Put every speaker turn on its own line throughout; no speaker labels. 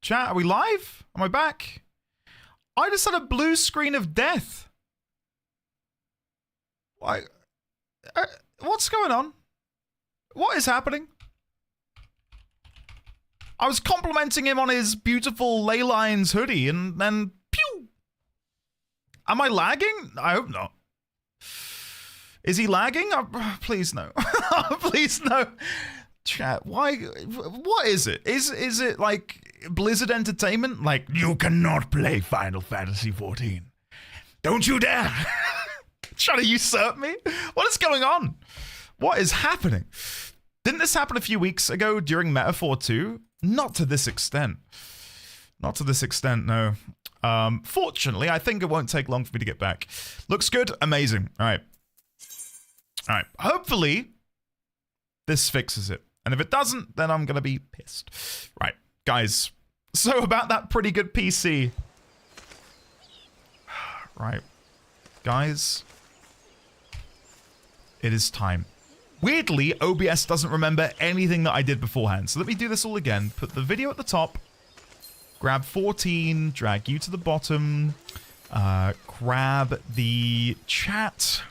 Chat, are we live? Am I back? I just had a blue screen of death. Why? What's going on? What is happening? I was complimenting him on his beautiful ley lines hoodie and then pew! Am I lagging? I hope not. Is he lagging? Oh, please no. Please no. Chat, why? What is it? Is it like Blizzard Entertainment? Like, you cannot play Final Fantasy XIV. Don't you dare. Trying to usurp me? What is going on? What is happening? Didn't this happen a few weeks ago during Metaphor 2? Not to this extent. Not to this extent, no. Fortunately, I think it won't take long for me to get back. Looks good? Amazing. All right. All right. Hopefully, this fixes it. And if it doesn't, then I'm going to be pissed. Right. Guys. So about that pretty good PC. Right. Guys. It is time. Weirdly, OBS doesn't remember anything that I did beforehand. So let me do this all again. Put the video at the top. Grab 14. Drag you to the bottom. Grab the chat.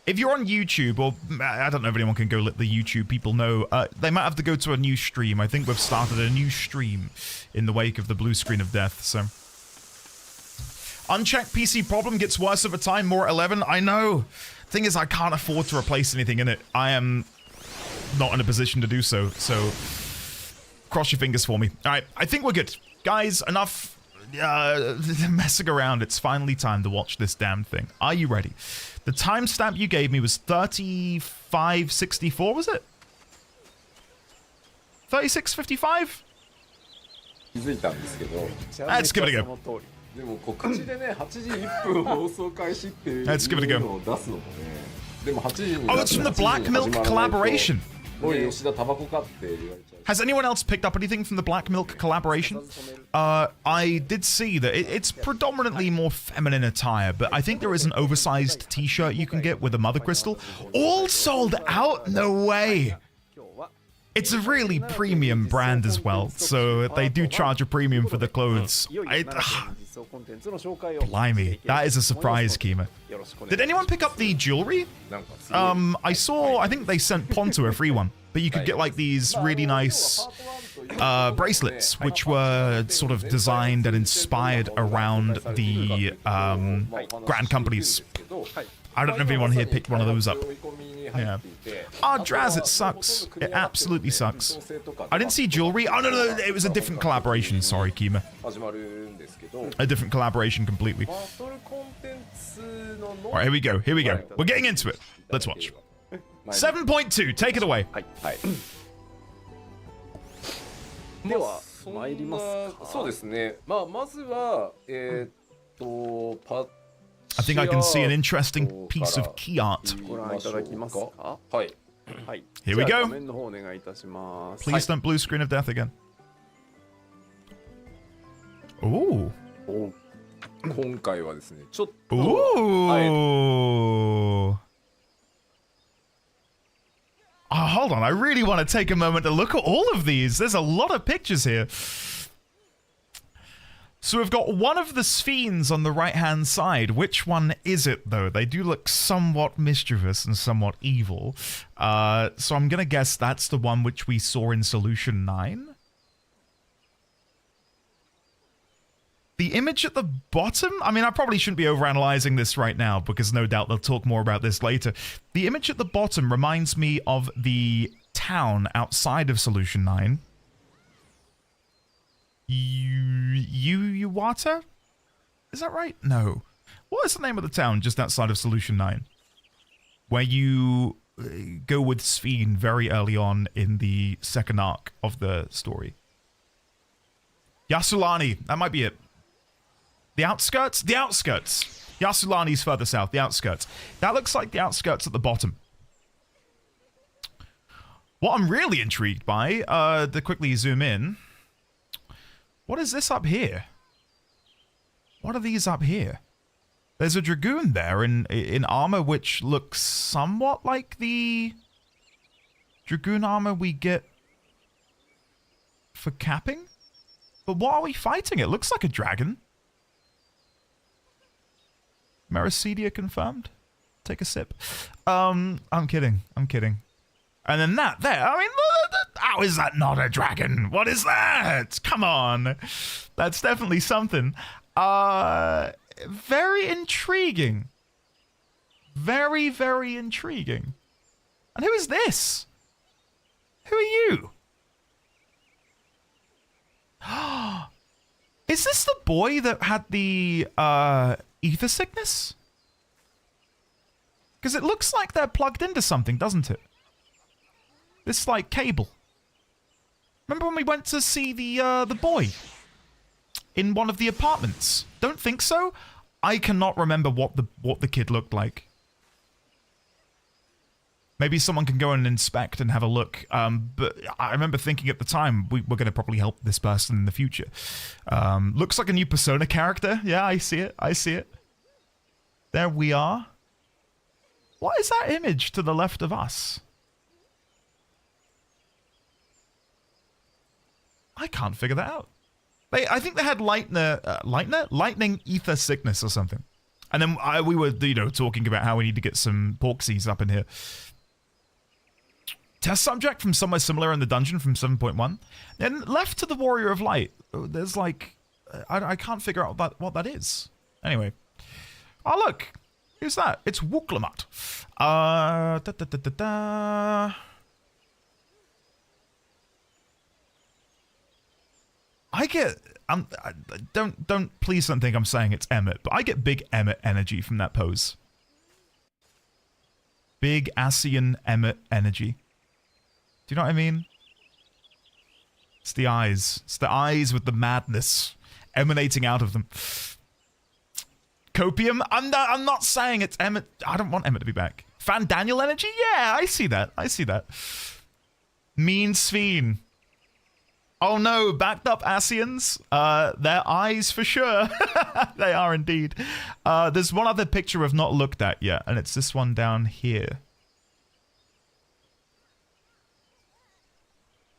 If you're on YouTube, or I don't know if anyone can go let the YouTube people know, they might have to go to a new stream. I think we've started a new stream in the wake of the blue screen of death, so. Unchecked PC problem gets worse over time, more at 11. I know. Thing is, I can't afford to replace anything in it. I am not in a position to do so, so cross your fingers for me. All right, I think we're good. Guys, enough messing around. It's finally time to watch this damn thing. Are you ready? The timestamp you gave me was 35:64, was it? 36:55? Let's give it a go. Let's give it a go. Oh, it's from the Black Milk collaboration. Has anyone else picked up anything from the Black Milk collaboration? I did see that it's predominantly more feminine attire, but I think there is an oversized t-shirt you can get with a mother crystal. All sold out? No way. It's a really premium brand as well, so they do charge a premium for the clothes. Blimey, that is a surprise, Kima. Did anyone pick up the jewelry? I think they sent Ponto a free one, but you could get like these really nice bracelets, which were sort of designed and inspired around the Grand Companies. I don't know if anyone here picked one of those up. Yeah. Ah, Draz, it sucks. It absolutely sucks. I didn't see jewelry. Oh, no, it was a different collaboration. Sorry, Kima. A different collaboration completely. Alright, here we go. Here we go. We're getting into it. Let's watch. 7.2, take it away. I think I can see an interesting piece of key art. Here we go. Please don't blue screen of death again. Ooh. Ooh. Oh, hold on. I really want to take a moment to look at all of these. There's a lot of pictures here. So we've got one of the Ffxiv on the right-hand side. Which one is it, though? They do look somewhat mischievous and somewhat evil. So I'm going to guess that's the one which we saw in Solution 9. The image at the bottom? I mean, I probably shouldn't be overanalyzing this right now, because no doubt they'll talk more about this later. The image at the bottom reminds me of the town outside of Solution 9. Yuwata? Is that right? No. What is the name of the town just outside of Solution 9? Where you go with Ffxiv very early on in the second arc of the story. Yasulani. That might be it. The outskirts? The outskirts. Yasulani's further south. The outskirts. That looks like the outskirts at the bottom. What I'm really intrigued by, to quickly zoom in... What is this up here? What are these up here? There's a Dragoon there in armor which looks somewhat like the Dragoon armor we get for capping. But what are we fighting? It looks like a dragon. Mericidia confirmed. Take a sip. I'm kidding. I'm kidding. And then that there. I mean, how is that not a dragon? What is that? Come on. That's definitely something. Very intriguing. Very, very intriguing. And who is this? Who are you? Is this the boy that had the ether sickness? Because it looks like they're plugged into something, doesn't it? This like cable. Remember when we went to see the boy in one of the apartments? Don't think so. I cannot remember what the kid looked like. Maybe someone can go and inspect and have a look. But I remember thinking at the time we're going to probably help this person in the future. Looks like a new Persona character. Yeah, I see it. I see it. There we are. What is that image to the left of us? I can't figure that out. I think they had lightning ether sickness or something. And then we were, talking about how we need to get some Porksies up in here. Test subject from somewhere similar in the dungeon from 7.1. Then left to the Warrior of Light. There's like, I can't figure out what that is. Anyway. Oh, look. Who's that? It's Wuklamat. I get, don't please don't think I'm saying it's Emmett, but I get big Emmett energy from that pose. Big Asian Emmett energy. Do you know what I mean? It's the eyes. It's the eyes with the madness emanating out of them. Copium? I'm not saying it's Emmett. I don't want Emmett to be back. Fan Daniel energy? Yeah, I see that. I see that. Mean Sphene. Oh no, backed up Asians. Their eyes for sure. They are indeed. There's one other picture I've not looked at yet, and it's this one down here.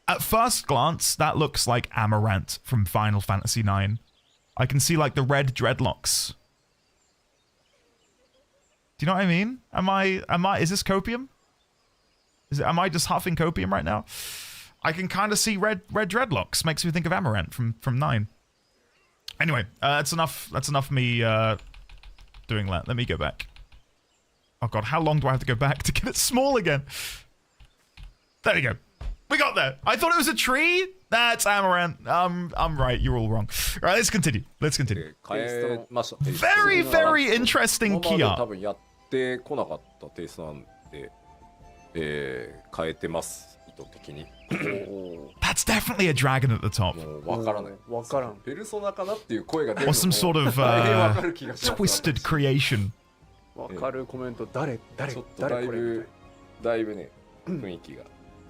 At first glance, that looks like Amaranth from Final Fantasy IX. I can see like the red dreadlocks. Do you know what I mean? Is this copium? Am I just huffing copium right now? I can kind of see red dreadlocks. Makes me think of Amaranth from 9. Anyway, that's enough me doing that. Let me go back. Oh god, how long do I have to go back to get it small again? There we go. We got there. I thought it was a tree. That's Amaranth. I'm right. You're all wrong. All right, let's continue. Let's continue. Very, very interesting key art. That's definitely a dragon at the top. Or some sort of twisted creation.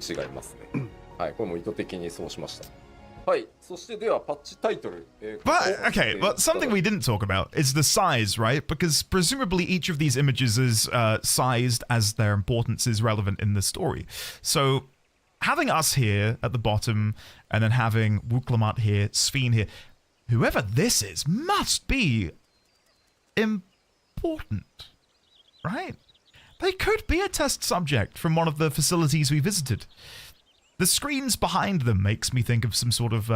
違いますね。はい、これも意図的にそうしました。はい、そしてではパッチタイトル。
But okay, but something we didn't talk about is the size, right? Because presumably each of these images is sized as their importance is relevant in the story. So having us here at the bottom, and then having Wuklamat here, Sphene here, whoever this is must be important, right? They could be a test subject from one of the facilities we visited. The screens behind them makes me think of some sort of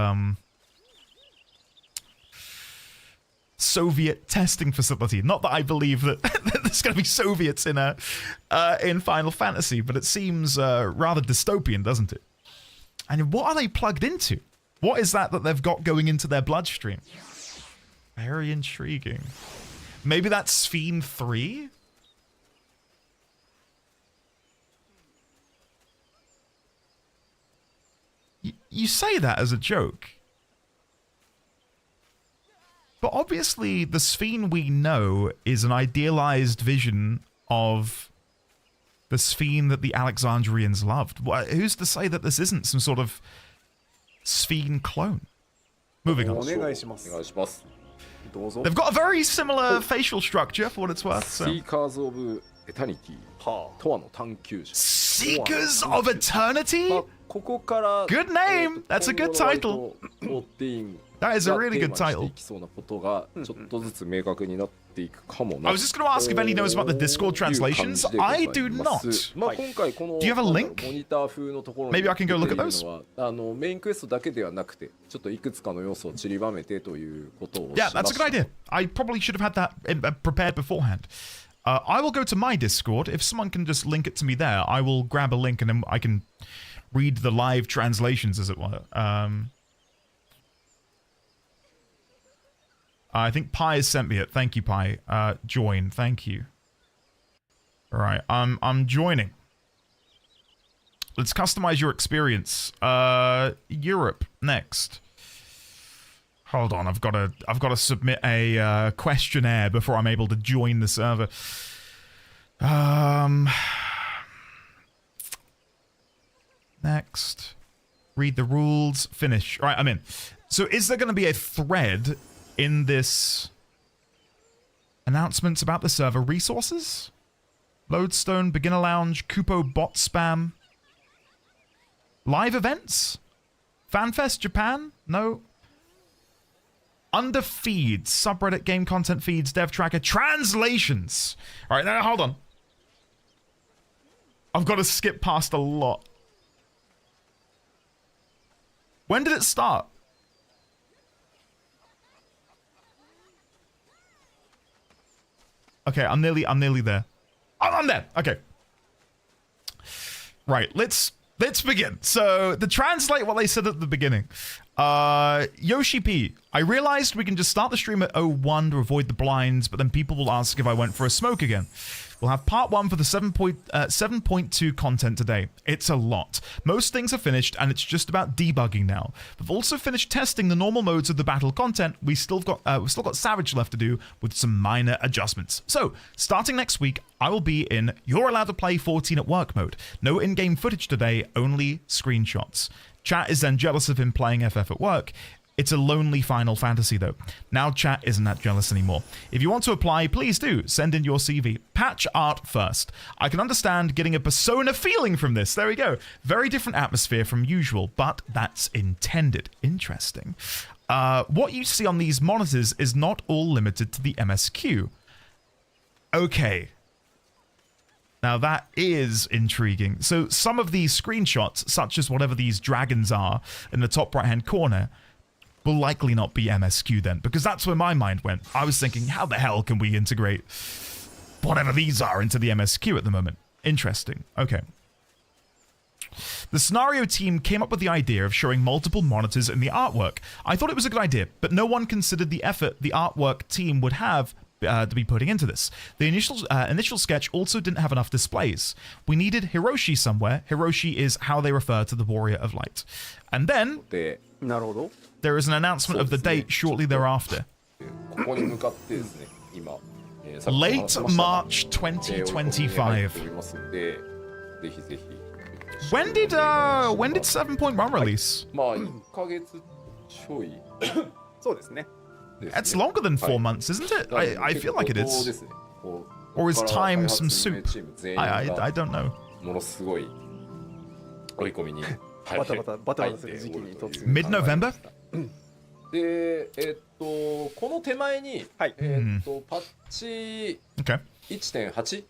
Soviet testing facility. Not that I believe that there's going to be Soviets in Final Fantasy, but it seems rather dystopian, doesn't it? And what are they plugged into? What is that they've got going into their bloodstream? Very intriguing. Maybe that's Sphene 3? You say that as a joke. But obviously the Sphene we know is an idealized vision of the Sphene that the Alexandrians loved. Who's to say that this isn't some sort of Sphene clone? Moving on. They've got a very similar facial structure for what it's worth. So.
Seekers of エタニティとはの探求者
Seekers of Eternity?
まあここから
Good name! That's a good title.
14
That is a really good
がテーマにして
title.
いきそうなことがちょっとずつ明確になっていくかもな
I was just going to ask if any knows about the Discord translations. I do not.
まあ今回この
Do you have a link?
モニター風のところ
Maybe I can go look at
出ている
those?
のはメインクエストだけではなくてちょっといくつかの要素を散りばめてということをしま
Yeah,
した
that's a good idea. I probably should have had that prepared beforehand. I will go to my Discord. If someone can just link it to me there, I will grab a link and then I can read the live translations, as it were. I think Pi has sent me it. Thank you, Pi. Join. Thank you. All right, I'm joining. Let's customize your experience. Europe next. Hold on, I've got to submit a questionnaire before I'm able to join the server. Next. Read the rules. Finish. All right, I'm in. So is there going to be a thread in this announcements about the server resources? Lodestone, Beginner Lounge, Kupo bot spam. Live events? FanFest Japan? No. Under feeds, subreddit game content feeds, dev tracker, translations. All right, now hold on. I've got to skip past a lot. When did it start? Okay, I'm nearly there. I'm there. Okay. Right, let's begin. So, to translate what they said at the beginning. Yoshi P, I realized we can just start the stream at 01 to avoid the blinds, but then people will ask if I went for a smoke again. We'll have part 1 for the 7.2 content today. It's a lot. Most things are finished, and it's just about debugging now. We've also finished testing the normal modes of the battle content. We've still got Savage left to do with some minor adjustments. So, starting next week, I will be in You're Allowed to Play 14 at Work mode. No in-game footage today, only screenshots. Chat is then jealous of him playing FF at work. It's a lonely Final Fantasy, though. Now chat isn't that jealous anymore. If you want to apply, please do. Send in your CV. Patch art first. I can understand getting a Persona feeling from this. There we go. Very different atmosphere from usual, but that's intended. Interesting. What you see on these monitors is not all limited to the MSQ. Okay. Now that is intriguing. So some of these screenshots, such as whatever these dragons are in the top right-hand corner, will likely not be MSQ then, because that's where my mind went. I was thinking, how the hell can we integrate whatever these are into the MSQ at the moment? Interesting. Okay. The scenario team came up with the idea of showing multiple monitors in the artwork. I thought it was a good idea, but no one considered the effort the artwork team would have to be putting into this. The initial sketch also didn't have enough displays. We needed Hiroshi somewhere. Hiroshi is how they refer to the Warrior of Light. And then there is an announcement of the date shortly thereafter. Late March 2025. When did 7.1 release?
まあ1ヶ月ちょい
そうですね。
That's longer than 4 months, isn't it? I feel like it is. Or is time some soup? I don't know.
ものすごい追い込みに
バタバタする時期に突入。
Mid-November?
で、この手前に、
はい。
パッチ
Okay.
1.8?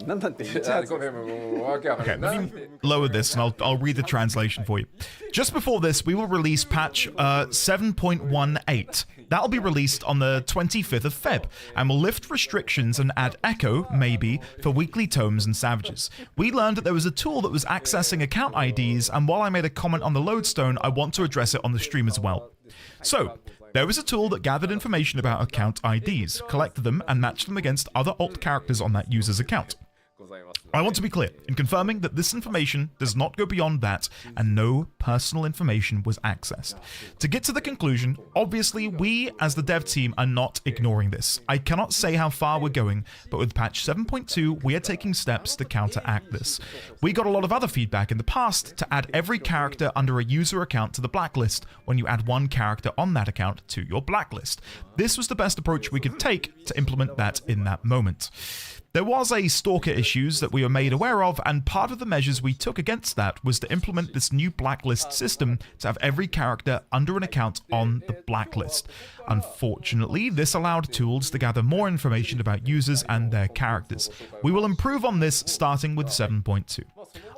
なんなんて言っちゃう。
ごめん、もうわけわかん
Okay,
ない。
let me lower this and I'll read the translation for you. Just before this, we will release patch 7.18. That'll be released on the 25th of Feb, and will lift restrictions and add echo, maybe, for weekly tomes and savages. We learned that there was a tool that was accessing account IDs, and while I made a comment on the lodestone, I want to address it on the stream as well. So, there was a tool that gathered information about account IDs, collected them, and matched them against other alt characters on that user's account. I want to be clear in confirming that this information does not go beyond that, and no personal information was accessed. To get to the conclusion, obviously we as the dev team are not ignoring this. I cannot say how far we're going, but with patch 7.2 we are taking steps to counteract this. We got a lot of other feedback in the past to add every character under a user account to the blacklist when you add one character on that account to your blacklist. This was the best approach we could take to implement that in that moment. There was a stalker issues that we were made aware of, and part of the measures we took against that was to implement this new blacklist system to have every character under an account on the blacklist. Unfortunately, this allowed tools to gather more information about users and their characters. We will improve on this starting with 7.2.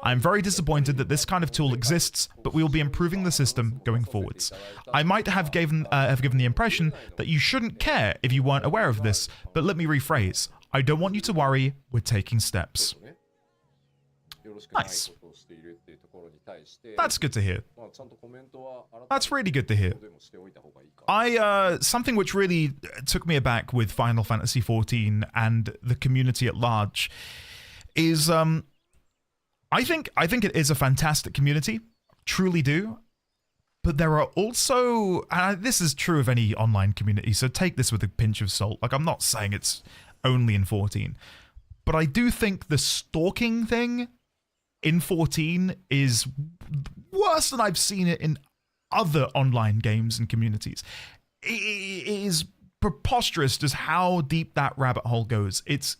I am very disappointed that this kind of tool exists, but we will be improving the system going forwards. I might have given the impression that you shouldn't care if you weren't aware of this, but let me rephrase. I don't want you to worry, we're taking steps. Nice. That's good to hear. That's really good to hear. Something which really took me aback with Final Fantasy XIV and the community at large is, I think it is a fantastic community, truly do. But there are also, and this is true of any online community, so take this with a pinch of salt. Like, I'm not saying it's only in 14, but I do think the stalking thing in 14 is worse than I've seen it in other online games and communities. It is preposterous just how deep that rabbit hole goes. It's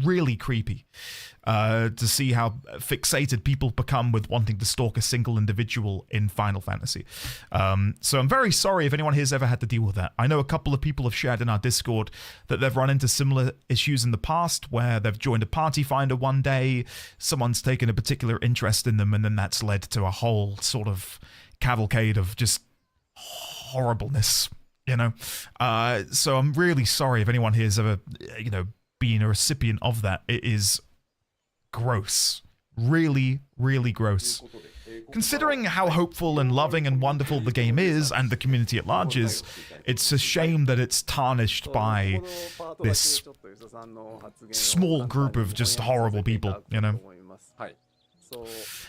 really creepy to see how fixated people become with wanting to stalk a single individual in Final Fantasy. So I'm very sorry if anyone here's ever had to deal with that. I know a couple of people have shared in our Discord that they've run into similar issues in the past where they've joined a party finder one day, someone's taken a particular interest in them, and then that's led to a whole sort of cavalcade of just horribleness, you know? So I'm really sorry if anyone here's ever, being a recipient of that. It is gross. Really, really gross. Considering how hopeful and loving and wonderful the game is, and the community at large is, it's a shame that it's tarnished by this small group of just horrible people, you know?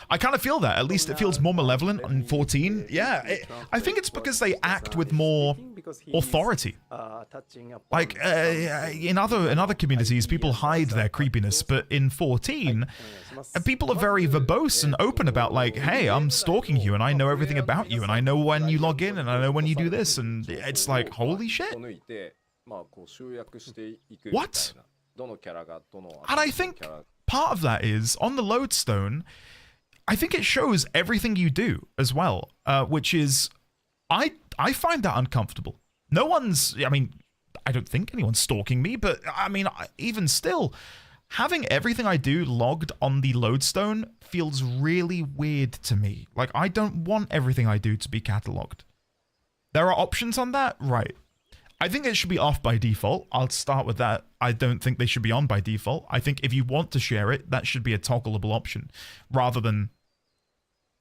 I kind of feel that. At least it feels more malevolent in 14. Yeah, I think it's because they act with more authority. Like, in other communities, people hide their creepiness, but in 14, people are very verbose and open about, like, hey, I'm stalking you, and I know everything about you, and I know when you log in, and I know when you do this, and it's like, holy shit. What? And I think part of that is, on the lodestone, I think it shows everything you do as well, which is, I find that uncomfortable. No one's, I don't think anyone's stalking me, but even still, having everything I do logged on the lodestone feels really weird to me. Like, I don't want everything I do to be catalogued. There are options on that, right? I think it should be off by default. I'll start with that. I don't think they should be on by default. I think if you want to share it, that should be a toggleable option, rather than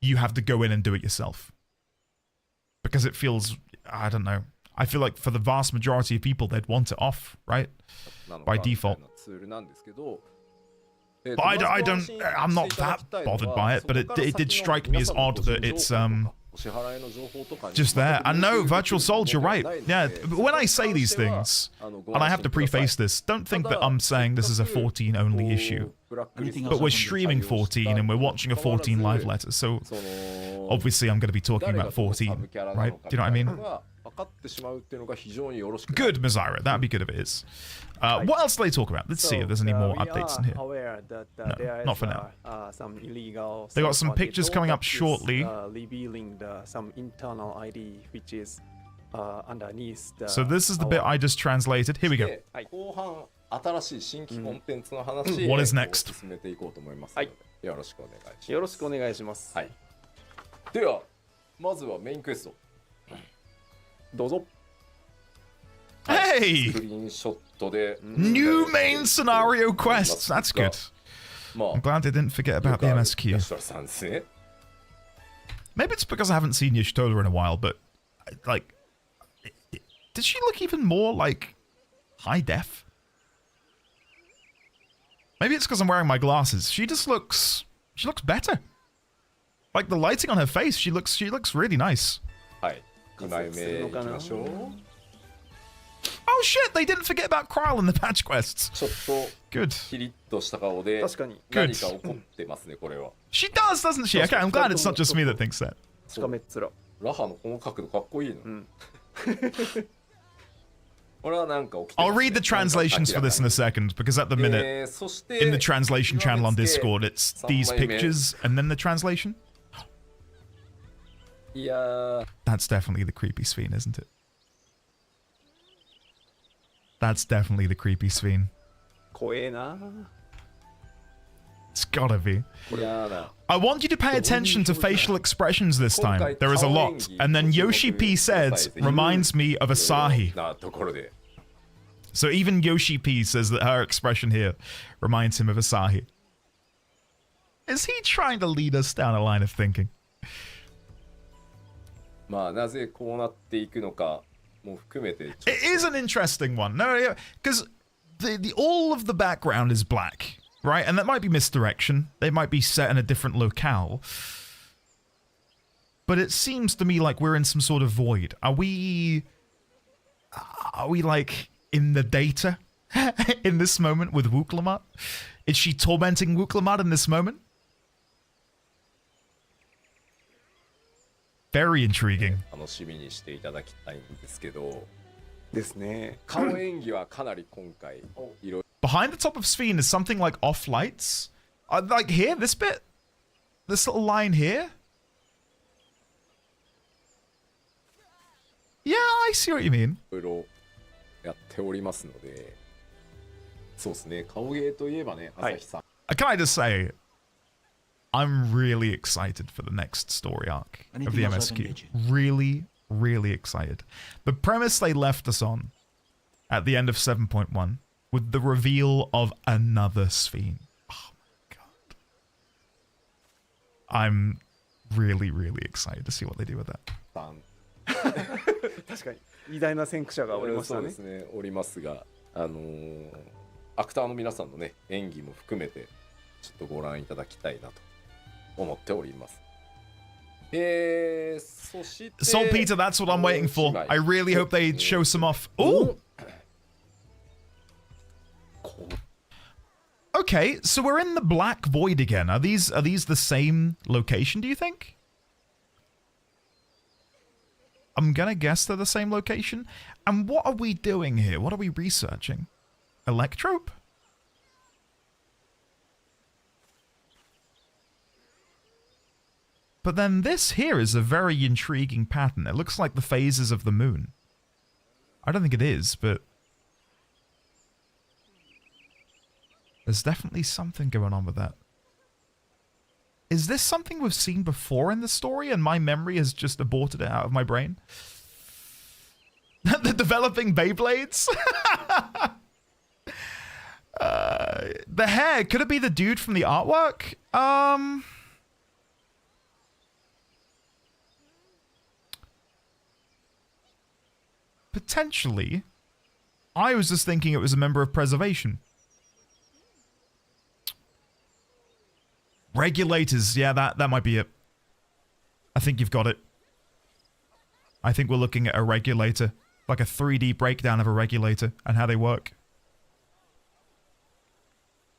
you have to go in and do it yourself. Because it feels, I don't know. I feel like for the vast majority of people, they'd want it off, right? By default. But I'm not that bothered by it, but it did strike me as odd that it's, just there. And no, Virtual Souls, you're right. Yeah, when I say these things, and I have to preface this, don't think that I'm saying this is a 14 only issue. But we're streaming 14 and we're watching a 14 live letter, so obviously I'm going to be talking about 14, right? Do you know what I mean? Good, Mazira. That'd be good if it is. What else do they talk about? Let's see if there's any more updates in here. No, not for now. They got some pictures coming up shortly.
Revealing some internal ID, which is underneath.
So this is the bit I just translated. Here we go. What is next?
よろしくお願いします。はい。
では、まずはメインクエスト。どうぞ。
Hey! New main scenario quests. That's good. I'm glad they didn't forget about the MSQ. Maybe it's because I haven't seen Yashtola in a while, but like, did she look even more like high def? Maybe it's because I'm wearing my glasses. She looks better. Like the lighting on her face, she looks really nice. Oh shit, they didn't forget about Kryl in the patch quests. Good. Good. She does, doesn't she? Okay, I'm glad it's not just me that thinks that.
これはなんか起きてます
I'll
ね
read the translations for this in a second, because at the minute,
そして
in the translation channel on Discord, it's
3
these
枚目
pictures and then the translation.
いやー
That's definitely the creepy Sphene, isn't it? That's definitely the creepy Sphene.
怖えな。
It's gotta be.
いやーな
I want you to pay attention to facial expressions this time. There is a lot. And then Yoshi P says, reminds me of Asahi.
なところで
So even Yoshi P says that her expression here reminds him of Asahi. Is he trying to lead us down a line of thinking?
まあなぜこうなっていくのかも含めて
It is an interesting one. No, yeah, because the all of the background is black, right? And that might be misdirection. They might be set in a different locale. But it seems to me like we're in some sort of void. Are we like in the data in this moment with Wooklamat? Is she tormenting Wooklamat in this moment? Very intriguing.
楽しみにしていただきたいんですけど
ですね。
顔演技はかなり今回いろいろ
Behind the top of Sphene is something like off lights. Like here, this bit? This little line here? Yeah, I see what you mean.
やっておりますのでそうですね顔芸といえばね朝日さん
Can I just say, I'm really excited for the next story arc of the
Anything else I can
MSQ.
get you?
Really, really excited. The premise they left us on at the end of 7.1 with the reveal of another Sphene. Oh my god. I'm really, really excited to see what they do with that.
さん
確かに偉大な先駆者がおりましたね
そうです。ねおりますがアクターの皆さんのね演技も含めてちょっとご覧いただきたいなと思っておりますそして
Saltpeter, that's what I'm waiting for. I really hope they show some off. Ooh! Okay, so we're in the black void again. Are these the same location, do you think? I'm gonna guess they're the same location. And what are we doing here? What are we researching? Electrope? But then this here is a very intriguing pattern. It looks like the phases of the moon. I don't think it is, but there's definitely something going on with that. Is this something we've seen before in the story and my memory has just aborted it out of my brain? The developing Beyblades? The hair, could it be the dude from the artwork? Potentially. I was just thinking it was a member of Preservation. Regulators, yeah, that might be it. I think you've got it. I think we're looking at a regulator. Like a 3D breakdown of a regulator and how they work.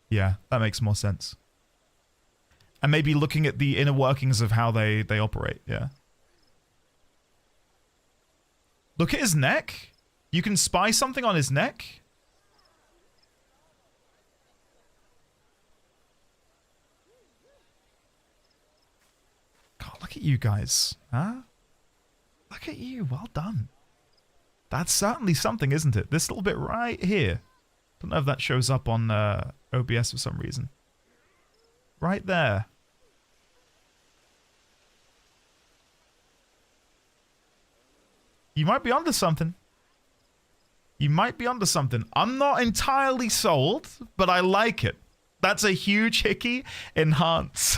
Yeah, that makes more sense. And maybe looking at the inner workings of how they operate, yeah. Look at his neck. You can spy something on his neck. God, look at you guys. Huh? Look at you. Well done. That's certainly something, isn't it? This little bit right here. Don't know if that shows up on OBS for some reason. Right there. You might be onto something. You might be onto something. I'm not entirely sold, but I like it. That's a huge hickey. Enhance.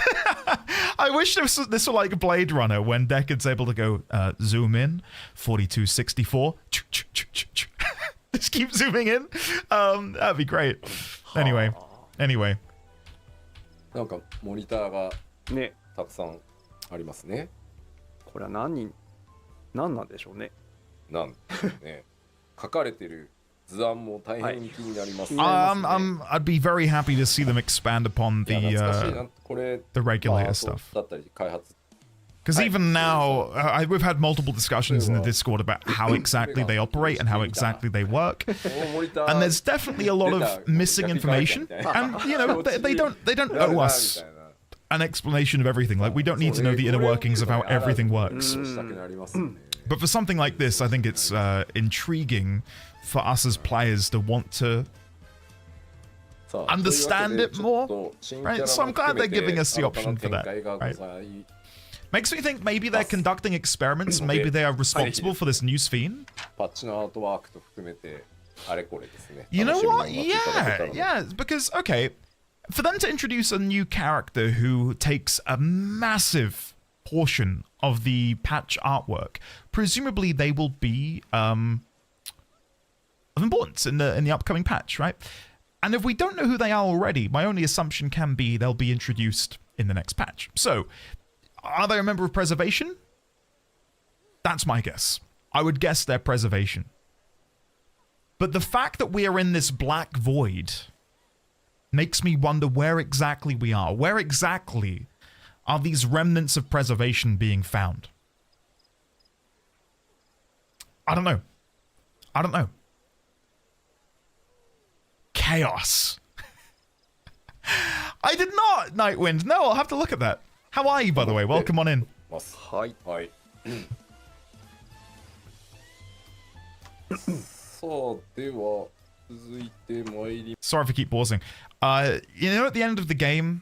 I wish this were like Blade Runner when Deckard's able to go zoom in, 4264. Just keep zooming in. That'd be great. Anyway.
なんかモニターが
ね、
たくさんありますね。
これは何なんでしょうね。
なんね書かれてる図案も大変気になります。
I'd be very happy to see them expand upon
いや懐かしい
the
なこれ
regulator
まあ
stuff.
だったり開発
Because even now, we've had multiple discussions in the Discord about how exactly they operate and how exactly they work, and there's definitely a lot of missing information. And you know, they don't owe us an explanation of everything. Like, we don't need to know the inner workings of how everything works. But for something like this, I think it's intriguing for us as players to want to understand it more, right? So I'm glad they're giving us the option for that, right? Makes me think maybe they're conducting experiments, maybe they are responsible for this new Ffxiv. You know what? Yeah, because, okay, for them to introduce a new character who takes a massive portion of the patch artwork, presumably they will be of importance in the upcoming patch, right? And if we don't know who they are already, my only assumption can be they'll be introduced in the next patch. So, are they a member of Preservation? That's my guess. I would guess they're Preservation. But the fact that we are in this black void makes me wonder where exactly we are. Where exactly are these remnants of Preservation being found? I don't know. I don't know. Chaos. I did not, Nightwind. No, I'll have to look at that. How are you, by the way? Welcome on in.
Sorry
for keep pausing. You know, at the end of the game,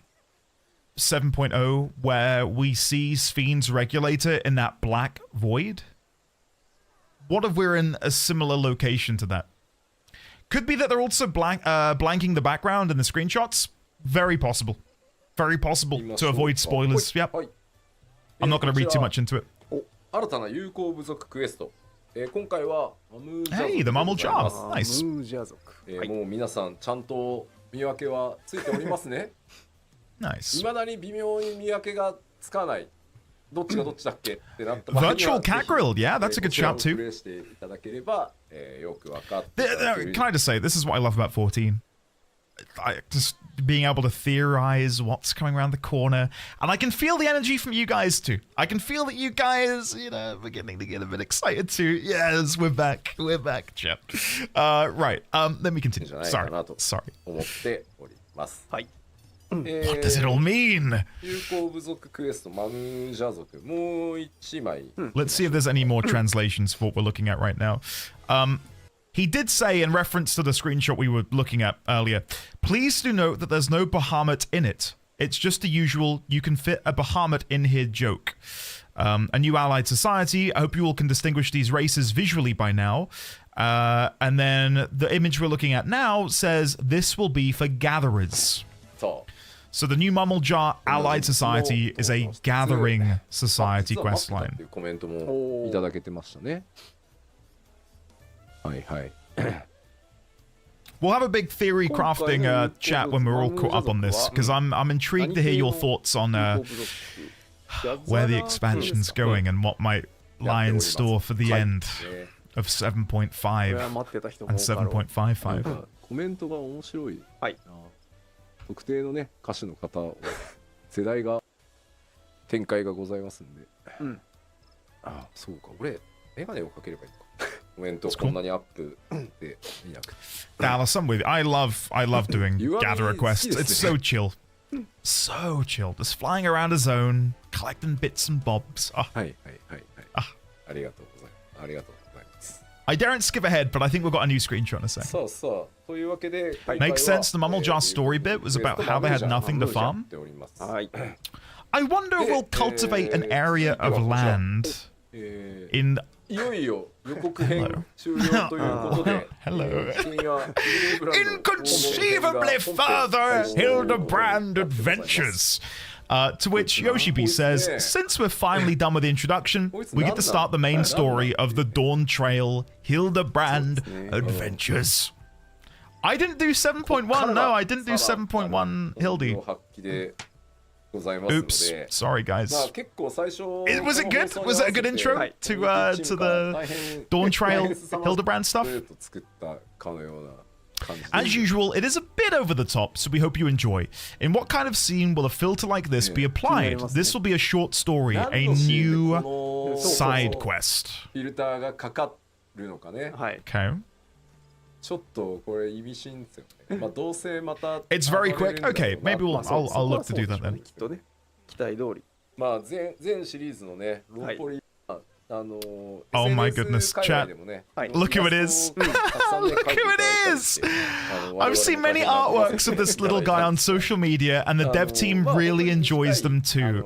7.0, where we see Ffxiv's regulator in that black void? What if we're in a similar location to that? Could be that they're also blanking the background in the screenshots. Very possible. Very possible to avoid spoilers. Yep. I'm not going to read too much into it. Hey, the Mammal Jar. Nice. Nice. Virtual cat grilled. Yeah, that's a good shout too. Can I just say, this is what I love about 14. Just being able to theorize what's coming around the corner, and I can feel the energy from you guys too. I can feel that you guys, you know, beginning to get a bit excited too. Yes, we're back, chat. Right. Let me continue. Sorry. What does it all mean? Let's see if there's any more translations for what we're looking at right now. He did say, in reference to the screenshot we were looking at earlier, please do note that there's no Bahamut in it. It's just the usual, you can fit a Bahamut in here joke. A new allied society. I hope you all can distinguish these races visually by now. And then the image we're looking at now says this will be for gatherers. So the new Mammal Jar Allied Society is a gathering society questline. We'll have a big theory crafting chat when we're all caught up on this, because I'm intrigued to hear your thoughts on where the expansion's going and what might lie in store for the end of 7.5 and 7.55.
特定のね歌手の方を世代が展開がございますんで、あ、そうか、俺メガネをかければいいか。コメントこんなにアップで見なくて。
Dallas, I'm with you. I love doing gatherer quests. It's so chill. So chill. Just flying around a zone, collecting bits and bobs. Oh.
はいはいはいはい。ありがとうございます。ありがとうございます。
I daren't skip ahead, but I think we've got a new screenshot in a sec. Makes sense. The Mammal Jar story bit was about how they had nothing to farm. I wonder if we'll cultivate an area of land in... Hello. Inconceivably further Hildebrand adventures. To which Yoshibi says, since we're finally done with the introduction, we get to start the main story of the Dawn Trail Hildebrand Adventures. I didn't do 7.1, no, I didn't do 7.1 Hildy. Oops, sorry guys. Was it good? Was it a good intro to the Dawn Trail Hildebrand stuff? As usual, it is a bit over the top, so we hope you enjoy. In what kind of scene will a filter like this be applied? This will be a short story, a new side quest.
フィルターがかかるのかね。
はい。
Okay.
ちょっとこれ意味深ですよね。まあどうせまた
It's very quick. Okay, maybe I'll look to do that then.
きっとね。期待通り。
まあ全シリーズのね、ローポリ
Oh my goodness, chat. Look who it is. Look who it is. I've seen many artworks of this little guy on social media, and the dev team really enjoys them too.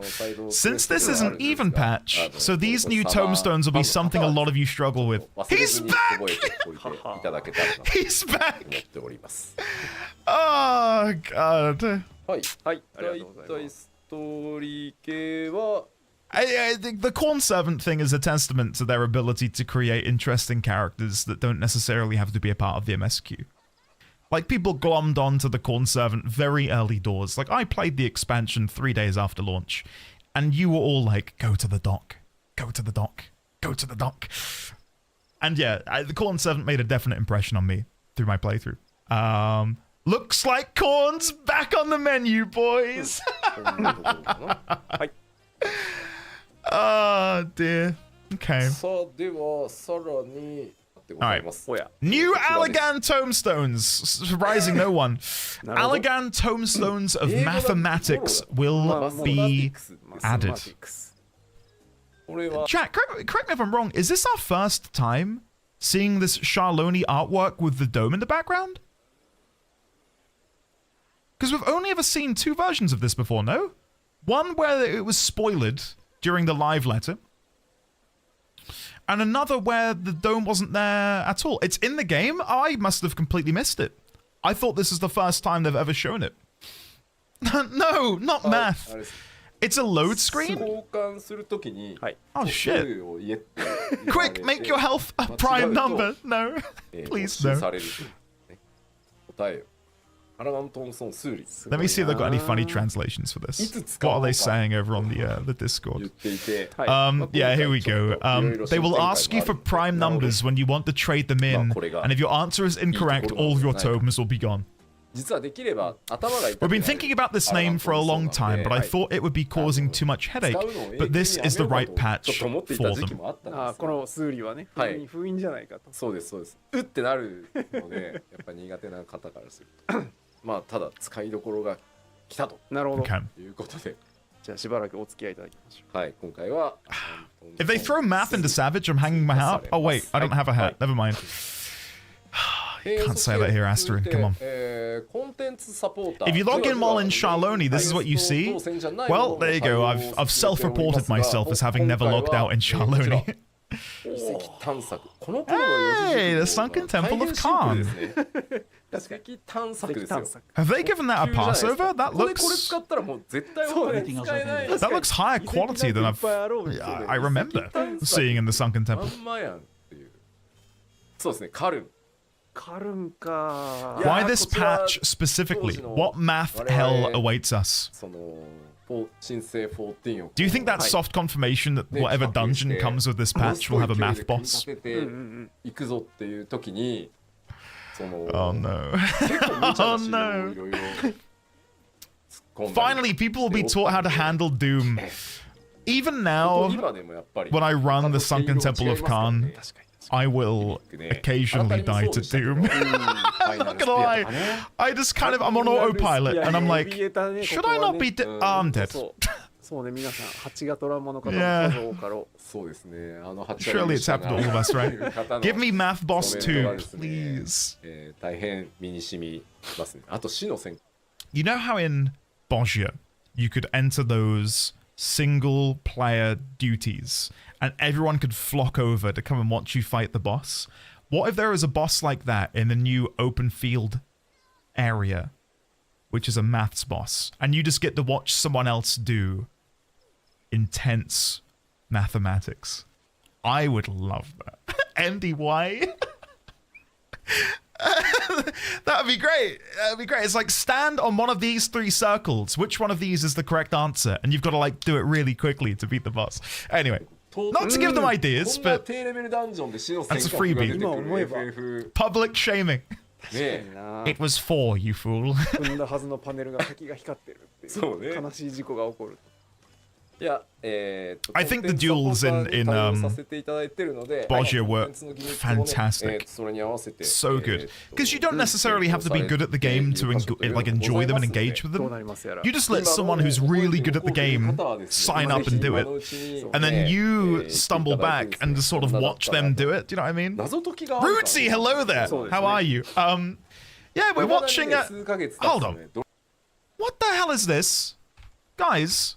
Since this is an even patch, so these new tomestones will be something a lot of you struggle with. He's back! He's back! Oh, God.
はい。
はい。ありがとうございます。
ストーリー系は
I think the Corn Servant thing is a testament to their ability to create interesting characters that don't necessarily have to be a part of the MSQ. Like, people glommed onto the Corn Servant very early doors. Like, I played the expansion 3 days after launch, and you were all like, go to the dock, go to the dock, go to the dock. And yeah, the Corn Servant made a definite impression on me through my playthrough. Looks like Corn's back on the menu, boys! Oh dear. Okay. Alright. New Allegan tomestones. Surprising no one. Allegan tomestones of mathematics will be added. Jack, correct me if I'm wrong. Is this our first time seeing this Charlone artwork with the dome in the background? Because we've only ever seen 2 versions of this before, no? One where it was spoiled during the live letter, and another where the dome wasn't there at all. It's in the game. I must have completely missed it. I thought this is the first time they've ever shown it. No, not math. It's a load screen? Oh shit. Quick, make your health a prime number. No. Please no. Let me see if they've got any funny translations for this. What are they saying over on the Discord? Yeah, here we go. They will ask you for prime numbers when you want to trade them in, and if your answer is incorrect, all of your totems will be gone. We've been thinking about this name for a long time, but I thought it would be causing too much headache. But this is the right patch for them.
この数理はね、封印じゃないかと。
そうです、そうです。うってなるので、やっぱ苦手な方からすると。まあ、ただ使いどころが来たと。
なるほど。
ということで。
じゃあしばらくお付き合いいただきましょう。
はい、今回は。
If they throw math into Savage, I'm hanging my hat up. Oh wait, I don't have a hat. Never mind. Can't say that here, Asterin. Come on. If you log in while in Charlone, this is what you see. Well, there you go. I've self-reported myself as having never logged out in Charlone. Hey, the Sunken Temple of Khan. Have they given that a Passover? That looks higher quality than I remember seeing in the Sunken Temple. Why this patch specifically? What math hell awaits us? Do you think that's soft confirmation that whatever dungeon comes with this patch will have a math boss? Oh no. Oh no. Finally, people will be taught how to handle Doom. Even now, when I run the Sunken Temple of Khan, I will occasionally die to Doom. I'm not gonna lie. I just kind of, I'm on autopilot and I'm like, should I not be I'm dead. Surely it's happened to all of us, right? Give me Math Boss 2, please. You know how in Bozja, you could enter those single player duties and everyone could flock over to come and watch you fight the boss? What if there is a boss like that in the new open field area, which is a maths boss, and you just get to watch someone else do intense mathematics? I would love that. MDY? That would be great. That would be great. It's like, stand on one of these 3 circles. Which one of these is the correct answer? And you've got to like do it really quickly to beat the boss. Anyway, not to give them ideas, but that's a freebie. Public shaming.
確かにな。
It was 4, you fool.
踏んだはずのパネルが先が光ってるっていう
そうね
悲しい事故が起こる。
いや、
I think the duels in
させていただいてるので、
Bozja
コ
were
ンテンツのギミックもね
fantastic.
それに合わせて
So good. Because you don't necessarily have to be good at the game to like enjoy them and engage with
どう
them.
なりますやら。
You just let someone who's really good at the game sign up and do it. And then you stumble back and just sort of watch them do it. Do you know what I mean?
謎解きがあるから
Rootsy, hello there.
そうですね。
How are you? Yeah, we're watching a...
数ヶ月経つ
Hold
と
on.
ね
What the hell is this? Guys,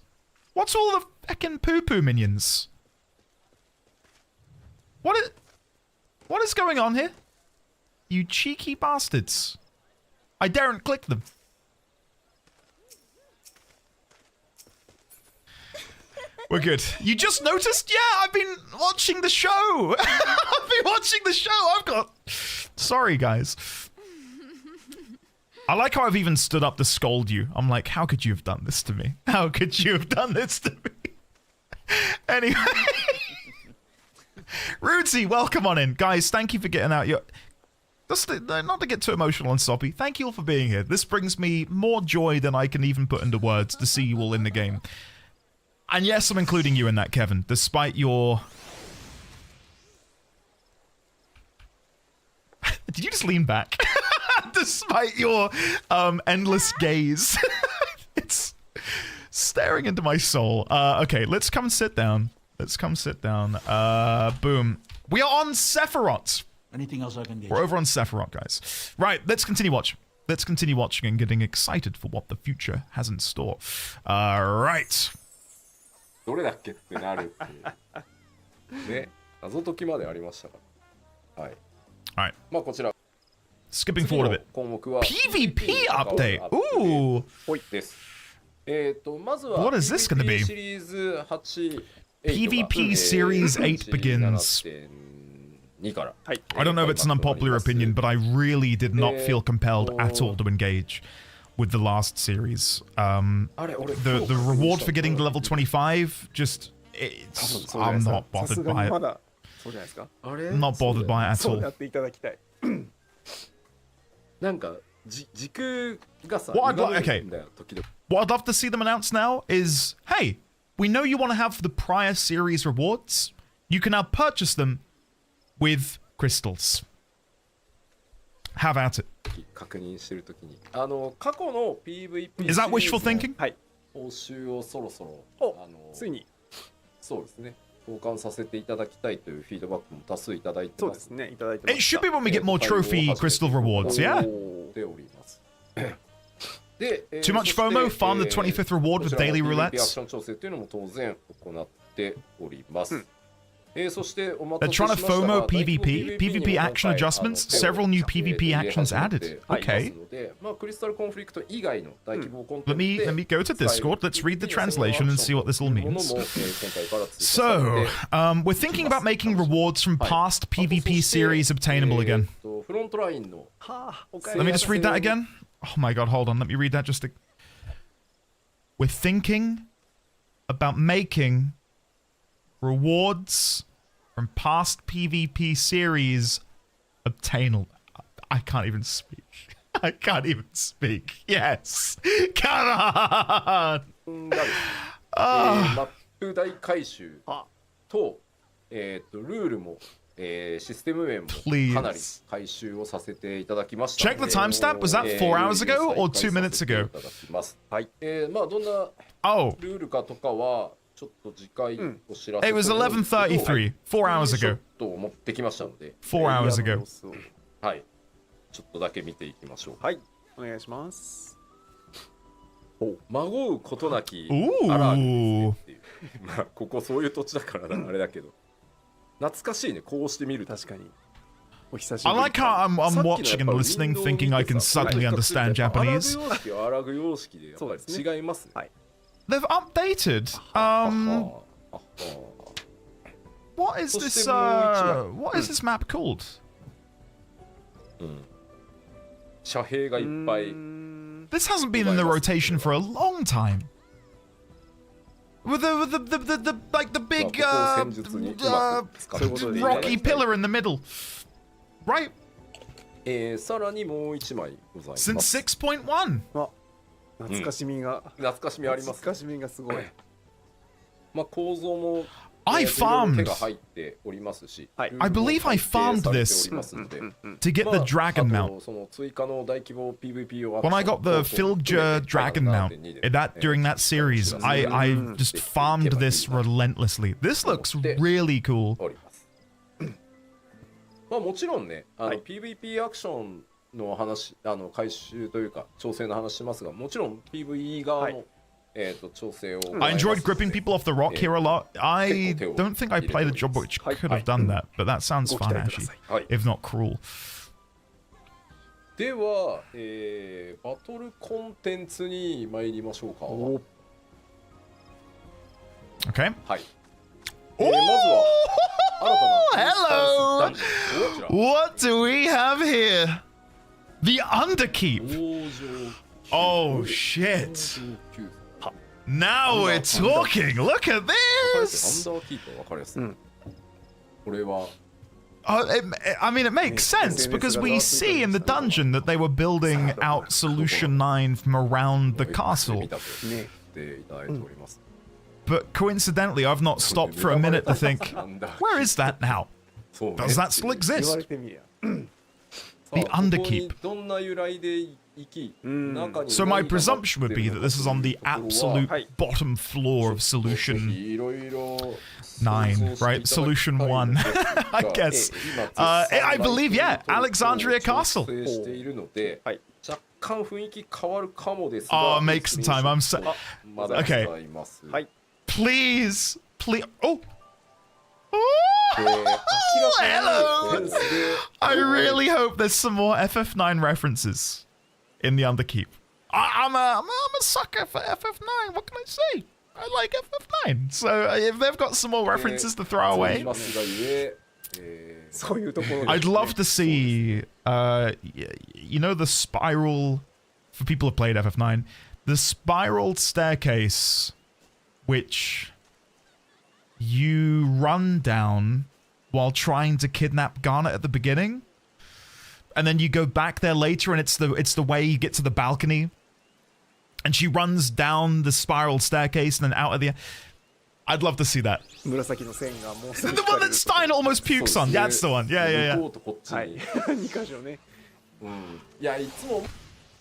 what's all the feckin' poo-poo minions? What is going on here? You cheeky bastards. I daren't click them. We're good. You just noticed? Yeah, I've been watching the show. I've been watching the show. I've got... Sorry, guys. I like how I've even stood up to scold you. I'm like, how could you have done this to me? How could you have done this to me? Anyway. Rootsy, welcome on in. Guys, thank you for getting out your... Just not to get too emotional and soppy, thank you all for being here. This brings me more joy than I can even put into words to see you all in the game. And yes, I'm including you in that, Kevin, despite your... Did you just lean back? Despite your endless gaze. It's staring into my soul. Okay, let's come sit down. Let's come sit down. Boom. We are on Sephiroth.
Anything else I can get?
We're over on Sephiroth, guys. Right, let's continue watching. Let's continue watching and getting excited for what the future has in store. Right.
どれだっけってなるっていうね、謎解きまでありましたからはい
Alright.
まあこちら
Skipping forward a bit.
項目は
PvP update. Ooh.
ほいですまずは
What is this gonna be?
PvP シリーズ8
PvP Series 8 begins.
2から
I don't know if it's an unpopular opinion, but I really did not feel compelled at all to engage with the last series. The reward for getting to level 25, just I'm not bothered by it.
まだそうじゃないですか。
I'm not bothered by it at
そう
all.
やっていただきたい。
なんか時空がさ
What I'd
歪む
like-
んだよ時々
What I'd love to see them announce now is, hey, we know you want to have the prior series rewards. You can now purchase them with crystals. Have at it.
確認してるときに過去の PVP
Is that wishful
シリーズ
thinking?
はい。
の報酬をそろそろ
お、ついに。
そうですね交換させていただきたいというフィードバックも多数いただいてま
そうですすね。いただいてま
It
し
should
た。
be when we get more trophy crystal rewards, yeah?
ておりますで
Too much FOMO? Farm the 25th reward with daily
アク
roulettes?
ション調整というのも当然行っております、そしてお
They're
待た
trying
せ
to
しましたが
FOMO PvP? PvP action adjustments? Several new PvP actions added. Okay.
まあクリスタルコンフリクト以外の大規模コンテ
Let
ン
me
ツで
go to Discord. Let's read the translation and see what this all
ものも
means.
今回から追加さ
So,
れて
we're thinking about making rewards from past PvP series obtainable again.
フロントラインの
はあ、おか
Let me just read that again. Oh my god, hold on. Let me read that just to... We're thinking about making rewards from past PvP series obtainable. I can't even speak. I can't even speak. Yes. Come on.
マップ大回収と、ルールも、システム面もかなり回収をさせていただきました。
Check the timestamp. Was that 4 hours ago or 2 minutes ago?
はい。まあどんな
Oh,
ルールかとかはちょっと次回お知らせ
it was 11:33. 4 hours
ショッ
ago.
トを持ってきましたので、
4 hours ago.
はい。ちょっとだけ見ていきましょう。
はい。お願いします。
まごうことなき
Ooh.
アラーグっていう。まあここそういう土地だからなあれだけど、懐かしいねこうして見ると。
確かに。お久しぶ
I
り。
like how I'm watching and listening, thinking I can suddenly understand Japanese.
アラグ様式はアラグ様式でやっぱり違いますね。
はい。
They've updated. What is this? What is this map called?
遮蔽がいっぱい。
This hasn't been in the rotation for a long time. With the like the big rocky pillar in the middle, right?
さらにもう1枚ございます。
Since 6.1.
懐かしみが、
懐かしみあります。
懐かしみがすごい。
まあ構造も
I farmed.
手が入っておりますし、
はい。
I believe I farmed this to get the dragon
まあ
mount.
あとその追加の大規模 PVP を
When I got the Filger dragon mount during that series, I just farmed this relentlessly. This looks really cool.
おります。まあもちろんね、
はい
PVP アクションの話、回収というか調整の話しますが、もちろん PVE 側の、
はい
調整を
I enjoyed gripping people off the rock here a lot. I don't think I played a job which could have done that, but that sounds fun actually,
はい。
if not cruel.
では、バトルコンテンツに参りましょうか。
お
Okay.
はい。まずは新たな
Hello! What do we have here? The Underkeep. Oh shit. Now we're talking. Look at
アン
this.
ダーキープは分かりやすい。これは
I mean, it makes sense because we see in the dungeon that they were building out Solution 9 from around the castle.
見たと言っていただいております。
But coincidentally, I've not stopped for a minute to think, where is that now?
そうね
Does that still
言わ
exist?
れてみや。
The
さあ
Underkeep.
ここにどんな由来で行き、中に
So my
何が
presumption would be that this is on the absolute bottom floor of Solution
いろいろ
9, right? Solution 1, I guess. I believe, yeah, Alexandria Castle.
しているので、
はい。
若干雰囲気変わるかもですが、
Oh, make some time. I'm so.
まだございます。
はい。
Please, please. Oh.
明らかに
Hello.
フェンスで
I really hope there's some more FF9 references in the Underkeep. I'm a sucker for FF9. What can I say? I like FF9. So if they've got some more references to throw
そう言
away,
いますがゆえ、
そういうところ。
I'd love to see, you know, the spiral, for people who played FF9, the spiral staircase, which you run down while trying to kidnap Garnet at the beginning, and then you go back there later, and it's the way you get to the balcony, and she runs down the spiral staircase and then out of the. I'd love to see that.
紫の線がもうすぐ
The one that Stein almost pukes on. Yeah, that's the one. Yeah, yeah,
向
yeah.
こうとこっち
はい。
に、
2箇所ね。
いやいつも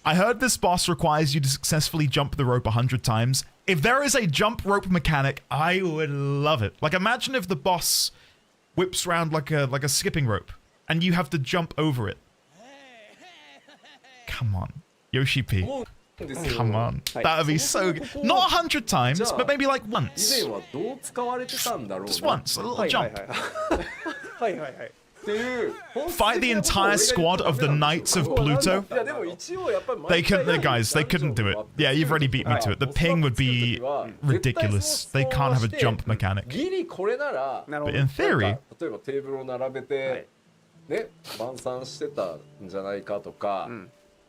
I heard this boss requires you to successfully jump the rope 100 times. If there is a jump rope mechanic, I would love it. Like, imagine if the boss whips around like a skipping rope, and you have to jump over it. Come on, Yoshi P.
思うんですよ。
Come on,
Hey.
that would be so good. Not 100 times, but maybe like
以
once.
前はどう使われてたんだろうな
Just once, a
は
little
いはい
jump.
はい。はいはいはい。
っていう。
Fight the entire squad of the Knights of Pluto.
いやでも一応やっぱり
They couldn't, guys. They couldn't do it. Yeah, you've already beat me to it. The ping would be ridiculous. They can't have a jump mechanic.
ギリこれなら、
なるほ
But
ど
in。theory,
例えばテーブルを並べて、ね、晩餐してたんじゃないかとか。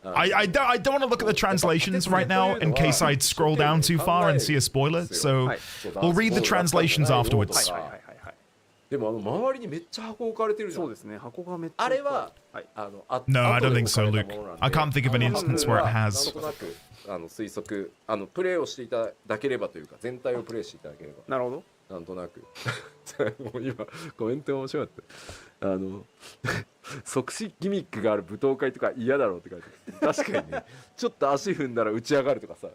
I don't want to look at the translations right now in case I'd scroll down too far and see a spoiler. So we'll read the translations afterwards.
はいはいはいはい。
でも周りにめっちゃ箱置かれてるじゃん。
そうですね。箱がめっちゃ。
あれは、
はい。
No, I don't
後で
think so,
置かれ
Luke.
たものなんで
I can't think of any instance where it
なん
has.
となく推測プレイをしていただければというか全体をプレイしていただければ
なるほど。
なんとなくもう今コメントが面白かった即死ギミックがある舞踏会とか嫌だろうって書いてある。確かにねちょっと足踏んだら打ち上がるとかさ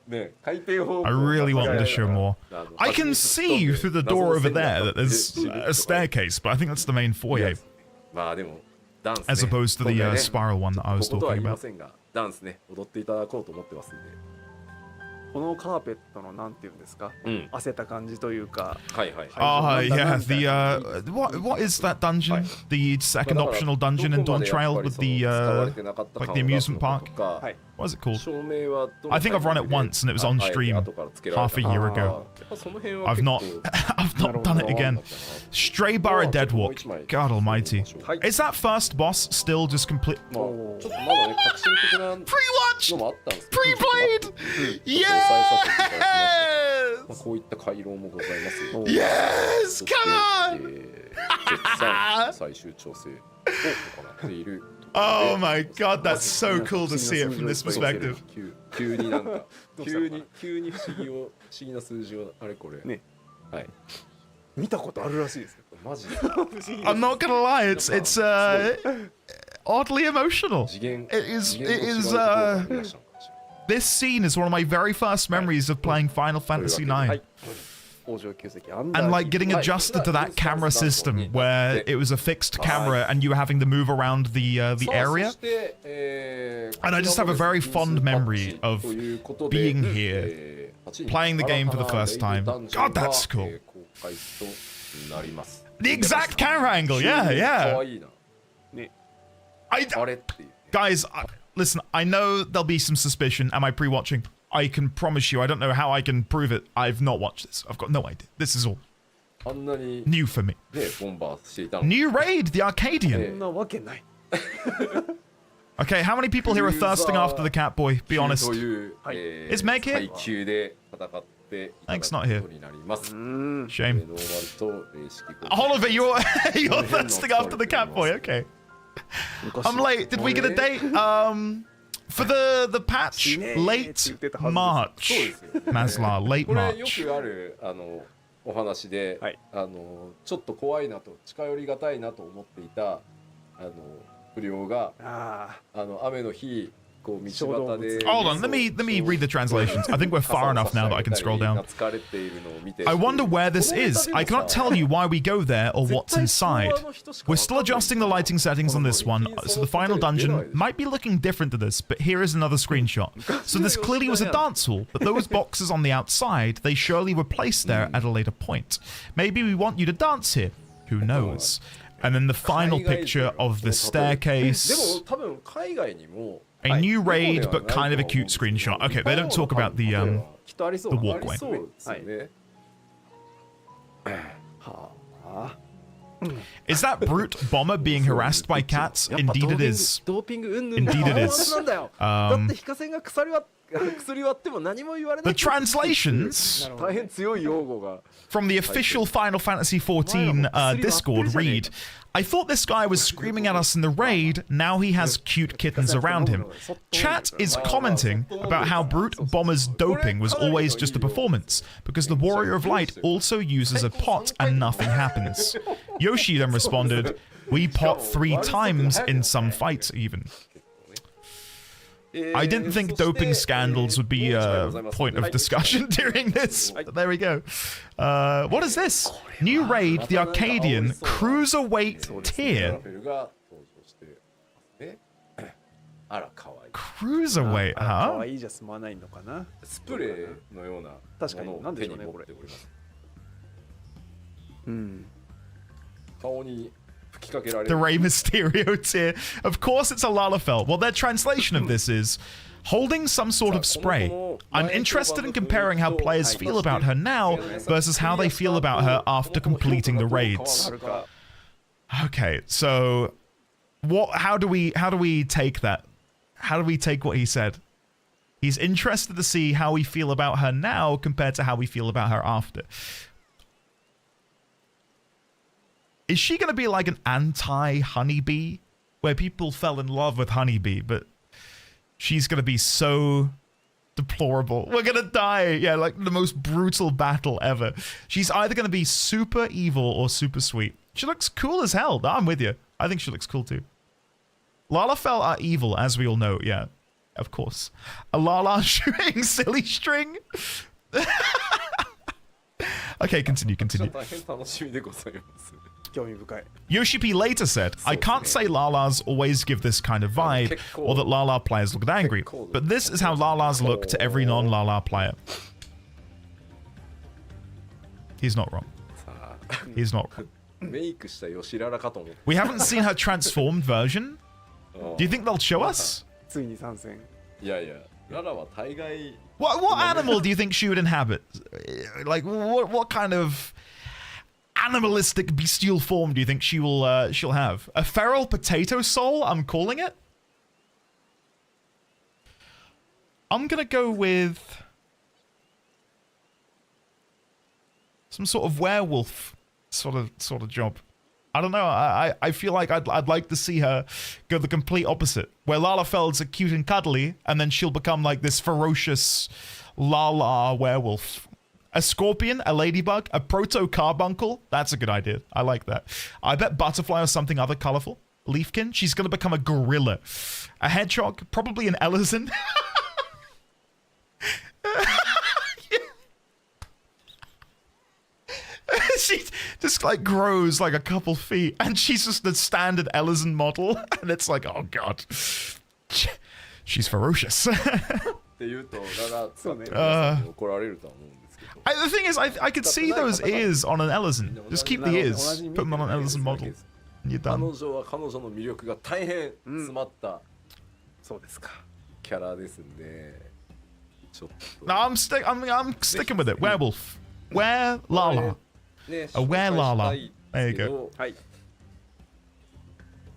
ね回転方向
I really want them to show more. I can see through the door over there that there's a staircase, but I think that's the main foyer,
まあでもダンスね
as opposed to the
今回ね
spiral one that I was
こことは
talking
言いま
about.
せんがダンスね踊っていただこうと思ってますんで
このカーペットのなんていうんですか。
うん
汗た感じというか。
はいはい
Yeah, the what is that dungeon? The second optional dungeon in Dawn Trail with the like the amusement park.
はい。
What is it called?
照明はどの
I think I've run it once and it was on
あえて
stream
後からつけられた
half a year
や
ago.
っぱその辺は
I've
結構
not I've not done it again. Stray Barra Deadwalk. God almighty. Is that first boss still just complete
まあちょっとまだね革新的なの
pre-watch?
もあったんですけど
Pre-played?
ちょっと抑えさせていただきましたまあ
Yes!
こういった回廊もございますよ
Yes!
そして
Come on!
絶賛最終調整を行っていると
Oh my god, that's so cool to see it from this perspective.
急になんか急に不思議な数字をあれこれ
ね
はい
見たことあるらしいですよ。
マジで
I'm not gonna lie, it's oddly emotional.
次元
It is
次元と違う
it is
ところがありましたのかもしれない
this scene is one of my very first memories of playing Final Fantasy 9.
はい。北条旧跡アンダー
And like getting
はい
adjusted to that camera system where it was a fixed camera and you were having to move around the
さあ
area.
そして、
And I just have a very fond memory of
ということで
being here, playing the game for the first time. God, that's cool.
公開となります
The exact camera angle, yeah,
か
yeah.
わいいな あれっていう
Guys, listen, I know there'll be some suspicion. Am I pre-watching? I can promise you, I don't know how I can prove it. I've not watched this. I've got no idea. This is all
あんなに
new for me.
ねボンバーしていたの
New raid, the Arcadian.
そんなわけない。
Okay, how many people here are thirsting after the Catboy? Be honest.
という
Is Meg here?
階級で戦っていただ
Meg's
く
not here.
ことになります。
Shame.
ノーマルと霊式
Oliver, you're you're thirsting after the Catboy. Okay. I'm late. Did we get a date? For the patch, late March.
そうですよね
Maslar, late
これよ
March.
くあるお話で、
はい
ちょっと怖いなと近寄りがたいなと思っていた不良が
あ
雨の日こう道端で
Hold on, let me read the translations. I think we're far enough now that I can scroll down.
疲れているのを見て
I wonder where this is. I cannot tell you why we go there or what's inside. We're still adjusting the lighting settings on this one, so the final dungeon might be looking different to this, but here is another screenshot. So this clearly was a dance hall, but those boxes on the outside, they surely were placed there at a later point. Maybe we want you to dance here. Who knows? And then the final picture of the
で
staircase.
も多分海外にも
A new raid, but kind of a cute screenshot. Okay, they don't talk about the
きっとありそう
the
あり
walkway.
そうですよね。
はあ
Is that brute bomber being harassed by cats?
やっぱ
Indeed it is.
ドーピングうんぬん
Indeed it
の
is.
なんだよだって非化線が薬割っても何も言われな
The
い
translations
大変強い用語が
from the official Final Fantasy XIV Discord read, I thought this guy was screaming at us in the raid, now he has cute kittens around him. Chat is commenting about how Brute Bomber's doping was always just a performance, because the Warrior of Light also uses a pot and nothing happens. Yoshi then responded, we pot 3 times in some fights even. I didn't think doping scandals would be a point of discussion during this. But there we go. What is this? New raid, the Arcadian Cruiserweight tier.
ラフェルが登場してますね。あら可愛い
Cruiserweight,
可
huh?
愛いじゃ済まないのかな
スプレーのような
確かに
ものを手に持っております。
うん
顔に吹きかけられ
The
る
Rey Mysterio tier. Of course, it's a Lalafell. Well, their translation of this is holding some sort of spray. I'm interested in comparing how players feel about her now versus how they feel about her after completing the raids. Okay, so how do we take that? How do we take what he said? He's interested to see how we feel about her now compared to how we feel about her after. Is she going to be like an anti-honeybee? Where people fell in love with honeybee, but she's going to be so deplorable. We're going to die. Yeah, like the most brutal battle ever. She's either going to be super evil or super sweet. She looks cool as hell. I'm with you. I think she looks cool too. Lalafell are evil, as we all know. Yeah, of course. A Lala shooting silly string. Okay, continue.
大変楽しみでございます。
興味深い
Yoshi P later said, I can't say Lalas always give this kind of vibe, or that Lala players look angry, but this is how Lalas look to every non-Lala player. He's not wrong.
さあ
He's not wrong.
メイクしたヨシララかと思って。
We haven't seen her transformed version. Do you think they'll show us?
ついに参戦
いやいや、ララは大概
What animal do you think she would inhabit? Like, what kind of animalistic bestial form do you think she'll have? A feral potato soul? I'm calling it. I'm gonna go with some sort of werewolf sort of job. I don't know. I feel like I'd like to see her go the complete opposite, where Lalafelds are cute and cuddly, and then she'll become like this ferocious Lala werewolf. A scorpion, a ladybug, a proto-carbuncle. That's a good idea. I like that. I bet butterfly or something other colorful. Leafkin. She's going to become a gorilla. A hedgehog. Probably an Ellison. She just like grows like a couple feet, and she's just the standard Ellison model, and it's like, oh god, she's ferocious.
って言うとだからそうね皆さんに怒られるとは思うんですけど
The thing is, I could see those ears on an Ellison. Just keep the ears, put them on an Ellison model, and you're
彼
done.
女は彼女の魅力が大変詰まったそうですかキャラですんでちょっと
No, I'm sticking with it. Werewolf. Were Lala.
ね
A were Lala.
紹介したい
There you
ですけ
go.
ど
はい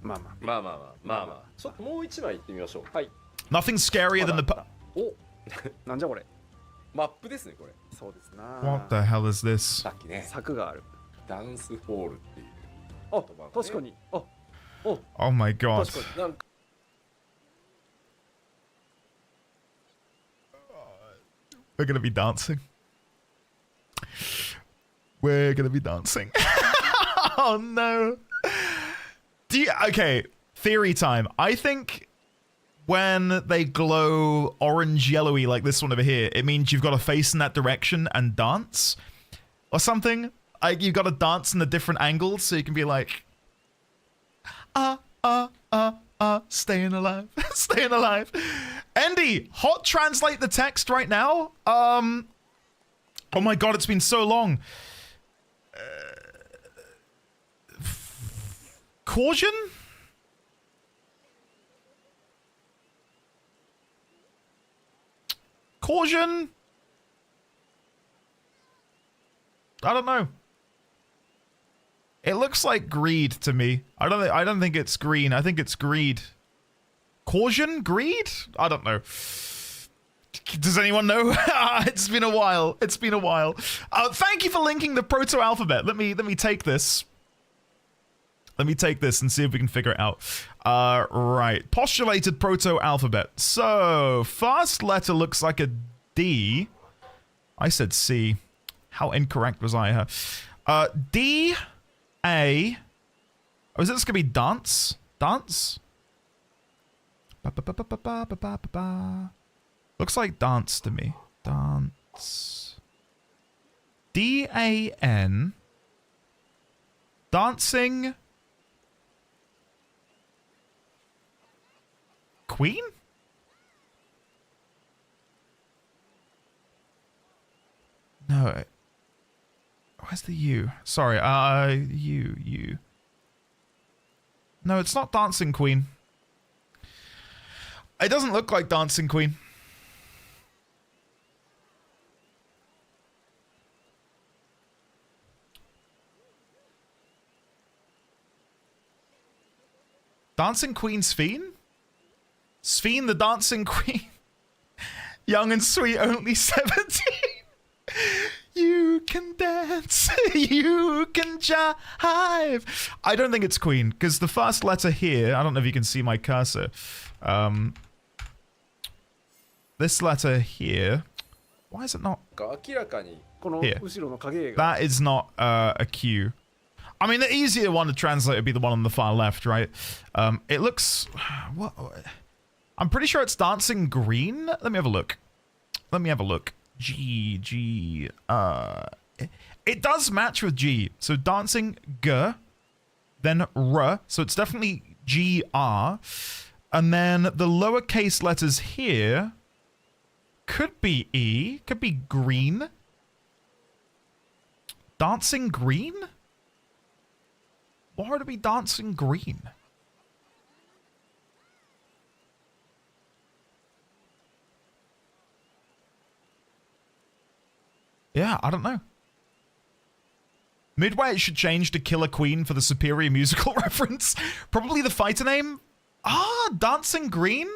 まあまあ
まあまあまあまあまあちょっともう一枚いってみましょう
はい
Nothing scarier than the.
お
なんじゃこれ
マップですねこれ
そうですな
What the hell is this?
さっきね
柵がある
ダンスホールっていう
あ
言葉がね
確かにあお
Oh my god.
確かに
なんか
We're gonna be dancing. We're gonna be dancing. Oh no. Okay, theory time. I think when they glow orange yellowy like this one over here, it means you've got to face in that direction and dance or something. Like you've got to dance in the different angles so you can be like staying alive. Staying alive. Andy, hot translate the text right now. Oh my god, it's been so long. Caution? Caution? I don't know. It looks like greed to me. I don't think it's green. I think it's greed. Caution? Greed? I don't know. Does anyone know? It's been a while. It's been a while. Thank you for linking the proto-alphabet. Let me take this. Let me take this and see if we can figure it out. Right. Postulated proto-alphabet. So, first letter looks like a D. I said C. How incorrect was I here? D, A. Oh, is this going to be dance? Dance? Looks like dance to me. Dance. D-A-N. Dancing. Queen? No. Where's the U? Sorry, U. No, it's not Dancing Queen. It doesn't look like Dancing Queen. Dancing Queen Sphene? Sphene the Dancing Queen? Young and sweet, only 17. You can dance. You can jive. I don't think it's Queen, because the first letter here, I don't know if you can see my cursor. This letter here. Why is it not?
明らかに
この
Here.
後ろの影が
That is not a Q. I mean, the easier one to translate would be the one on the far left, right? It looks... What? I'm pretty sure it's Dancing Green. Let me have a look. Let me have a look. G. It does match with G. So Dancing G, then R. So it's definitely GR. And then the lowercase letters here could be E. Could be green. Dancing Green? Why would it be Dancing Green? Yeah, I don't know. Midway it should change to Killer Queen for the superior musical reference. Probably the fighter name. Dancing Green?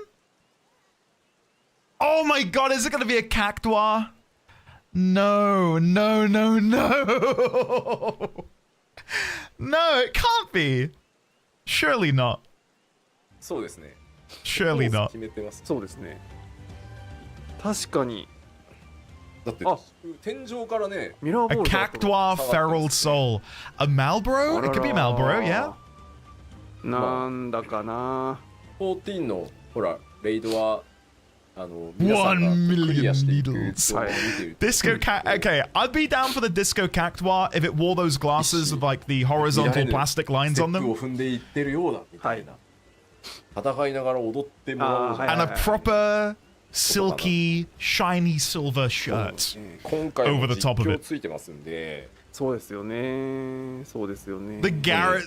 Oh my god, is it going to be a cactuar? No. No, it can't be. Surely not.
そうですね。
Surely
コース
not.
決めてます。
そうですね。確かに
だって
あ
天井からね、
ミラーボ
A
ールだと
Cactuar Feral Soul. A Malboro? It could be Malboro, yeah.
なんだかな。
14のほらレイドは皆さんが
1
クリア
million
していく
needles.
動画を見てる
Disco cat. Okay, I'd be down for the Disco Cactuar if it wore those glasses with like the horizontal plastic lines
ステ
on
ップ
them
を踏んでいってるようだみたいな、戦いながら踊ってもらおうじゃん、
はい
and a proper silky, shiny silver shirt.
今回も
over the
実
top of
況
it.
ついてますんで、
そうですよね。そうですよね。
The Garrett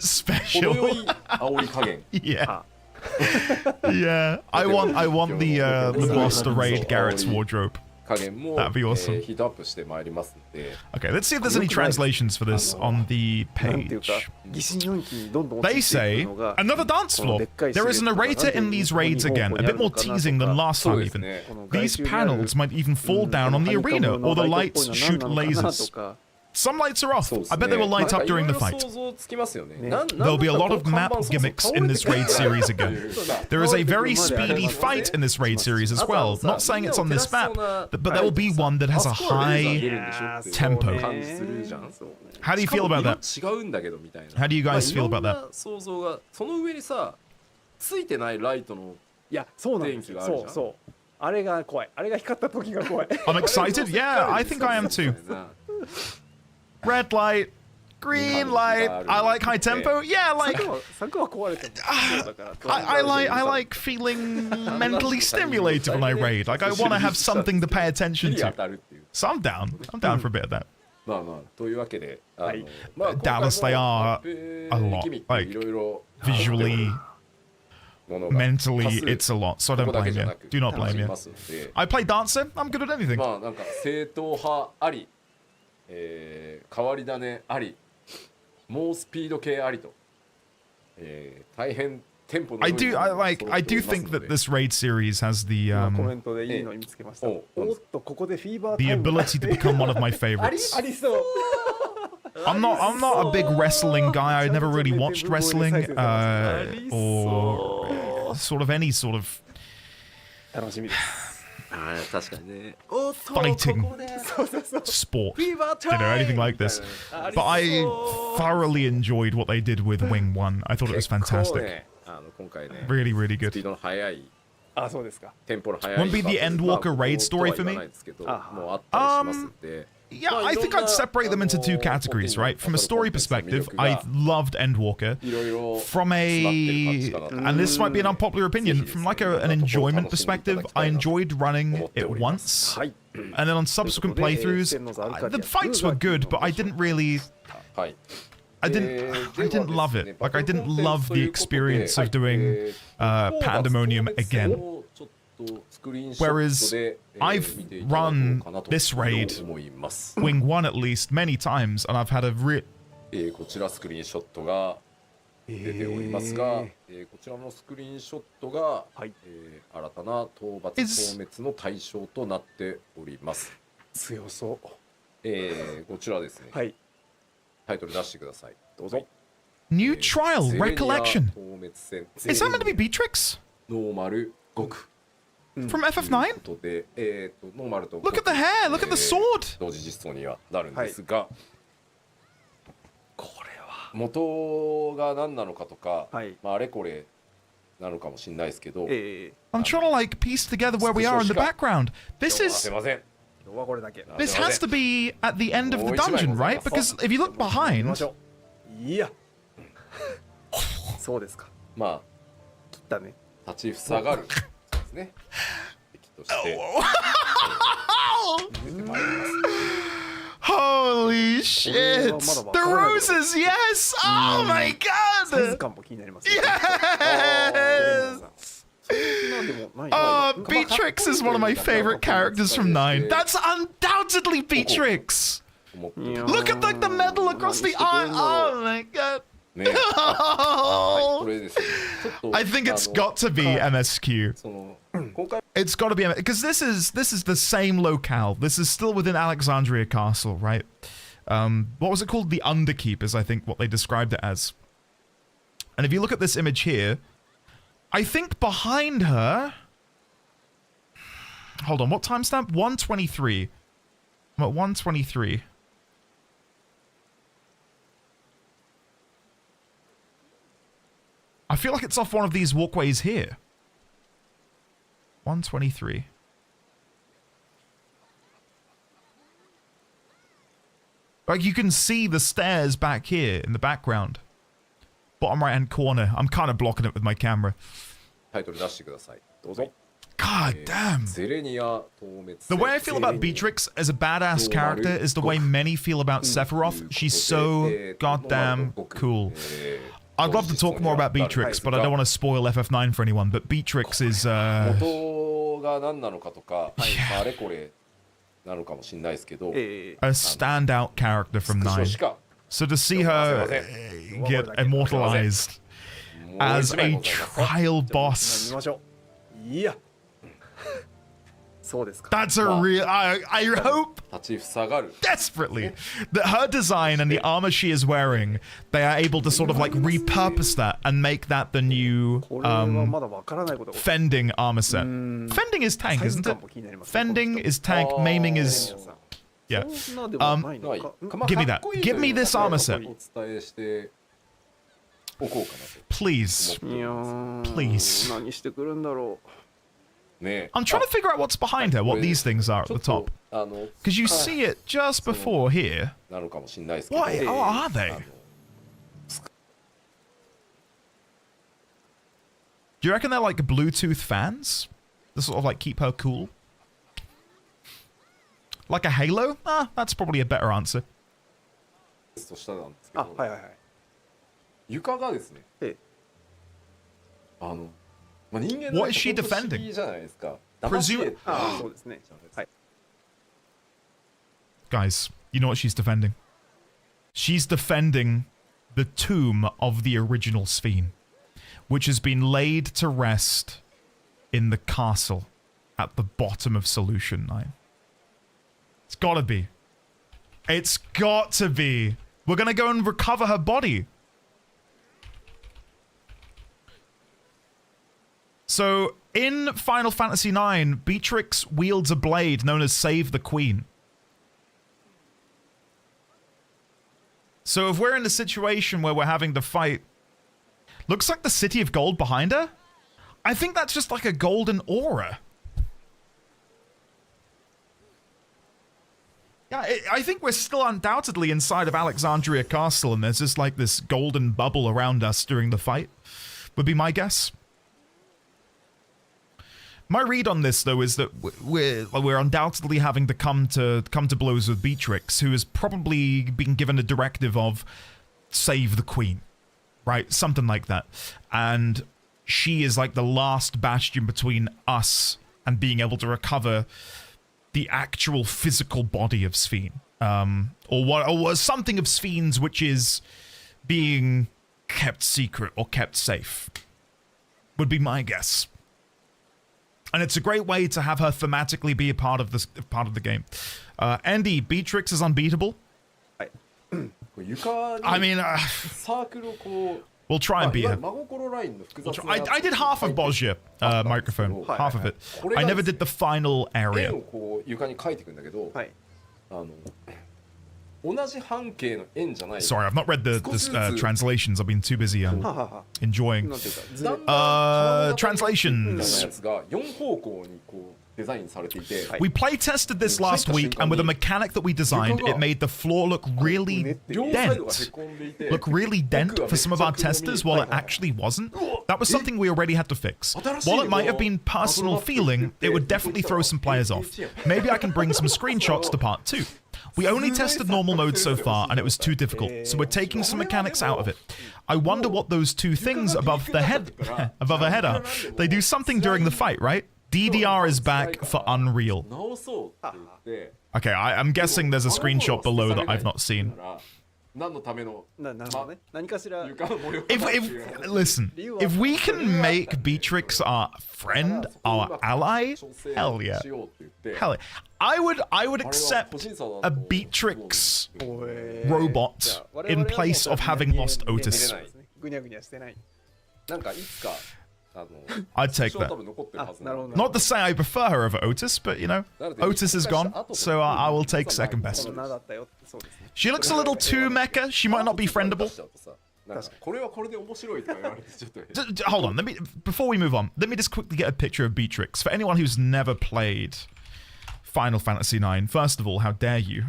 程よ
special.
い煽り加減
Yeah. Yeah. I want the boss to raid Garrett's wardrobe.
加減も、
That'd be awesome.
ヒートアップしてまいりますんで、
Okay, let's see if there's any translations for this on the
なんていう
page.
か疑心暗鬼にどんどん
They
陥ってい
say
くのが
another dance floor. There is a narrator in these raids again, a bit more teasing than last
そう
time
です
even.
ね。
These panels might even fall down on the arena, or the lights shoot lasers. Some lights are off.
そうです
I
ね
bet they will light up during the
なんか
fight.
いろいろ想像つきますよね。
ね
There'll be a lot of map gimmicks in this raid series again. There is a very speedy fight in this raid series as well. Not saying it's on this map, but there will be one that has a high tempo.
感じするじゃん。
How do you feel about that?
違うんだけどみたいな。
How do you guys feel about
まあ
that?
いろんな想像がその上にさ、ついてないライトの
いやそうなんですよ。そうそうあれが怖い。あれが光った時が怖い。
I'm excited. Yeah, I think I am too. Red light, green light. I like high tempo. Yeah, like
柵は壊れてもそうだから
I like feeling mentally stimulated when I raid. Like I want to have something to pay attention
火に当
to.
たるっていう。
So I'm down. I'm down for a bit of that.
まあまあというわけで、
はい
まあ
Dallas, they are a lot.
いろいろ
Visually,
ものが
mentally,
多数
it's a lot. So I
こ
don't
こだけ
blame
じゃ
you.
なく
Do not
楽し
blame
み
you.
ますので、
I play dancer. I'm good at anything.
まあなんか正統派あり、変わり種あり、もうスピード系ありと、大変テンポの
I
良い
do.
もの
I
が
like.
揃
I
ってお
do
ります
think
の
that
で
this raid series has the
今コメントでいいの見つけました。
お
おっとここでフィーバー
the
タイム
ability to become one of my
あり
favorites.
ありそう。
I'm not a big wrestling guy. I never really watched wrestling or sort of any sort of
楽しみです。
あー確かにね。
fighting
そうそうそう。
sport.
フィーバー
You
タ
know
イム
anything like this. But I thoroughly enjoyed what they did with Wing 1. I thought it was
結構
fantastic.
ね、今回ね、
Really, really
スピ
good.
ードの速い、
あそうですか。
テンポの速い。
Won't be the Endwalker raid story for me?
もうあったりしますんで。
Yeah, I think I'd separate them into two categories, right? From a story perspective, I loved Endwalker.
いろいろ
From a, and this might be an unpopular opinion, from like an enjoyment perspective, I enjoyed running it once.
はい。
And then on subsequent playthroughs, the fights were good, but I didn't really,
はい。
I didn't love it. Like I didn't love the experience of doing Pandemonium again. Whereas I've run this raid, Wing 1 at least, many times, and I've had a
こちらスクリーンショットが出ておりますが、こちらのスクリーンショットが、
はい
新たな討伐消滅の対象となっております。
強そう。
こちらですね、
はい。
タイトル出してください。
どうぞ。
new trial
ゼレニア
recollection.
討滅戦
Is that meant to be Beatrix
ノーマル極
from
という
FF9?
ことで、ノーマルと
Look at the hair. Look at the sword.
同時実装にはなるんですが、これは元が何なのかとか、
はい
まあ、あれこれなのかもしれないですけど、
I'm trying to like piece together where we are in the background. This
すい
is
ません。
今日はこれだけ。
this has to be at the end of the dungeon, right? Because if you look
見ま
behind,
しょう。いや。そうですか。
まあ
切ったね。
立ちふさがるですね。敵として出てまいります。
holy shit! The roses, yes! Oh my
サイズ
god!
感も気になりますね。
Yes!
なんでもない
Oh, Beatrix is one of my favorite characters from 9. That's undoubtedly Beatrix!
思って
Look at like the medal across the eye. Oh my god.
ね。はい、これですね。ちょっと
I think it's got to be MSQ.
その今回
It's got to be because this is the same locale. This is still within Alexandria Castle, right? What was it called? The Underkeep is, I think, what they described it as. And if you look at this image here, I think behind her... Hold on, what timestamp? 1:23. I'm at 1:23. I feel like it's off one of these walkways here. 1:23. Like, you can see the stairs back here in the background. Bottom right-hand corner. I'm kind of blocking it with my camera.
タイトル出してください。どうぞ。
God damn.
ゼレニア透滅。
The way I feel about Beatrix as a badass character is the way many feel about Sephiroth. She's so goddamn cool. I'd love to talk more about Beatrix, but I don't want to spoil FF9 for anyone. But Beatrix is
元が何なのかとか、あれこれなのかもしれないですけど、
a standout character from 9. So to see her get immortalized as a trial boss.
見ましょう。いや。そうですか。
That's a real... I hope
立ちふさがる。
desperately that her design and the armor she is wearing, they are able to sort of like repurpose that and make that the new
これはまだわからないことが。
fending armor set. Fending is tank, isn't it? Fending is tank, maiming is... Yeah.
そんなでもないのか。
Give me that. Give me this armor set.
お伝えしておこうかなと。
Please.
いやー
Please.
何してくるんだろう。
ね。
I'm trying to figure out what's behind her, what these things are at the top. 'Cause you see it just before here.
なのかもしれないですけど。
What are they? Do you reckon they're like Bluetooth fans? To sort of like keep her cool? Like a halo? Ah, that's probably a better answer.
としたなんですけ
あ、
ど、
はいはいはい。
床がですね、
ええ。
まあ、人間
What is she
本当不思
defending?
議じゃないですか。
Presume-
あ、そうですね。はい。
Guys, you know what she's defending? She's defending the tomb of the original Ffxiv, which has been laid to rest in the castle at the bottom of Solution 9. It's gotta be. It's got to be. We're gonna go and recover her body. So, in Final Fantasy IX, Beatrix wields a blade known as Save the Queen. So if we're in a situation where we're having to fight... Looks like the City of Gold behind her? I think that's just like a golden aura. Yeah, I think we're still undoubtedly inside of Alexandria Castle, and there's just like this golden bubble around us during the fight. Would be my guess. My read on this, though, is that we're undoubtedly having to come to blows with Beatrix, who has probably been given a directive of save the Queen, right? Something like that. And she is like the last bastion between us and being able to recover the actual physical body of Ffxiv, or something of Ffxiv's which is being kept secret or kept safe. Would be my guess. And it's a great way to have her thematically be a part of the game. Andy, Beatrix is unbeatable. I mean, we'll try and beat her. I did half of Bozja microphone, half of it. I never did the final area.
床に書いていくんだけど、
はい。
同じ半径の円じゃない。
Sorry, I've not read the translations. I've been too busy
ははは。
enjoying
なんていうか、ずれ
translations.
やつが4方向にこうデザインされていて、
We play tested this last week, and with a mechanic that we designed, it made the floor look really
両サイドがへ
dent.
こんでいて、
Look really dent for some of our testers, while it actually wasn't. That was something we already had to fix. While it might have been personal feeling, it would definitely throw some players off. Maybe I can bring some screenshots to part 2. We only tested normal mode so far, and it was too difficult, so we're taking some mechanics out of it. I wonder what those two things above the head above her head are. They do something during the fight, right? DDR is back for Unreal.
直そうって言って、
Okay, I'm guessing there's a screenshot below that I've not seen.
何のための
なるほどね。何かしら。
床の模様かなっていう
Listen, if we can make Beatrix our friend, our ally, hell yeah.
しようって言って
Hell yeah. I would accept a Beatrix robot in place of having lost Otis.
ぐにゃぐにゃしてない。
なんかいつか
I'd take
多
that.
分残ってるはず
なるほど。
Not to say I prefer her over Otis, but you know, Otis is gone, so I will take second best.
この名だったよってそうですね。
She looks a little too mecha. She might not be friendable.
なんかこれはこれで面白いとか言われてちょっと
Hold on, before we move on, let me just quickly get a picture of Beatrix. For anyone who's never played Final Fantasy IX, first of all, how dare you?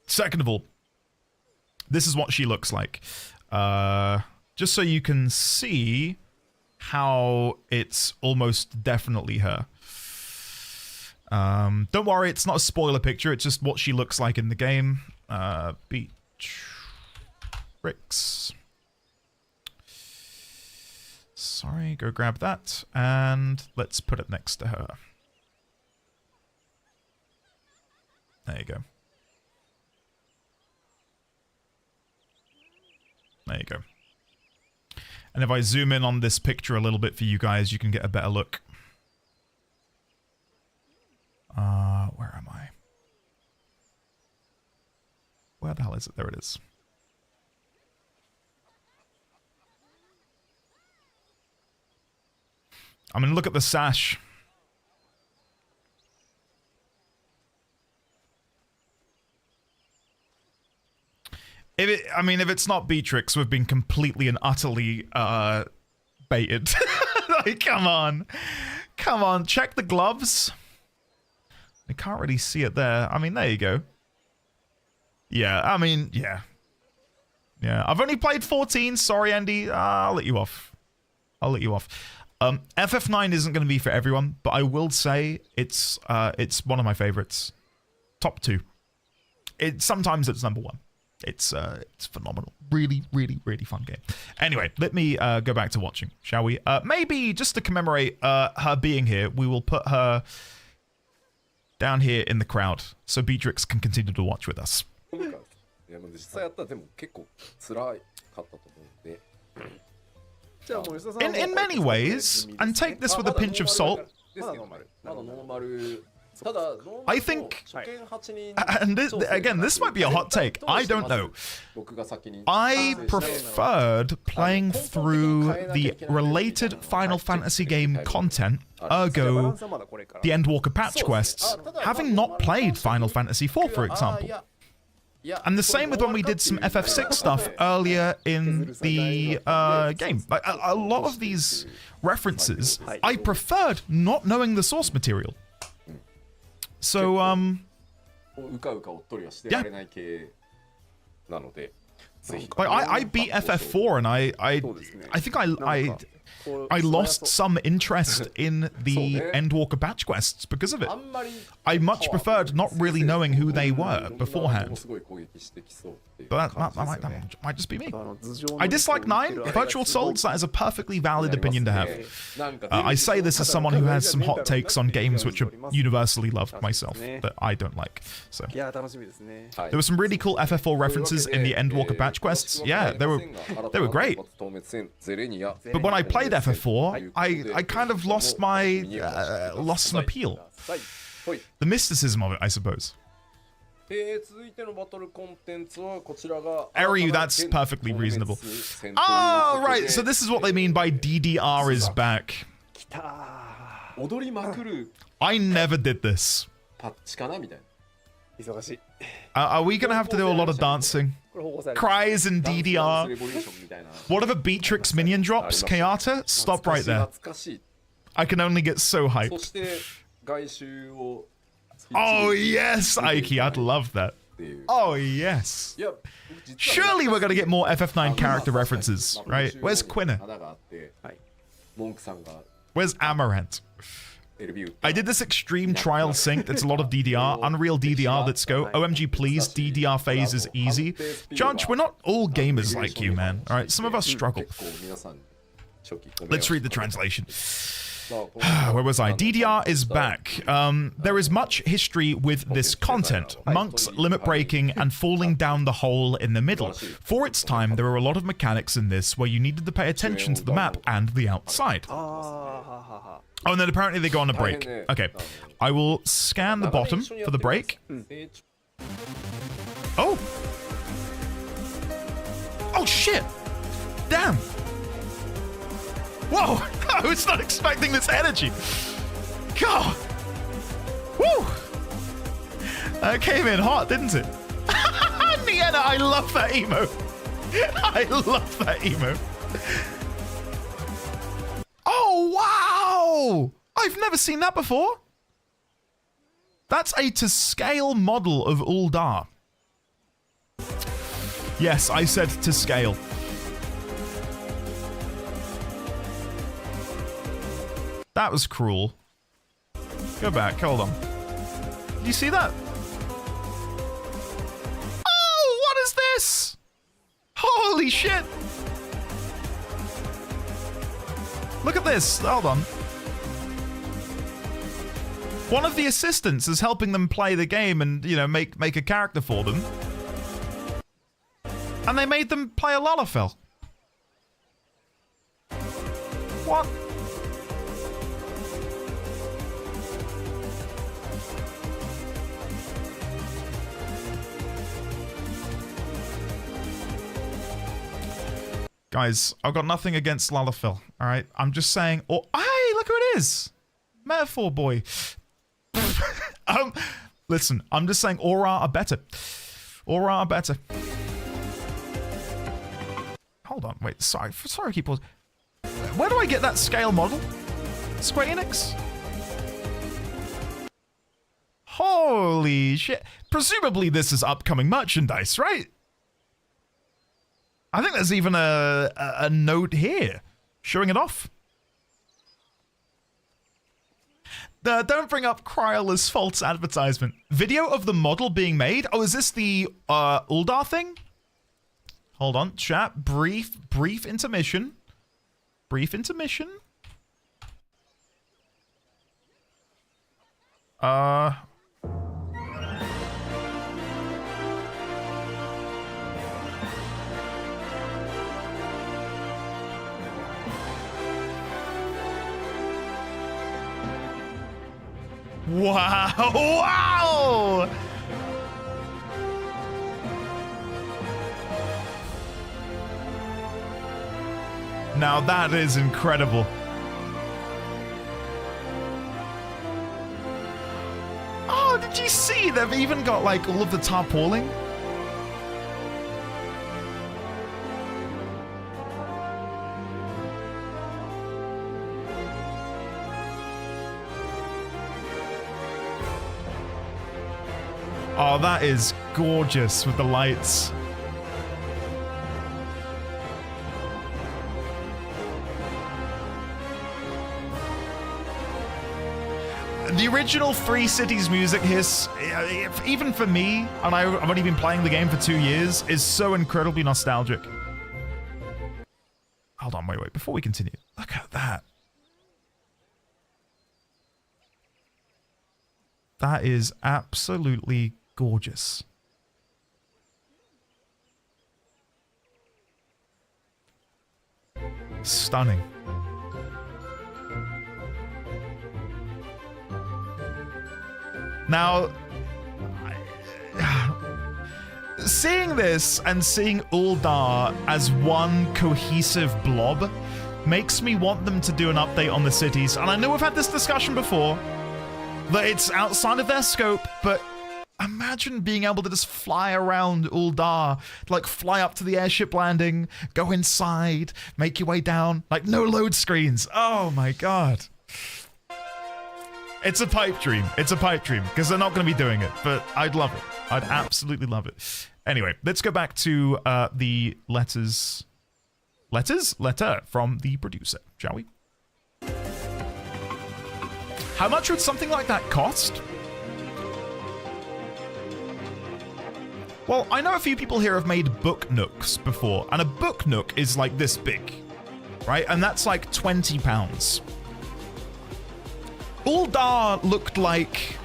Second of all, this is what she looks like. Just so you can see how it's almost definitely her. Don't worry, it's not a spoiler picture, it's just what she looks like in the game. Beatrix. Sorry, go grab that, and let's put it next to her. There you go. There you go. And if I zoom in on this picture a little bit for you guys, you can get a better look. Where am I? Where the hell is it? There it is. I mean, look at the sash. If it's not Beatrix, we've been completely and utterly baited. Like, come on. Come on, check the gloves. I can't really see it there. I mean, there you go. Yeah, I mean, yeah. Yeah, I've only played 14. Sorry, Andy. I'll let you off. I'll let you off. FF9 isn't going to be for everyone, but I will say it's one of my favorites. Top 2. Sometimes it's number 1. It's phenomenal. Really, really, really fun game. Anyway, let me go back to watching, shall we? Maybe just to commemorate her being here, we will put her down here in the crowd so Beatrix can continue to watch with us.
いや実際やったらでも結構辛かったと思うんで。
In many ways, and take this with a pinch of salt, I think, and this might be a hot take, I don't know. I preferred playing through the related Final Fantasy game content, ergo the Endwalker patch quests, having not played Final Fantasy IV, for example. And the same with when we did some FF6 stuff earlier in the game. Like, a lot of these references, I preferred not knowing the source material. So, yeah. Like, I beat FF4 and I think I lost some interest in the Endwalker patch quests because of it. I much preferred not really knowing who they were beforehand. But that might just be me. I dislike 9. Virtual Souls, that is a perfectly valid opinion to have. I say this as someone who has some hot takes on games which are universally loved myself, that I don't like. So there were some really cool FF4 references in the Endwalker patch quests. Yeah, they were great. But when I played FF4, I kind of lost some appeal. The mysticism of it, I suppose. Eri, that's perfectly reasonable. Oh, right, so this is what they mean by DDR is back. I never did this. Are we going to have to do a lot of dancing? Cries in DDR. What if a Beatrix minion drops? Kayata? Stop right there. I can only get so hyped. Oh yes, Aiki, I'd love that. Oh yes. Surely we're gonna get more FF9 character references, right? Where's Quina? Where's Amaranth? I did this extreme trial sync. It's a lot of DDR. Unreal DDR, let's go. OMG, please. DDR phase is easy. Judge, we're not all gamers like you, man. Alright, some of us struggle. Let's read the translation. Where was I? DDR is back. There is much history with this content. Monks, limit breaking, and falling down the hole in the middle. For its time, there were a lot of mechanics in this where you needed to pay attention to the map and the outside. Oh, and then apparently they go on a break. Okay, I will scan the bottom for the break. Oh! Oh shit! Damn! Whoa! I was not expecting this energy. God! Woo! That came in hot, didn't it? Nienna, I love that emo. I love that emo. Oh, wow! I've never seen that before. That's a to-scale model of Uldar. Yes, I said to scale. That was cruel. Go back, hold on. Did you see that? Oh, what is this? Holy shit! Look at this, hold on. One of the assistants is helping them play the game and, you know, make a character for them. And they made them play a Lalafell. What? Guys, I've got nothing against Lalafell, alright? I'm just saying... Oh, hey, look who it is! Metaphor boy. Listen, I'm just saying Aura are better. Aura are better. Hold on, wait, sorry, I keep pausing. Where do I get that scale model? Square Enix? Holy shit. Presumably this is upcoming merchandise, right? I think there's even a note here showing it off. Don't bring up Kryle's false advertisement. Video of the model being made? Oh, is this the Uldar thing? Hold on, chat. Brief intermission. Brief intermission. Wow! Wow! Now that is incredible. Oh, did you see? They've even got like all of the tarpaulin. Oh, that is gorgeous with the lights. The original Three Cities music hiss, even for me, and I've only been playing the game for 2 years, is so incredibly nostalgic. Hold on, wait, before we continue. Look at that. That is absolutely gorgeous. Stunning. Now, seeing this and seeing Uldar as one cohesive blob makes me want them to do an update on the cities. And I know we've had this discussion before, that it's outside of their scope, but imagine being able to just fly around Uldar, like fly up to the airship landing, go inside, make your way down, like no load screens. Oh my god. It's a pipe dream. It's a pipe dream, because they're not going to be doing it, but I'd love it. I'd absolutely love it. Anyway, let's go back to the letter from the producer, shall we? How much would something like that cost? Well, I know a few people here have made book nooks before, and a book nook is like this big, right? And that's like £20. Uldar looked like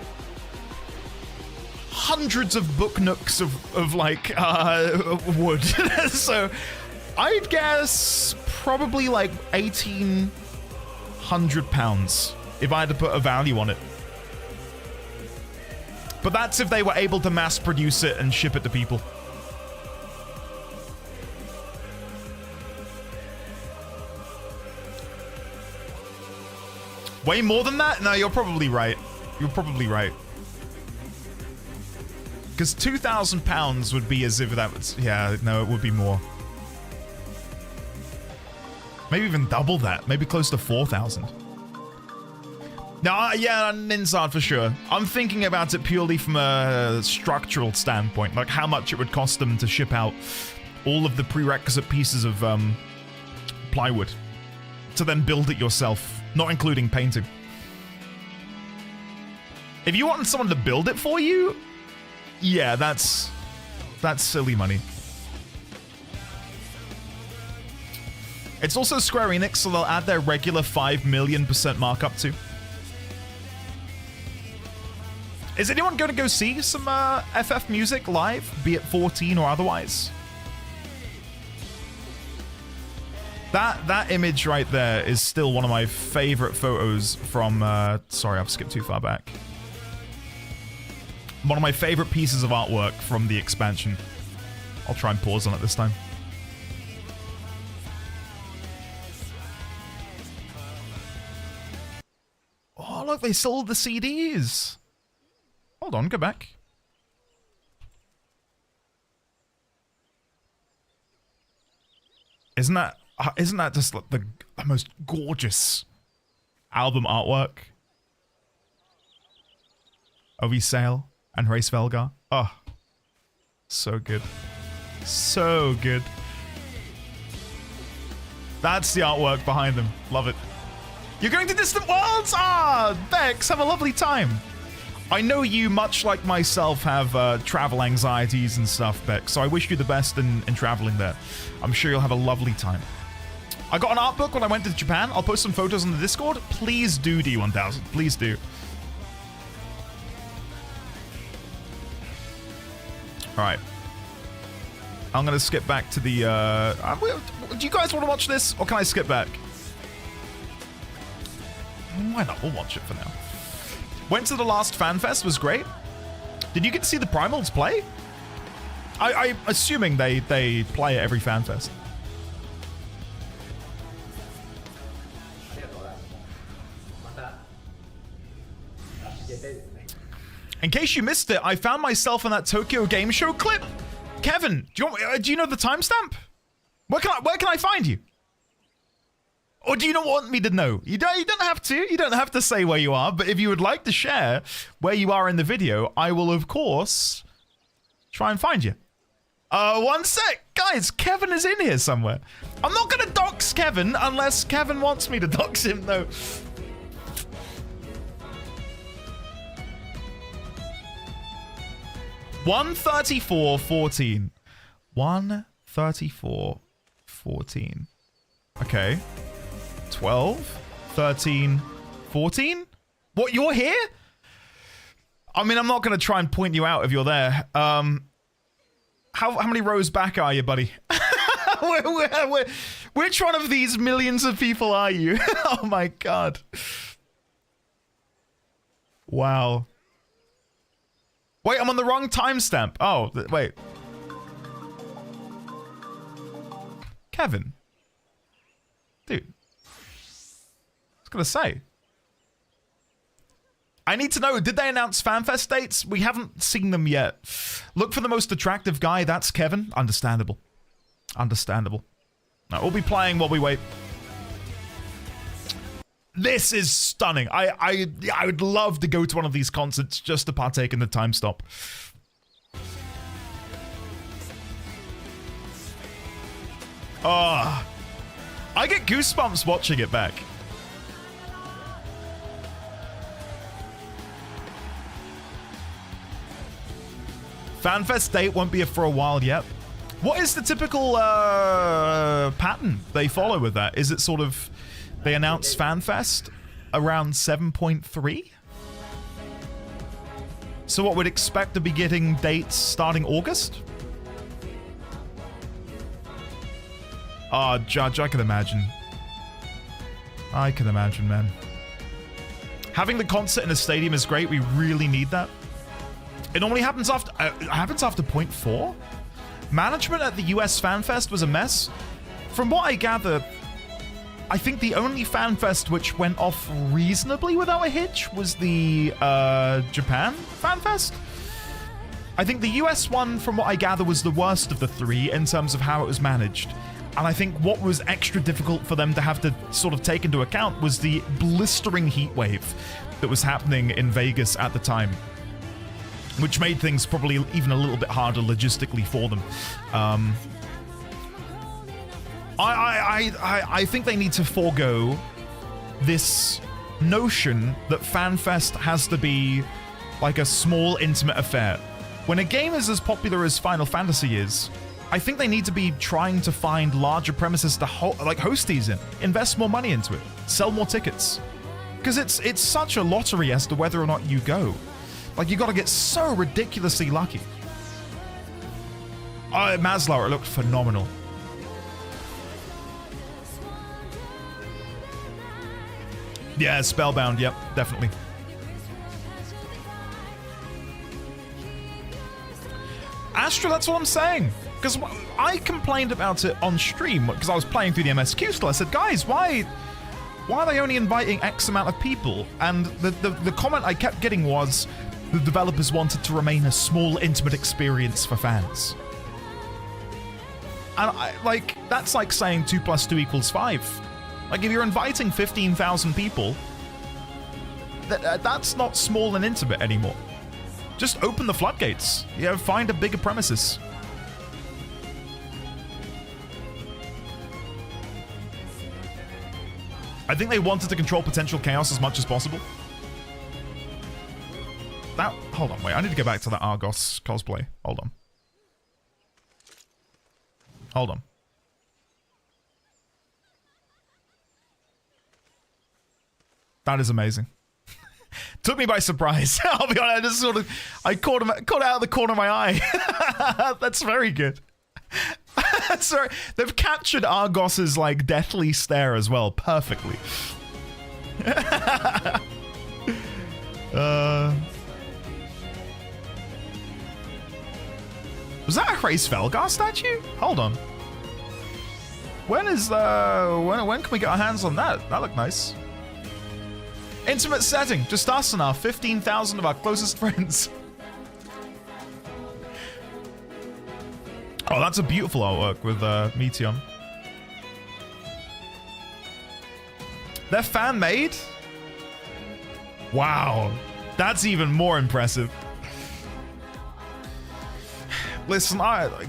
hundreds of book nooks of like wood. So I'd guess probably like 1,800 pounds if I had to put a value on it. But that's if they were able to mass produce it and ship it to people. Way more than that? No, you're probably right. You're probably right. Because 2,000 pounds would be as if that was... Yeah, no, it would be more. Maybe even double that. Maybe close to 4,000. No, yeah, Ninzard for sure. I'm thinking about it purely from a structural standpoint. Like how much it would cost them to ship out all of the prerequisite pieces of plywood. To then build it yourself. Not including painting. If you want someone to build it for you, yeah, that's silly money. It's also Square Enix, so they'll add their regular 5 million % markup too. Is anyone going to go see some FF music live, be it 14 or otherwise? That image right there is still one of my favorite photos from... sorry, I've skipped too far back. One of my favorite pieces of artwork from the expansion. I'll try and pause on it this time. Oh, look, they sold the CDs. Hold on, go back. Isn't that just like the most gorgeous album artwork? Ovi Sale and Race Velgar. Oh, so good. So good. That's the artwork behind them. Love it. You're going to distant worlds? Ah, Bex, have a lovely time. I know you, much like myself, have travel anxieties and stuff, Bex, so I wish you the best in traveling there. I'm sure you'll have a lovely time. I got an art book when I went to Japan. I'll post some photos on the Discord. Please do, D1000. Please do. Alright. I'm going to skip back to the... do you guys want to watch this, or can I skip back? Why not? We'll watch it for now. Went to the last FanFest, was great. Did you get to see the Primals play? I'm assuming they play at every FanFest. In case you missed it, I found myself in that Tokyo Game Show clip. Kevin, do you know the timestamp? Where can I find you? Or do you not want me to know? You don't have to. You don't have to say where you are. But if you would like to share where you are in the video, I will, of course, try and find you. One sec. Guys, Kevin is in here somewhere. I'm not going to dox Kevin unless Kevin wants me to dox him, though. $134.14. 134.14. Okay. 12, 13, 14? What, you're here? I mean, I'm not going to try and point you out if you're there. How many rows back are you, buddy? Which one of these millions of people are you? Oh my god. Wow. Wait, I'm on the wrong timestamp. Oh, wait. Kevin. Dude. I was gonna say. I need to know, did they announce FanFest dates? We haven't seen them yet. Look for the most attractive guy, that's Kevin. Understandable. Understandable. Now, we'll be playing while we wait. This is stunning. I would love to go to one of these concerts just to partake in the time stop. Oh, I get goosebumps watching it back. FanFest date won't be for a while yet. What is the typical pattern they follow with that? Is it sort of they announce FanFest around 7.3. So what we'd expect to be getting dates starting August? Judge, I can imagine. I can imagine, man. Having the concert in a stadium is great. We really need that. It normally happens after point 4. Management at the US Fan Fest was a mess. From what I gather, I think the only fan fest which went off reasonably without a hitch was the Japan Fan Fest. I think the US one, from what I gather, was the worst of the 3 in terms of how it was managed. And I think what was extra difficult for them to have to sort of take into account was the blistering heat wave that was happening in Vegas at the time, which made things probably even a little bit harder logistically for them. I think they need to forego this notion that FanFest has to be like a small, intimate affair. When a game is as popular as Final Fantasy is, I think they need to be trying to find larger premises to host these in, invest more money into it, sell more tickets, because it's such a lottery as to whether or not you go. Like, you got to get so ridiculously lucky. Maslauer, it looked phenomenal. Yeah, Spellbound, yep, definitely. Astra, that's what I'm saying. Because I complained about it on stream because I was playing through the MSQ still. I said, guys, why are they only inviting X amount of people? And the comment I kept getting was the developers wanted to remain a small, intimate experience for fans. And that's like saying 2 + 2 = 5. Like, if you're inviting 15,000 people, that's not small and intimate anymore. Just open the floodgates. Find a bigger premises. I think they wanted to control potential chaos as much as possible. Hold on, wait. I need to go back to that Argos cosplay. Hold on. Hold on. That is amazing. Took me by surprise. I'll be honest. I caught it out of the corner of my eye. That's very good. Sorry, they've captured Argos's deathly stare as well perfectly. Was that a Hrace Velgar statue? Hold on. When can we get our hands on that? That looked nice. Intimate setting, just us and our 15,000 of our closest friends. Oh, that's a beautiful artwork with Meteion. They're fan-made? Wow, that's even more impressive. Listen,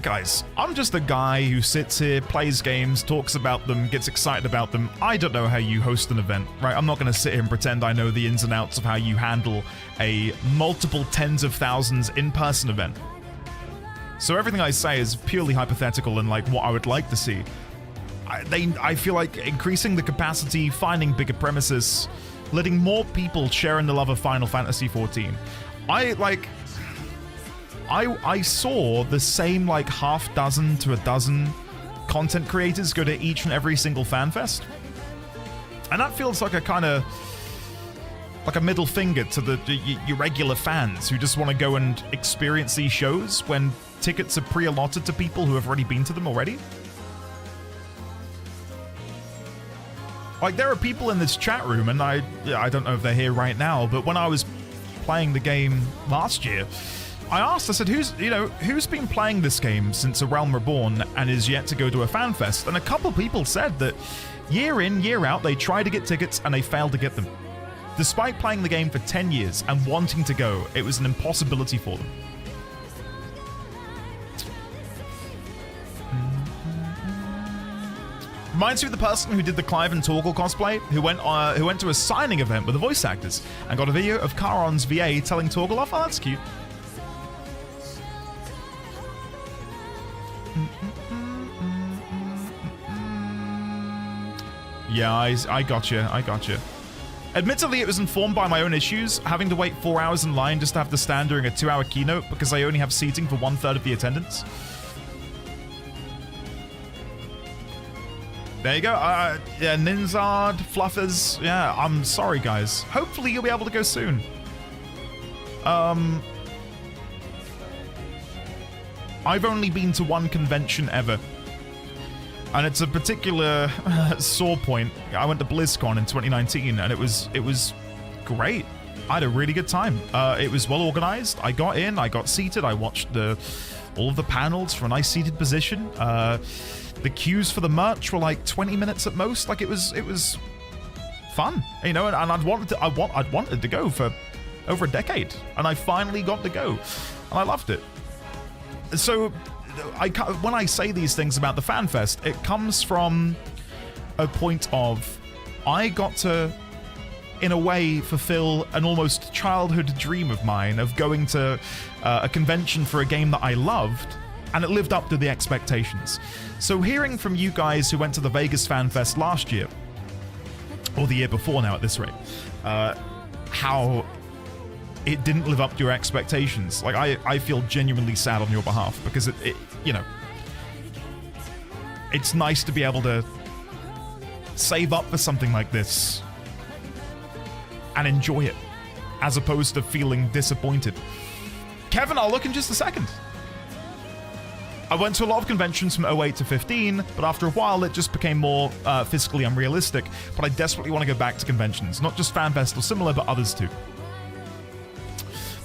guys, I'm just a guy who sits here, plays games, talks about them, gets excited about them. I don't know how you host an event, right? I'm not going to sit here and pretend I know the ins and outs of how you handle a multiple tens of thousands in-person event. So everything I say is purely hypothetical and what I would like to see. I feel like increasing the capacity, finding bigger premises, letting more people share in the love of Final Fantasy XIV. I saw the same half dozen to a dozen content creators go to each and every single fan fest. And that feels like a kind of a middle finger to your regular fans who just want to go and experience these shows when tickets are pre-allotted to people who have already been to them already. There are people in this chat room, and I don't know if they're here right now, but when I was playing the game last year, I asked, I said, who's been playing this game since A Realm Reborn and is yet to go to a fan fest? And a couple people said that year in, year out, they try to get tickets and they fail to get them. Despite playing the game for 10 years and wanting to go, it was an impossibility for them. Reminds me of the person who did the Clive and Torgal cosplay, who went to a signing event with the voice actors and got a video of Charon's VA telling Torgal off. Oh, that's cute. Yeah, I got you. Admittedly, it was informed by my own issues, having to wait 4 hours in line just to have to stand during a 2-hour keynote because I only have seating for 1/3 of the attendance. There you go. Yeah, Ninzard, Fluffers. Yeah, I'm sorry, guys. Hopefully you'll be able to go soon. I've only been to one convention ever. And it's a particular sore point. I went to BlizzCon in 2019, and it was great. I had a really good time. It was well organized. I got in, I got seated, I watched all of the panels from a nice seated position. The queues for the merch were like 20 minutes at most. Like it was fun, you know. And I'd wanted to go for over a decade, and I finally got to go, and I loved it. So, when I say these things about the FanFest, it comes from a point of I got to, in a way, fulfill an almost childhood dream of mine of going to a convention for a game that I loved, and it lived up to the expectations. So hearing from you guys who went to the Vegas FanFest last year, or the year before now at this rate, how it didn't live up to your expectations. Like, I feel genuinely sad on your behalf, because it you know, it's nice to be able to save up for something like this and enjoy it, as opposed to feeling disappointed. Kevin, I'll look in just a second. I went to a lot of conventions from 08 to 15, but after a while it just became more fiscally unrealistic, but I desperately want to go back to conventions, not just FanFest or similar, but others too.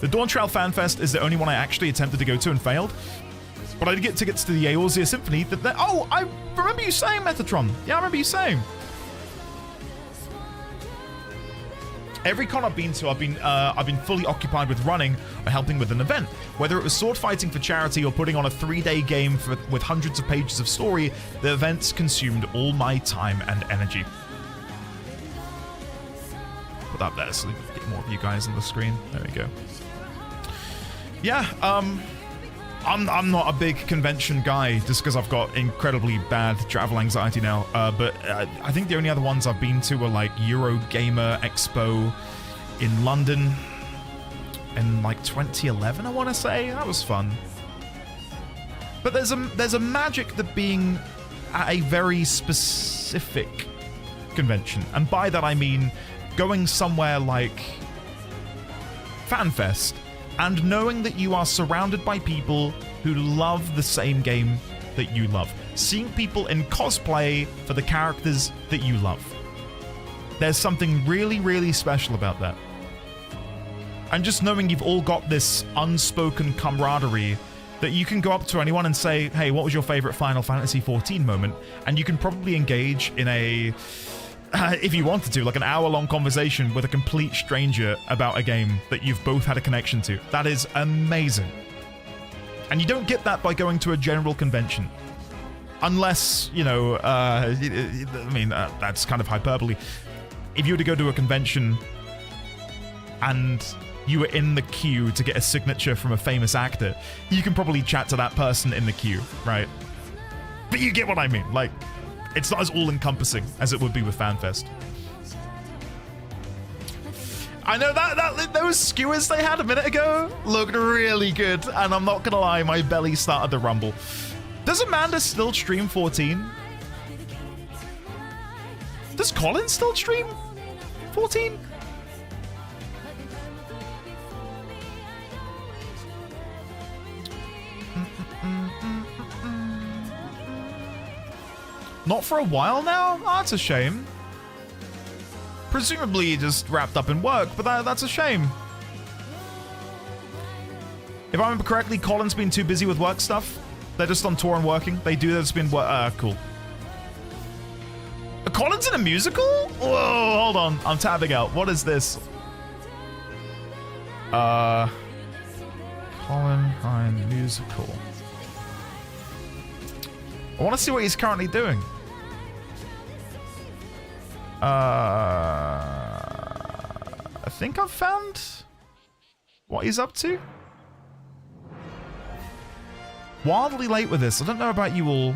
The Dawn Trail FanFest is the only one I actually attempted to go to and failed. But I did get tickets to the Eorzea Symphony. Oh, I remember you saying, Metatron. Yeah, I remember you saying. Every con I've been to, I've been fully occupied with running or helping with an event. Whether it was sword fighting for charity or putting on a 3-day game with hundreds of pages of story, the events consumed all my time and energy. Put that there so we can get more of you guys on the screen. There we go. Yeah, I'm not a big convention guy just because I've got incredibly bad travel anxiety now. But I think the only other ones I've been to were like Eurogamer Expo in London in like 2011, I want to say. That was fun. But there's a magic that being at a very specific convention, and by that I mean going somewhere like FanFest and knowing that you are surrounded by people who love the same game that you love. Seeing people in cosplay for the characters that you love. There's something really, really special about that. And just knowing you've all got this unspoken camaraderie that you can go up to anyone and say, hey, what was your favorite Final Fantasy XIV moment? And you can probably engage in a... if you wanted to, like an hour-long conversation with a complete stranger about a game that you've both had a connection to. That is amazing. And you don't get that by going to a general convention. Unless, you know, I mean, that's kind of hyperbole. If you were to go to a convention and you were in the queue to get a signature from a famous actor, you can probably chat to that person in the queue, right? But you get what I mean, like... It's not as all-encompassing as it would be with FanFest. I know that those skewers they had a minute ago looked really good, and I'm not gonna lie, my belly started to rumble. Does Amanda still stream 14? Does Colin still stream 14? Not for a while now? Oh, that's a shame. Presumably just wrapped up in work, but that's a shame. If I remember correctly, Colin's been too busy with work stuff. They're just on tour and working. They do that's been cool. Colin's in a musical? Whoa, hold on. I'm tabbing out. What is this? Colin Hine musical. I want to see what he's currently doing. I think I've found what he's up to. Wildly late with this. I don't know about you all.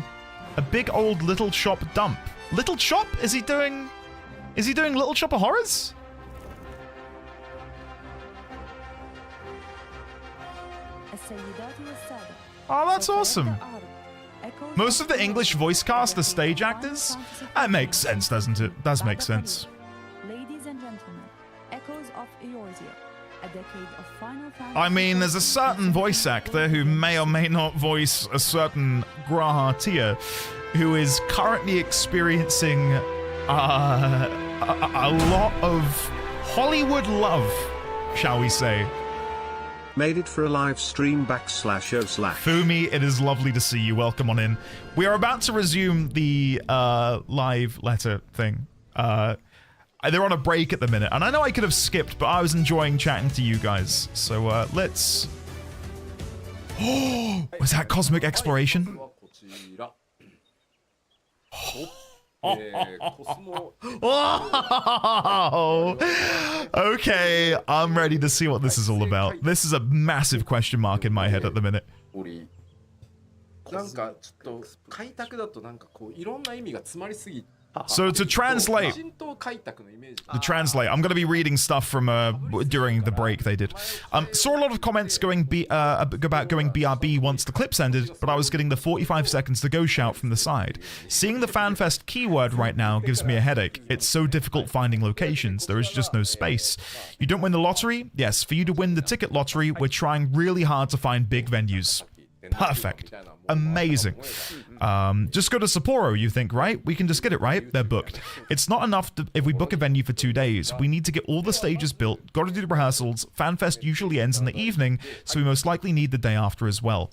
A big old Little Shop dump. Little Shop? Is he doing Little Shop of Horrors? Oh, that's awesome. Most of the English voice cast are stage actors? That makes sense, doesn't it? Does make sense.
Ladies and gentlemen, echoes of Eorzea, a decade of Final Fantasy.
I mean, there's a certain voice actor who may or may not voice a certain Graha Tia, who is currently experiencing a lot of Hollywood love, shall we say.
Made it for a live stream /
Fumi, it is lovely to see you. Welcome on in. We are about to resume the live letter thing. They're on a break at the minute, and I know I could have skipped, but I was enjoying chatting to you guys. So let's... Oh, was that Cosmic Exploration? Oh, okay, I'm ready to see what this is all about. This is a massive question mark in my head at the minute.
なんかちょっと開拓だとなんかこういろんな意味が詰まりすぎて
So to translate, I'm going to be reading stuff from during the break they did. Saw a lot of comments going about going BRB once the clips ended, but I was getting the 45 seconds to go shout from the side. Seeing the FanFest keyword right now gives me a headache. It's so difficult finding locations. There is just no space. You don't win the lottery? Yes, for you to win the ticket lottery, we're trying really hard to find big venues. Perfect. Amazing. Just go to Sapporo, you think, right? We can just get it, right? They're booked. It's not enough if we book a venue for 2 days. We need to get all the stages built, got to do the rehearsals. FanFest usually ends in the evening, so we most likely need the day after as well.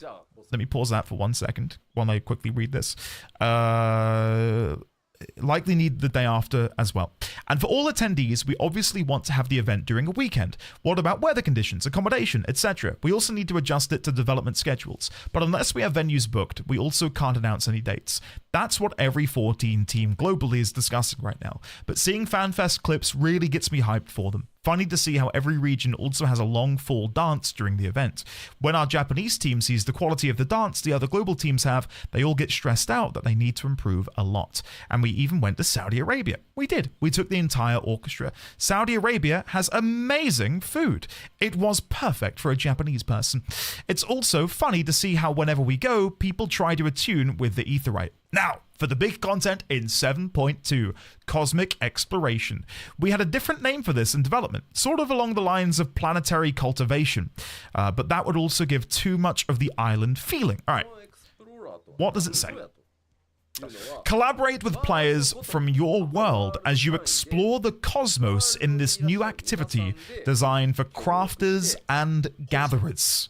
Let me pause that for 1 second while I quickly read this. Likely need the day after as well. And for all attendees, we obviously want to have the event during a weekend. What about weather conditions, accommodation, etc.? We also need to adjust it to development schedules. But unless we have venues booked, we also can't announce any dates. That's what every 14 team globally is discussing right now. But seeing FanFest clips really gets me hyped for them. Funny to see how every region also has a long fall dance during the event. When our Japanese team sees the quality of the dance the other global teams have, they all get stressed out that they need to improve a lot. And we even went to Saudi Arabia. We did. We took the entire orchestra. Saudi Arabia has amazing food. It was perfect for a Japanese person. It's also funny to see how whenever we go, people try to attune with the Aetheryte. Now, for the big content in 7.2, Cosmic Exploration. We had a different name for this in development, sort of along the lines of planetary cultivation, but that would also give too much of the island feeling. All right, what does it say? Collaborate with players from your world as you explore the cosmos in this new activity designed for crafters and gatherers.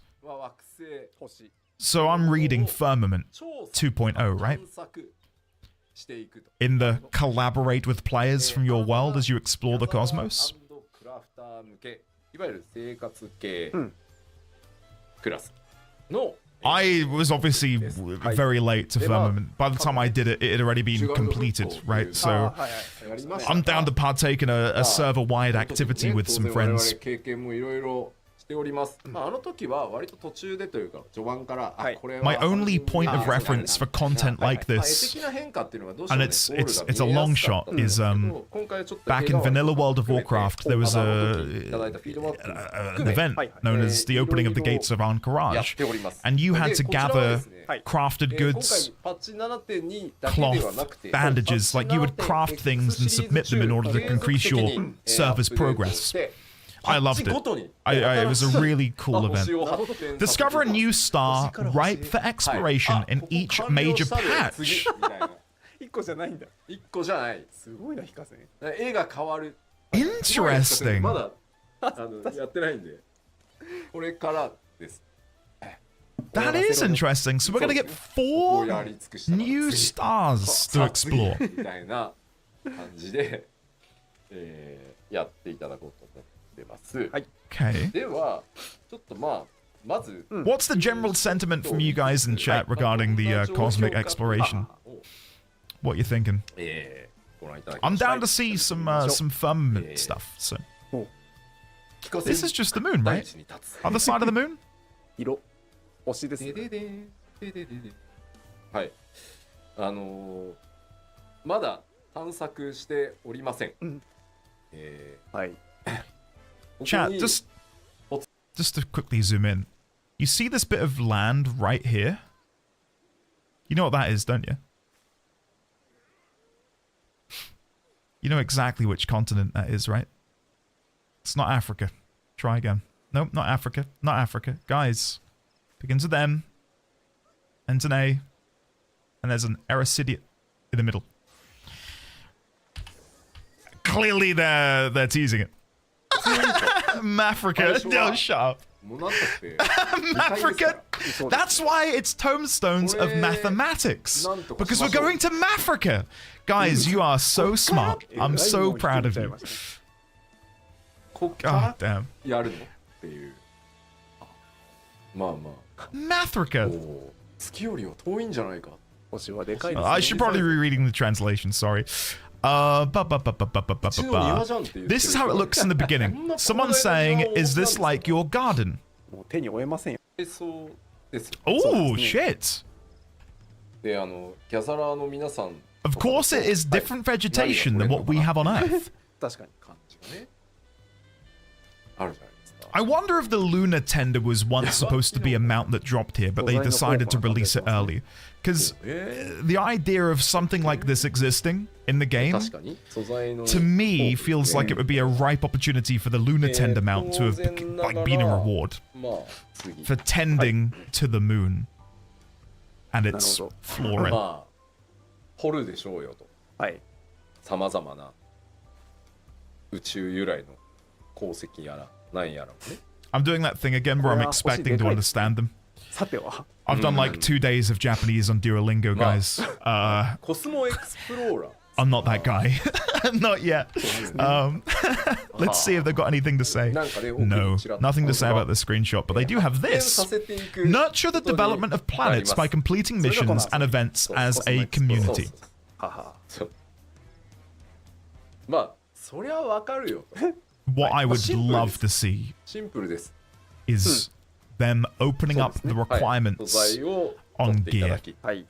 So I'm reading Firmament 2.0, right? In the collaborate with players from your world as you explore the cosmos? I was obviously very late to Firmament. By the time I did it, it had already been completed, right? So I'm down to partake in a server-wide activity with some friends.
しております。まああの時は割と途中でというか序盤から、これは
My only point of reference for content like this, and it's a long shot, is back in Vanilla World of Warcraft there was an event known as the opening of the gates of Ahn'Qiraj, and you had to gather crafted goods, cloth, bandages, like you would craft things and submit them in order to increase your server's progress. I loved it. It was a really cool event. Discover a new star ripe for exploration in each major patch.
1個じゃないんだ。
1個じゃない。
すごいな、非課線。
絵が変わる。
Interesting.
まだやってないんで。これからです。
That is interesting. So we're going to get 4 new stars to explore.
みたいな感じで、やっていただこうと思ってます。はい。
Okay.
では、ちょっとまず
What's the general sentiment from you guys in chat regarding the cosmic exploration? What are you thinking? I'm down to see some firmament stuff. So this is just the moon, right? Other side of the moon?
色星です。
はい。まだ探索しておりません。
はい。
Chat, just to quickly zoom in. You see this bit of land right here? You know what that is, don't you? You know exactly which continent that is, right? It's not Africa. Try again. Nope, not Africa. Not Africa. Guys, begins with M, ends in A, and there's an Erisidia in the middle. Clearly they're teasing it. Mafrica. No, shut up.
もうなんだって
Mafrica. That's why it's tomestones of mathematics. Because we're going to Mafrica. Guys, you are so smart. I'm so proud of you.
こっか
God damn.
らやるのっていうまあまあ
Mafrica.
お月よりは遠いんじゃないか
星はでかいですね。
I should probably be reading the translation, sorry. This is how it looks in the beginning. Someone's saying, is this like your garden?
もう手に負えませんよ。
そうですよ
Oh, shit.
でギャザラーの皆さん
Of course it is different vegetation than what we have on Earth.
確かに。
感じがねあるじゃないですか
I wonder if the lunar tender was once supposed to be a mount that dropped here, but they decided to release it early. Because the idea of something like this existing in the game,
確かに素材の
to me, feels like it would be a ripe opportunity for the lunar tender mount to have like been a reward
まあ次
for tending to the moon and its flora.
まあ掘るでしょうよと
はい。
さまざまな宇宙由来の鉱石やらなんやらをね
I'm doing that thing again where I'm expecting to understand them.
さては。
I've done like 2 days of Japanese on Duolingo, guys.
コスモエクスプローラー
I'm not that guy. Not yet. Let's see if they've got anything to say. No, nothing to say about the screenshot, but they do have this. Nurture the development of planets by completing missions and events as a community.
はは。
そうまあそりゃわかるよ
What I would love to see
シンプルです
is them opening up the
素
requirements
材を
on
取っていただ
gear.
き、
はい。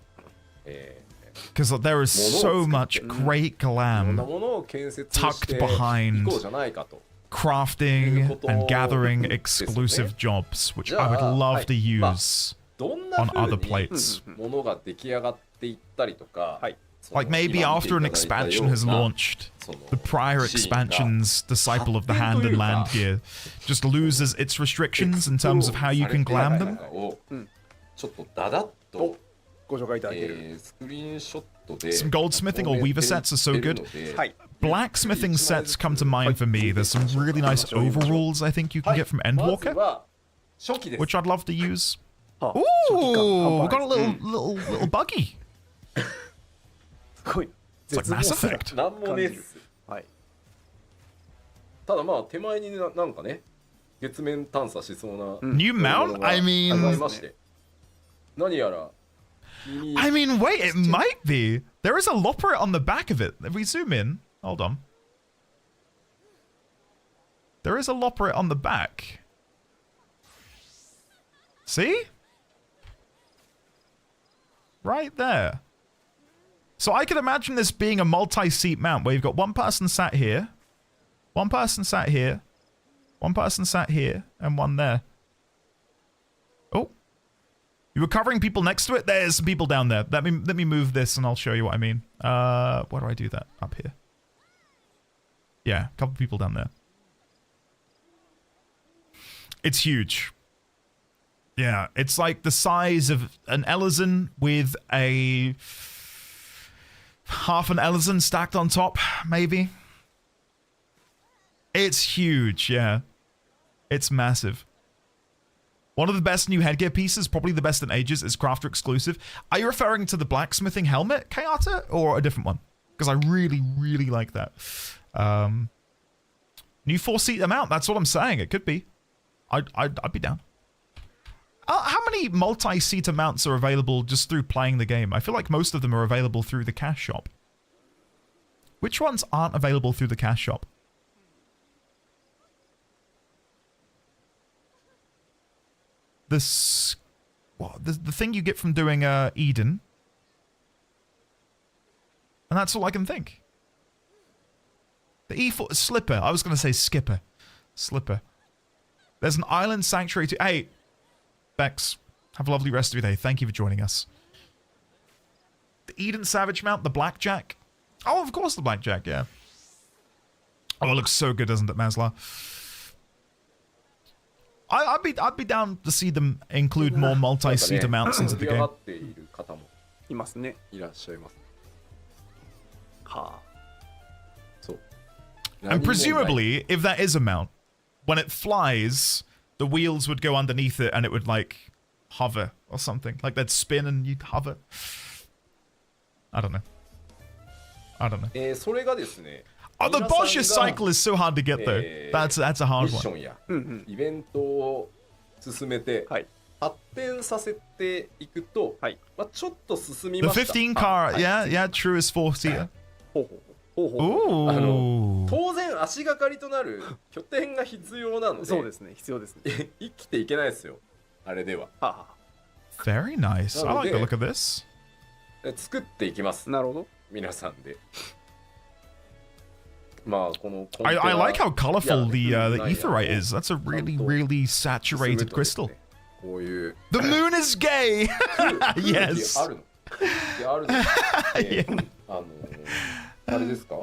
Because there is so much great
いろんな
glam
ものを建設して
tucked behind
いこうじゃないかと
crafting and gathering exclusive jobs, which I would love to use
どんな
on
風
other
に
plates.
ものが出来上がっていったりとか、
はい。
Like maybe after an expansion has launched, the prior expansion's Disciple of the Hand and Land gear just loses its restrictions in terms of how you can glam them.
ちょっとダダッと
ご紹介いただける。
スクリーンショットで
Some goldsmithing or weaver sets are so good.
はい。
Blacksmithing sets come to mind for me. There's some really nice overalls I think you can get from
まず
Endwalker,
は初期です
which I'd love to use.
は
Ooh, we got a little buggy.
すごい。
It's like Mass Effect.
なんもねえっす
はい。
ただまあ手前になんかね月面探査しそうな
New mount? I
ござい
mean,
まして何やら
I mean, wait, it might be. There is a loperet on the back of it. If we zoom in, hold on. There is a loperet on the back. See? Right there. So I could imagine this being a multi-seat mount where you've got one person sat here, one person sat here, one person sat here, and one there. Oh. You were covering people next to it? There's some people down there. Let me move this and I'll show you what I mean. Where do I do that? Up here. Yeah, a couple people down there. It's huge. Yeah, it's like the size of an Ellison with a half an Ellison stacked on top, maybe. It's huge, yeah. It's massive. One of the best new headgear pieces, probably the best in ages, is crafter exclusive. Are you referring to the blacksmithing helmet, Kayata, or a different one? Because I really, really like that. New 4-seater mount, that's what I'm saying. It could be. I'd be down. How many multi-seater mounts are available just through playing the game? I feel like most of them are available through the cash shop. Which ones aren't available through the cash shop? This, what, the thing you get from doing Eden. And that's all I can think. The E4 slipper. I was going to say skipper. Slipper. There's an island sanctuary too. Hey, Bex, have a lovely rest of your day. Thank you for joining us. The Eden Savage mount, the Blackjack. Oh, of course the Blackjack, yeah. Oh, it looks so good, doesn't it, Masla? I'd be down to see them include more multi-seater mounts into the
盛り上が
game.
っている方も
いますね。
いらっしゃいます。
はあ。
そう。
And presumably, if that is a mount, when it flies, the wheels would go underneath it and it would, like, hover or something. Like, they'd spin and you'd hover. I don't know.
それがですね、
Oh, the Bosch cycle is so hard to get, though. That's a
ミ
hard
ッショ
one.
ンやイベントを進めて
はい。
発展させていくと、
はい。
まあ、ちょっと進み
The
ました。
15 car,
はい
yeah, true is 4-seater.
ほうほうほう。ほうほう。
Ooh.
当然足がかりとなる拠点が必要なので、
そうですね。必要ですね。
生きていけないですよ。あれでは。
はあは
Very nice. I like the look of this.
作っていきます
あ。。なるほど。
皆さんで。まあこの
I like how colorful the
Yeah.
etherite is. That's a really, really saturated crystal.
こういう
The moon is gay!
あ
Yes.
るの。であるの。あれですか？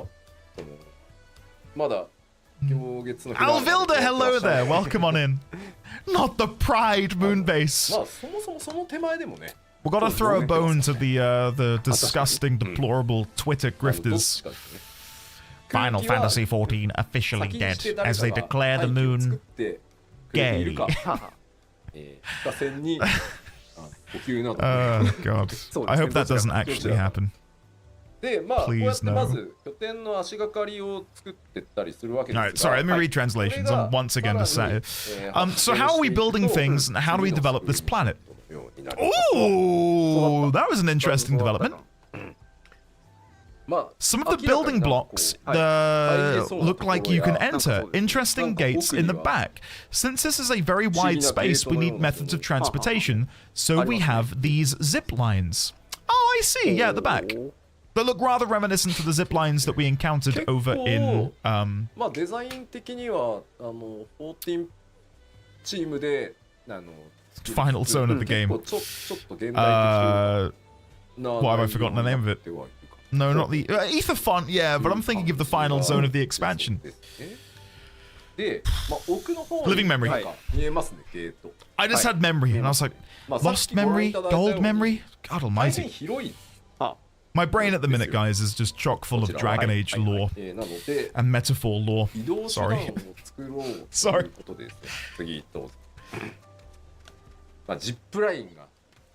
そのまだ今月の
Alvilda, hello there. Welcome on in. Not the Pride moon base.
まあそもそもその手前でもね。
We gotta throw a bone to the disgusting, deplorable Twitter
どっ
grifters.
ちかですね。
Final Fantasy XIV officially dead as they declare the moon gay.
が線に補給など
Oh god. I hope that doesn't actually happen.
でまあこうやって
Please, no.
まず拠点の足がかりを作ってったりするわけです
Alright,
が
sorry, let me read translations once again to say. So how are we building things and how do we develop this planet? Ooh, that was an interesting development. Some of the building blocks look like you can enter interesting gates in the back. Since this is a very wide space, we need methods of transportation, so we have these zip lines. Oh, I see, yeah, at the back. They look rather reminiscent to the zip lines that we encountered over in
まあデザイン的には14チームで
Final Zone of the game.
ちょっと現代的な
Why have I forgotten the name of it? No, not the Ether font, yeah, but I'm thinking of the final zone of the expansion.
で、まあ、奥の方
Living memory.
なんか見えますね、ゲート。
I just had memory, and I was like, lost memory, gold memory. God
大変
almighty.
広い
My brain at the minute, guys, is just chock full of Dragon Age lore
なので
and metaphor lore.
移動手段
Sorry.
を作ろうという
Sorry.
ことでですね。次どうぞ。まあジップラインが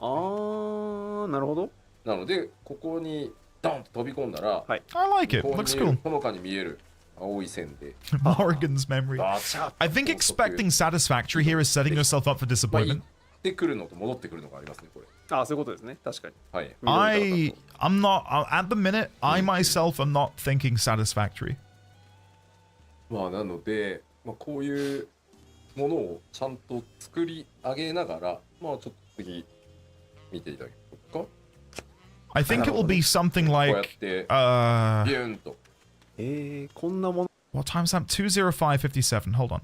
あー、なるほど。
なのでここにドンと飛び込んだら、
はい。
I like it.
ここに
Looks
見える
cool.
ほのかに見える青い線で
Morrigan's memory.
バチャッと
I think expecting satisfactory here is setting yourself up for
まあ
disappointment.
行ってくるのと戻ってくるのがありますねこれ。
あー、そういうことですね。確かに。
はい。
I'm not, at the minute, I myself am not thinking satisfactory.
まあなので、まあ、こういうものをちゃんと作り上げながら、まあちょっと次見ていただけますか。
I think it will be something
こうやっ
like,
てビューンと。
こんなもの。
what time's that? 2:05:57. Hold on.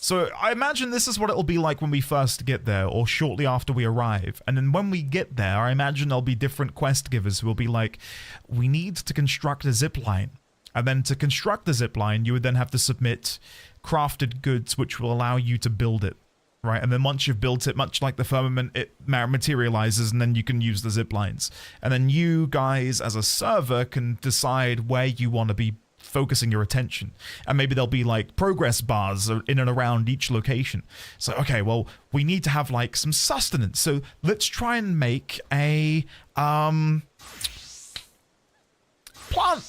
So I imagine this is what it'll be like when we first get there, or shortly after we arrive. And then when we get there, I imagine there'll be different quest givers who will be like, we need to construct a zip line. And then to construct the zip line, you would then have to submit crafted goods which will allow you to build it. Right, and then once you've built it, much like the firmament, it materializes and then you can use the zip lines. And then you guys, as a server, can decide where you want to be focusing your attention. And maybe there'll be like progress bars in and around each location. So, okay, well, we need to have like some sustenance. So let's try and make a plant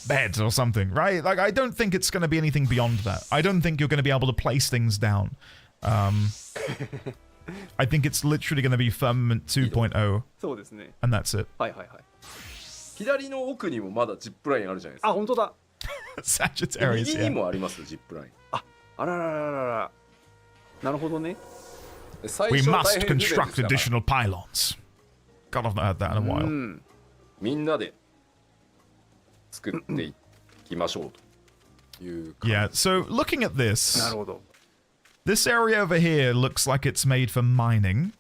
bed or something, right? Like, I don't think it's going to be anything beyond that. I don't think you're going to be able to place things down. I think it's literally going to be Firmament 2.0,
そうですね。
and that's it.
はいはいはい。
左の奥にもまだジップラインあるじゃないですか。
あ、本当だ。
Sagittarius,
右に
yeah.
もありますジップライン。
あららららら。なるほどね。
最
We
初は大
must
変不便でした
construct
から
additional pylons. God, I've not heard that in a while.
みんなで作っていきましょうという感じ。
Yeah, so looking at
な
this,
るほど。
this area over here looks like it's made for mining.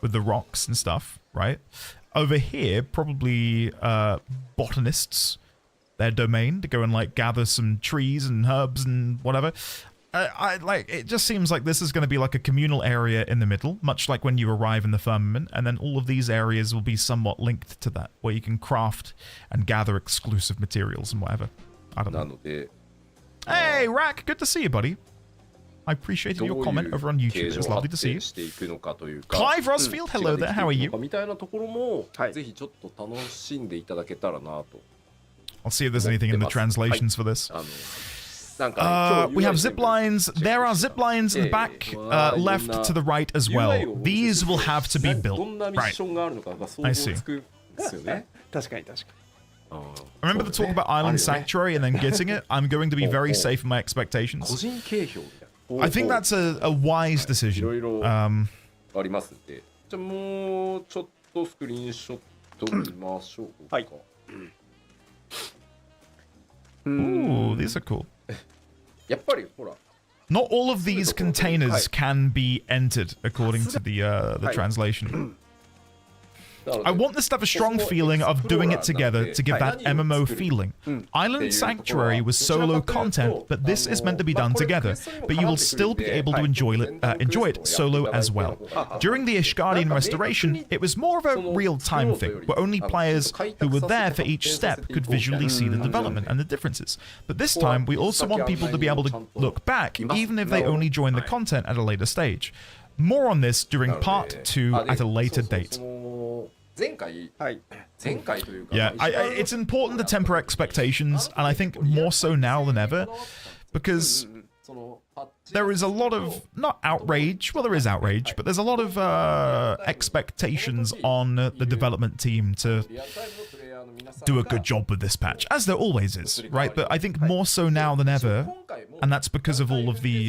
with the rocks and stuff, right? Over here, probably botanists, their domain, to go and like gather some trees and herbs and whatever. I like it. Just seems like this is going to be like a communal area in the middle, much like when you arrive in the firmament, and then all of these areas will be somewhat linked to that, where you can craft and gather exclusive materials and whatever. I don't know. Hey, Rack, good to see you, buddy. I appreciated your comment over on YouTube. It's lovely to see you. Clive Rosfield, hello there. How are you? I'll see if there's anything in the translations for this. We have zip lines. There are zip lines in the back, left to the right as well. These will have to be built. Right. I see. Remember the talk about Island Sanctuary and then getting it? I'm going to be very safe in my expectations. I think that's a wise decision. Ooh, these are cool. Not all of these containers can be entered according to the translation. I want this to have a strong feeling of doing it together to give that MMO feeling. Island Sanctuary was solo content, but this is meant to be done together. But you will still be able to enjoy it solo as well. During the Ishgardian restoration, it was more of a real-time thing, where only players who were there for each step could visually see the development and the differences. But this time, we also want people to be able to look back, even if they only join the content at a later stage. More on this during part 2 at a later date. Yeah, it's important to temper expectations, and I think more so now than ever, because there is a lot of, not outrage, well there is outrage, but there's a lot of expectations on the development team to do a good job with this patch, as there always is, right? But I think more so now than ever, and that's because of all of the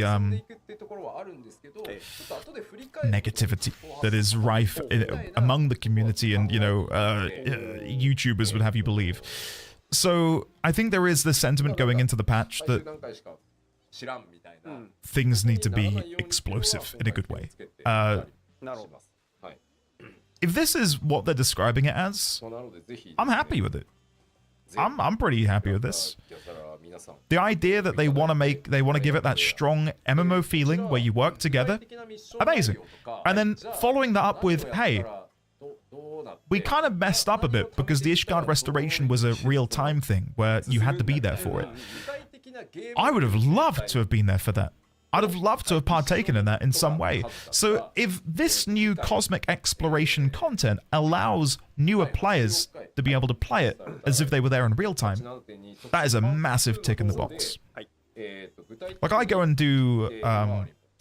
negativity that is rife among the community and, you know, YouTubers would have you believe. So I think there is this sentiment going into the patch that things need to be explosive in a good way. If this is what they're describing it as, I'm happy with it. I'm pretty happy with this. The idea that they want to give it that strong MMO feeling where you work together, amazing. And then following that up with, hey, we kind of messed up a bit because the Ishgard restoration was a real-time thing where you had to be there for it. I would have loved to have been there for that. I'd have loved to have partaken in that in some way. So if this new cosmic exploration content allows newer players to be able to play it as if they were there in real time, that is a massive tick in the box. Like, I go and do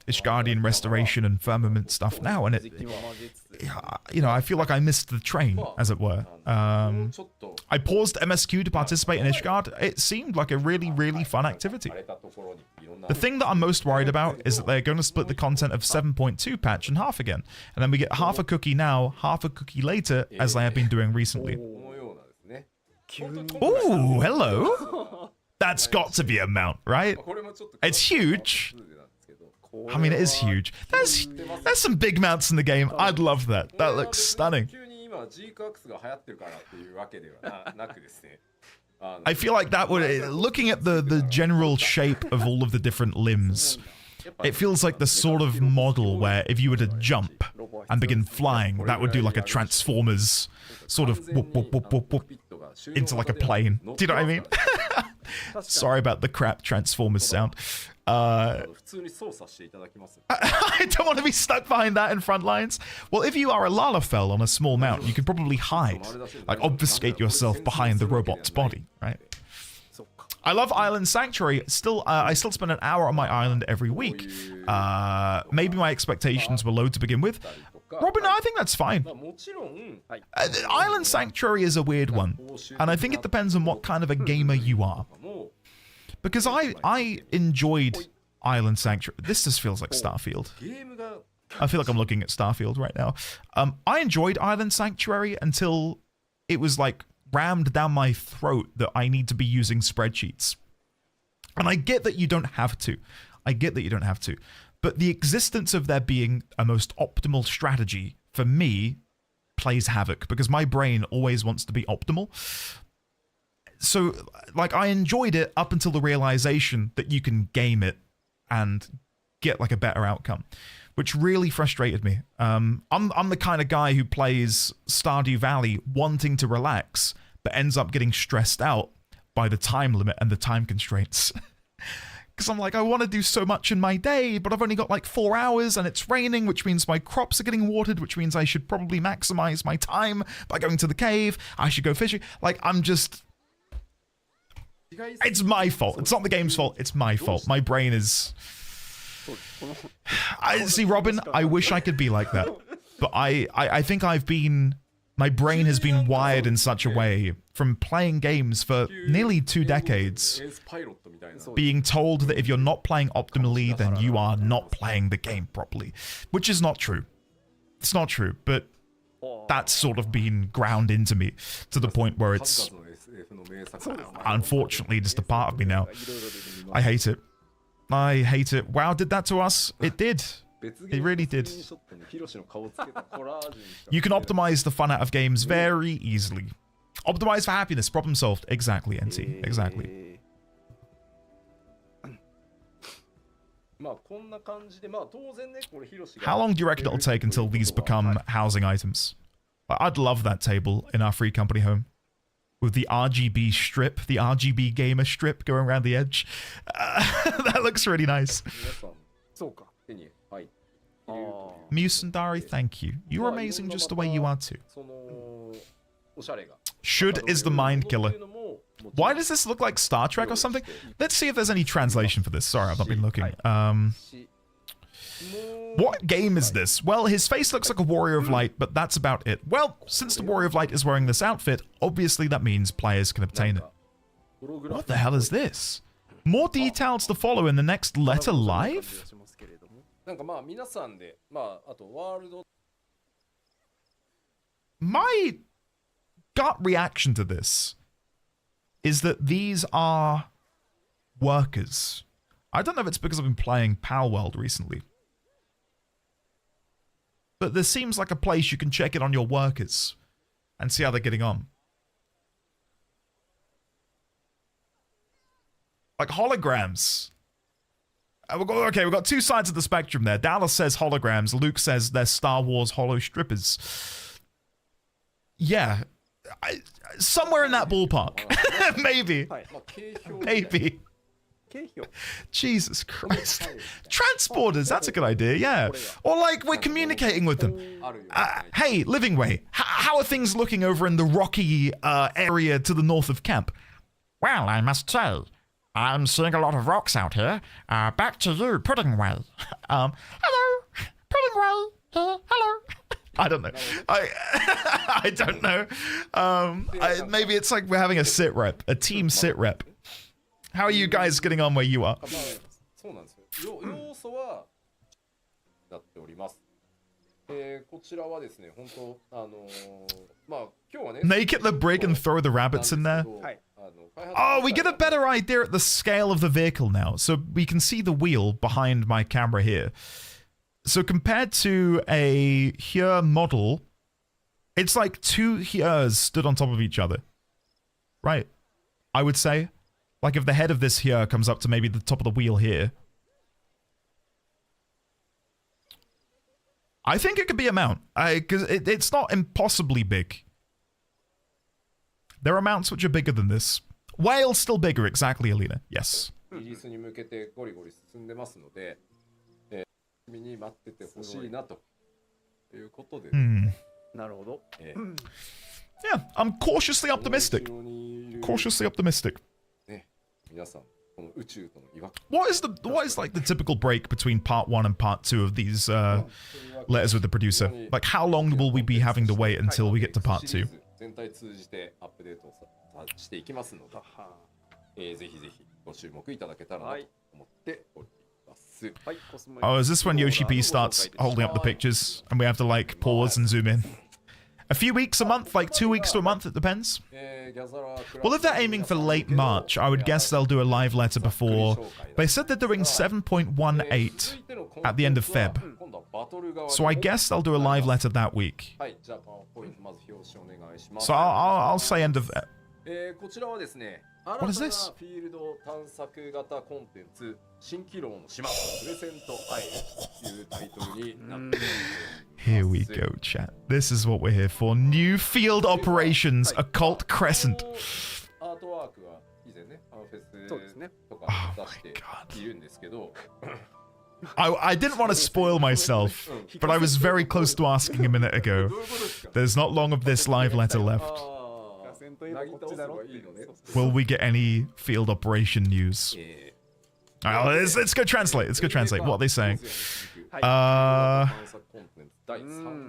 Ishgardian restoration and firmament stuff now, and it, you know, I feel like I missed the train, as it were. I paused MSQ to participate in Ishgard. It seemed like a really, really fun activity. The thing that I'm most worried about is that they're going to split the content of 7.2 patch in half again, and then we get half a cookie now, half a cookie later, as they have been doing recently. Ooh, hello! That's got to be a mount, right? It's huge. I mean, it is huge. There's some big mounts in the game. I'd love that. That looks stunning. I feel like that would, looking at the general shape of all of the different limbs, it feels like the sort of model where if you were to jump and begin flying, that would do like a Transformers sort of whoop, whoop, whoop, whoop, whoop, into like a plane. Do you know what I mean? Sorry about the crap Transformers sound. I don't want to be stuck behind that in front lines. Well, if you are a Lalafell on a small mount, you can probably hide, like obfuscate yourself behind the robot's body, right? I love Island Sanctuary. Still, I still spend an hour on my island every week. Maybe my expectations were low to begin with. Robin, I think that's fine. Island Sanctuary is a weird one, and I think it depends on what kind of a gamer you are. Because I enjoyed Island Sanctuary. This just feels like Starfield. I feel like I'm looking at Starfield right now. I enjoyed Island Sanctuary until it was like rammed down my throat that I need to be using spreadsheets. And I get that you don't have to. I get that you don't have to. But the existence of there being a most optimal strategy for me, plays havoc because my brain always wants to be optimal. So, like, I enjoyed it up until the realization that you can game it and get like a better outcome, which really frustrated me. I'm the kind of guy who plays Stardew Valley wanting to relax, but ends up getting stressed out by the time limit and the time constraints. Because I'm like, I want to do so much in my day, but I've only got like 4 hours and it's raining, which means my crops are getting watered, which means I should probably maximize my time by going to the cave. I should go fishing. Like, I'm just... It's my fault. It's not the game's fault. It's my fault. My brain is... I see, Robin, I wish I could be like that. But I think I've been... My brain has been wired in such a way from playing games for nearly 2 decades, being told that if you're not playing optimally, then you are not playing the game properly, which is not true. It's not true, but that's sort of been ground into me to the point where it's unfortunately just a part of me now. I hate it. I hate it. WoW did that to us. It did. It really did. You can optimize the fun out of games very easily. Optimize for happiness. Problem solved. Exactly, NT. Exactly. How long do you reckon it'll take until these become housing items? I'd love that table in our free company home. With the RGB strip, the RGB gamer strip going around the edge. That looks really nice. Musundari, thank you. You're amazing just the way you are too. Should is the mind killer. Why does this look like Star Trek or something? Let's see if there's any translation for this. Sorry, I've not been looking. What game is this? Well, his face looks like a Warrior of Light, but that's about it. Well, since the Warrior of Light is wearing this outfit, obviously that means players can obtain it. What the hell is this? More details to follow in the next letter live? My gut reaction to this is that these are workers. I don't know if it's because I've been playing Palworld recently, but there seems like a place you can check in on your workers and see how they're getting on. Like holograms. Okay, we've got 2 sides of the spectrum there. Dallas says holograms. Luke says they're Star Wars holo strippers. Yeah. Somewhere in that ballpark. Maybe. Maybe. Jesus Christ. Transporters, that's a good idea, yeah. Or like we're communicating with them. Hey, Living Way, how are things looking over in the rocky area to the north of camp?
Well, I must say, I'm seeing a lot of rocks out here. Back to you, Puddingway. Hello, Puddingway. Hello.
I don't know. I don't know. Maybe it's like we're having a sit rep, a team sit rep. How are you guys getting on where you are? Make it the brig and throw the rabbits in there. Oh, we get a better idea at the scale of the vehicle now. So we can see the wheel behind my camera here. So compared to a here model, it's like 2 heres stood on top of each other. Right? I would say. Like if the head of this here comes up to maybe the top of the wheel here. I think it could be a mount. Because it's not impossibly big. There are mounts which are bigger than this. Whale's still bigger, exactly, Alina. Yes. Yeah, I'm cautiously optimistic. Cautiously optimistic. What is like the typical break between part 1 and part 2 of these letters with the producer? Like how long will we be having to wait until we get to part 2? Oh, is this when Yoshi P starts holding up the pictures and we have to like pause and zoom in? A few weeks, a month, like 2 weeks to a month, it depends.
ギャザラークラ
Well, if they're aiming for late March, I would guess they'll do a live letter before. They said they're doing 7.18 at the end of Feb.
今度はバトル側
So I guess they'll do a live letter that week.
はい、じゃあパワーポイントまず表紙お願いします。
So I'll say end of...
こちらはですね、
What is
新た
this?
なフィールド探索型コンテンツ、蜃気楼の島、プレゼントアイというタイトルになっています。
Here we go, chat. This is what we're here for. New field operations, Occult Crescent.
アートワークは以前ね、フェス
そうですね。
とか出しているんですけど、
I didn't want to spoil myself, but I was very close to asking a minute ago. There's not long of this live letter left.
戦といえばこっちだろっていうね。
Will we get any field operation news? Alright, let's go translate. Let's go translate. What are they saying?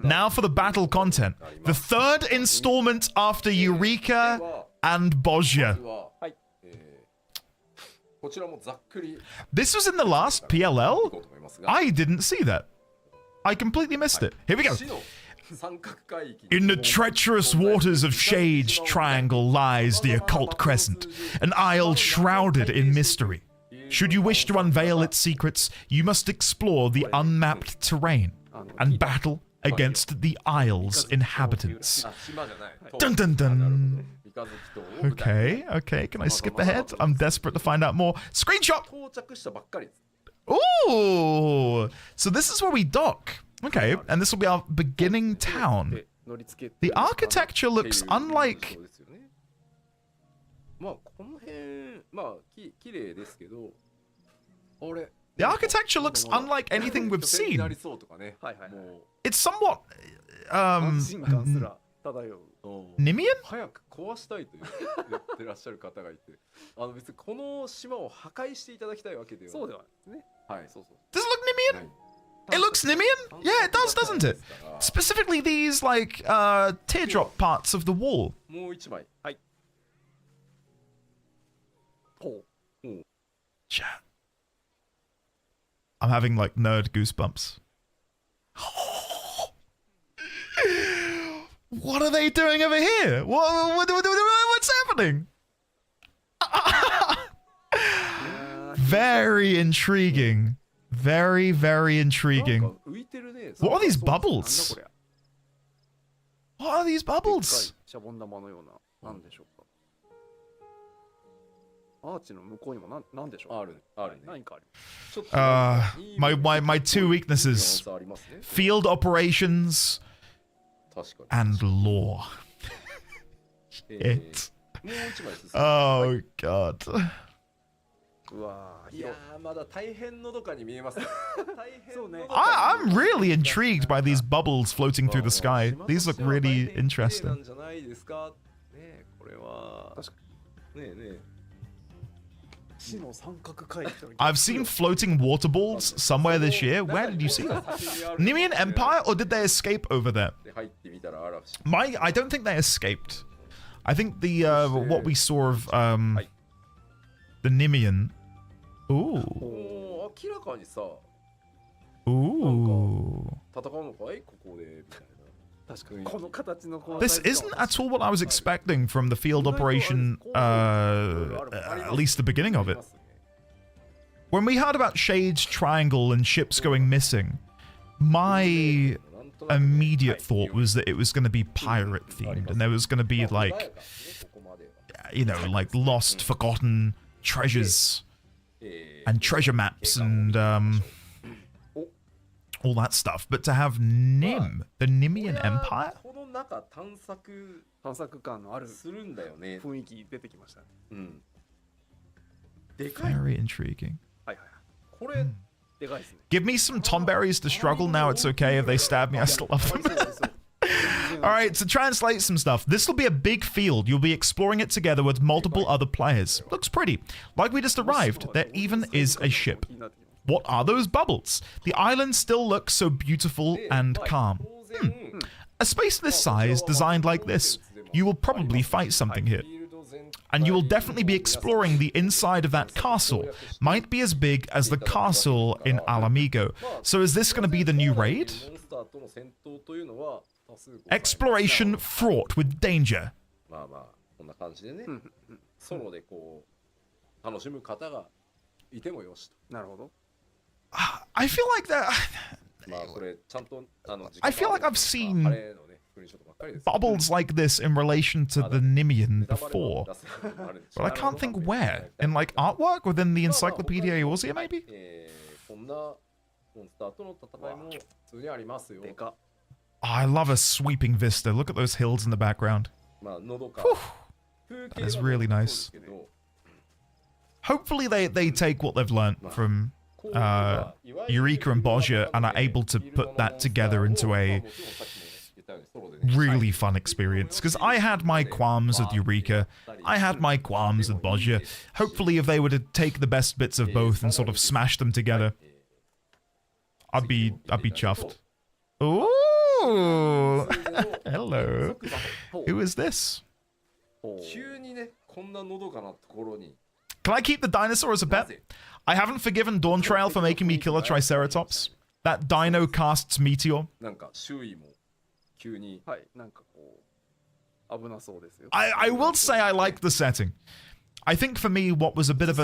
Now for the battle content. The third installment after Eureka and Bozja.
はい。こちらもざっくり
This was in the last PLL?
いこうと思いますが、
I didn't see that. I completely missed it. Here we go.
死の三角海域
In the treacherous waters of Shade's Triangle lies the occult crescent, an isle shrouded in mystery. Should you wish to unveil its secrets, you must explore the unmapped terrain and battle against the isle's inhabitants.
あ、島じゃない。
Dun dun dun.
三日月島を舞台に
Okay, okay. Can I skip ahead? I'm desperate to find out more. Screenshot!
到着したばっかりです。
Ooh! So this is where we dock. Okay, and this will be our beginning town.
で乗り付け
The architecture looks
っていう
unlike...
そうですよね。まあこの辺まあ綺麗ですけど、俺
The architecture looks unlike anything we've
拠点にな
seen.
りそうとかね。
はいはいはい。
も
It's somewhat...
安心感すら漂う。
う
Nimian?
早く壊したいと言ってらっしゃる方がいて、別にこの島を破壊していただきたいわけでは
そうではないですね。
はい、そうそう。
Does it look Nimian?
ない
It looks Nimian? Yeah, it does, doesn't it? Specifically these, like, teardrop parts of the wall.
もう一枚。
ほ
Chat. I'm having, like, nerd goosebumps. What are they doing over here? What's happening? Very intriguing. Very, very
なん
intriguing.
か浮いてるね。
What are these
なんだ
bubbles?
これ。
What are these
でっかい
bubbles?
シャボン玉のような、なんでしょうか。アーチの向こうにもなんでしょうか。
あるあるね。
何かある。
ちょっと
My two weaknesses.
ありますね。
Field operations
確かに。
and law.
え
It.
もう一枚進む。
Oh, God.
うわー、
いやーまだ大変のどかに見えます。大変
そうね。
I'm really intrigued by these bubbles floating through the sky. These look really
な
interesting.
んじゃないですか。ねえこれは。
確か
ねえねえ。
死の三角海域。
I've seen floating water balls somewhere this year. Where did you see that? Nimian Empire, or did they escape over there?
で入ってみたら嵐。
I don't think they escaped. I think the what we saw of the Nimian. Ooh,
もう明らかにさ
ooh.
戦うのかいここでみたいな。
確かに。この形のこの
This isn't at all what I was expecting from the field operation. At least the beginning of it. When we heard about Shade's Triangle and ships going missing, my immediate thought was that it was going to be pirate themed, and there was going to be like, you know, like lost, forgotten treasures and treasure maps and all that stuff. But to have Nim, the Nimian Empire,
この中探索
探索感のある
するんだよね。
雰囲気出てきましたね。
うん。でかい。
very intriguing.
はいはいはい。
これ
でかいですね。
Give me some Tomberries to struggle. Now it's okay if they stab me. I still love them. All right, to translate some stuff, this will be a big field. You'll be exploring it together with multiple other players. Looks pretty. Like we just arrived, there even is a ship. What are those bubbles? The island still looks so beautiful and calm. A space this size, designed like this, you will probably fight something here. And you will definitely be exploring the inside of that castle. Might be as big as the castle in Alamigo. So is this going to be the new raid?
モンスターとの戦闘というのは多数ございます。
Exploration fraught with danger.
まあまあこんな感じでね、ソロでこう楽しむ方がいてもよしと。
なるほど。
I feel like that.
まあこれちゃんと
I feel like I've seen
あれのねスクリーンショットばっかりです。
bubbles like this in relation to the Nimian before, but I can't think where. In like artwork within the Encyclopedia Eorzea, maybe?
こんなモンスターとの戦いも普通にありますよ。
でか。
Oh, I love a sweeping vista. Look at those hills in the background.
まあのどか
That is really nice. Hopefully they take what they've learnt from Eureka and Bozja and are able to put that together into a really fun experience. Because I had my qualms with Eureka, I had my qualms with Bozja. Hopefully if they were to take the best bits of both and sort of smash them together, I'd be chuffed. Ooh! Hello. Who is this?
急にねこんなのどかなところに
Can I keep the dinosaur as a pet? I haven't forgiven Dawn Trail for making me kill a Triceratops. That dino casts Meteor.
なんか周囲も急に
はい、なんかこう危なそうですよ。
I will say I like the setting. I think for me, what was a bit of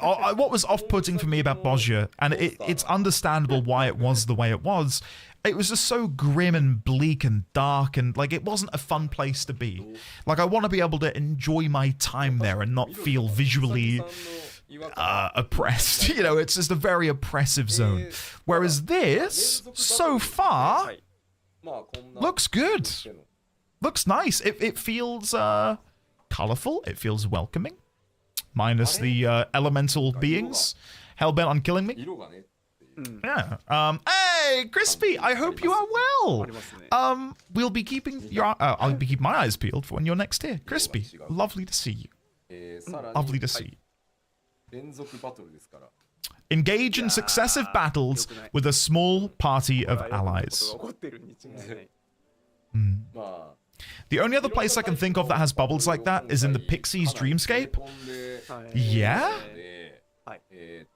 what was off-putting for me about Bozja, and it's understandable why it was the way it was just so grim and bleak and dark, and like it wasn't a fun place to be. Like I want to be able to enjoy my time there and not feel visually oppressed. You know, it's just a very oppressive zone. Whereas this, so far,
まあこんな
looks good. Looks nice. It feels colorful. It feels welcoming. Minus the elemental beings hellbent on killing me.
色がね
Yeah. Hey, Crispy. I hope you are well. We'll be keeping your. I'll be keeping my eyes peeled for when you're next here. Crispy. Lovely to see you.
さらに
Lovely to see you.
連続バトルですから
Engage in successive battles with a small party of
ことが
allies.
起こってるに違いない。
まあ
The only other place I can think of that has bubbles like that is in the Pixies Dreamscape.
飛んで
Yeah?
はい。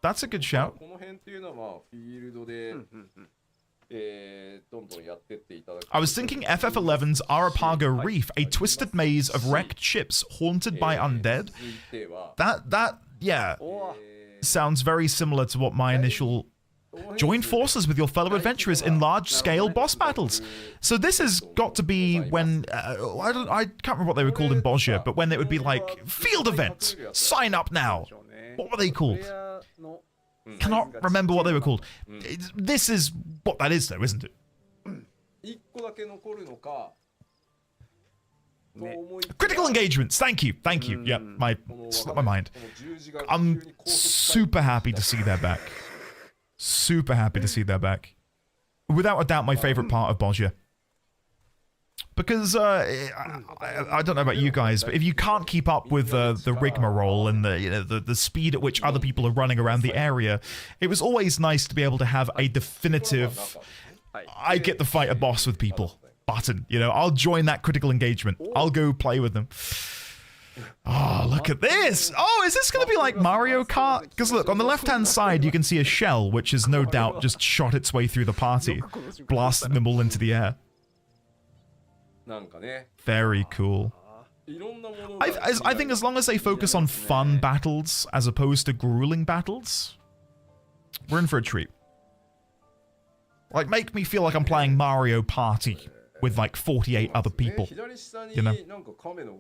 That's a good shout.
この辺っていうのはまあフィールドでどんどんやってっていただく
I was thinking FF11's Arapago Reef, a twisted maze of wrecked ships haunted by undead.
続いては
Yeah,
おー
sounds very similar to what my initial join forces with your fellow adventurers in large-scale boss battles. So this has got to be when I can't remember what they were called in Bozja, but when it would be like field events. Sign up now. What were they
プ
called?
レイヤーの
Cannot remember what they were called. This is what that is, though, isn't it?
1個だけ残るのかと思いきや
Critical engagements. Thank you. Thank you. Yeah, my
この
slipped my mind.
この十字が急
I'm
に高速
super happy to see they're back. Super happy to see they're back. Without a doubt, my favorite part of Bozja. Because I don't know about you guys, but if you can't keep up with the rigmarole and the speed at which other people are running around the area, it was always nice to be able to have a definitive I get to fight a boss with people button. You know, I'll join that critical engagement. I'll go play with them. Oh, look at this. Oh, is this going to be like Mario Kart? Because look, on the left-hand side, you can see a shell, which has no doubt just shot its way through the party, blasting them all into the air.
なんかね
Very cool.
いろんなものが
I think as long as they focus on fun battles as opposed to grueling battles, we're in for a treat. Like, make me feel like I'm playing Mario Party with like 48 other people.
左下に
you know.
なんか亀の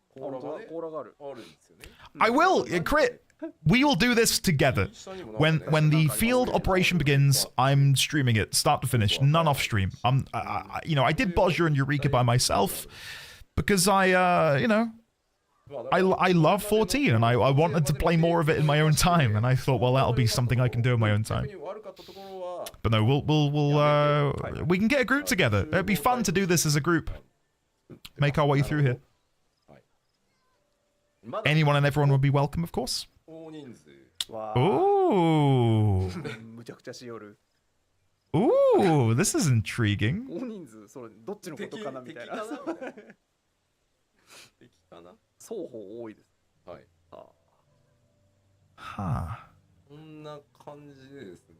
甲羅
本当だ
がね
甲羅がある。
あるんですよね
I will, Crit. We will do this together. When the field operation begins, I'm streaming it, start to finish, none off stream. I did Bozja and Eureka by myself because I love 14 and I wanted to play more of it in my own time, and I thought, well, that'll be something I can do in my own time.
悪かったところは
But no, we can get a group together. It'd be fun to do this as a group. Make our way through here.
まだ
Anyone and everyone would be welcome, of course.
大人数
わあ。
Ooh.
むちゃくちゃしよる。
Ooh, this is intriguing.
大人数、それどっちのことかなみたいな。
敵かなみたいな敵かな
双方多いです。
はい
Huh.
こんな感じでですね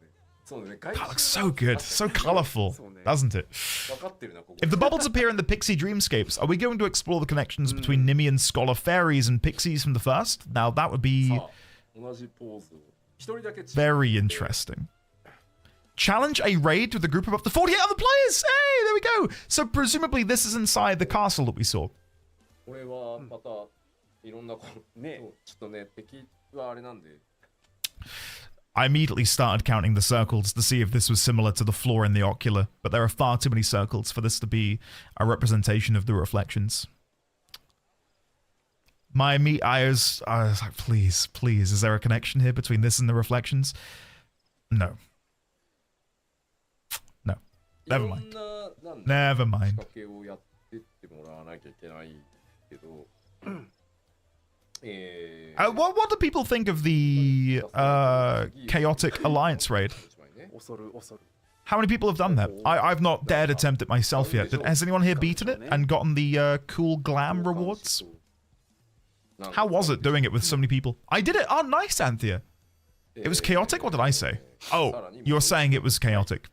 That looks so good, so colorful,
そうね
doesn't it?
分かってるなここ
If the bubbles appear in the Pixie Dreamscapes, are we going to explore the connections between Nimian Scholar Fairies and Pixies from the first? Now that would be
さあ同じポーズを一人だけ違う
very interesting. Challenge a raid with a group of up to 48 other players! Hey, there we go! So presumably this is inside the castle that we saw.
これはまたいろんなこと
ね
そうちょっとね敵はあれなんで
I immediately started counting the circles to see if this was similar to the floor in the ocular, but there are far too many circles for this to be a representation of the reflections. I was like, please, is there a connection here between this and the reflections? No. No.
い
Never
ろ
mind.
んななんだ
Never
仕
mind.
掛けをやってってもらわなきゃいけないけど
What do people think of the chaotic alliance raid?
一枚ね
恐る恐る
How many people have done that? I've not dared attempt it myself yet. Has anyone here beaten it and gotten the cool glam rewards? How was it doing it with so many people? I did it. Oh, nice, Anthea. It was chaotic? What did I say? Oh, you're saying it was chaotic.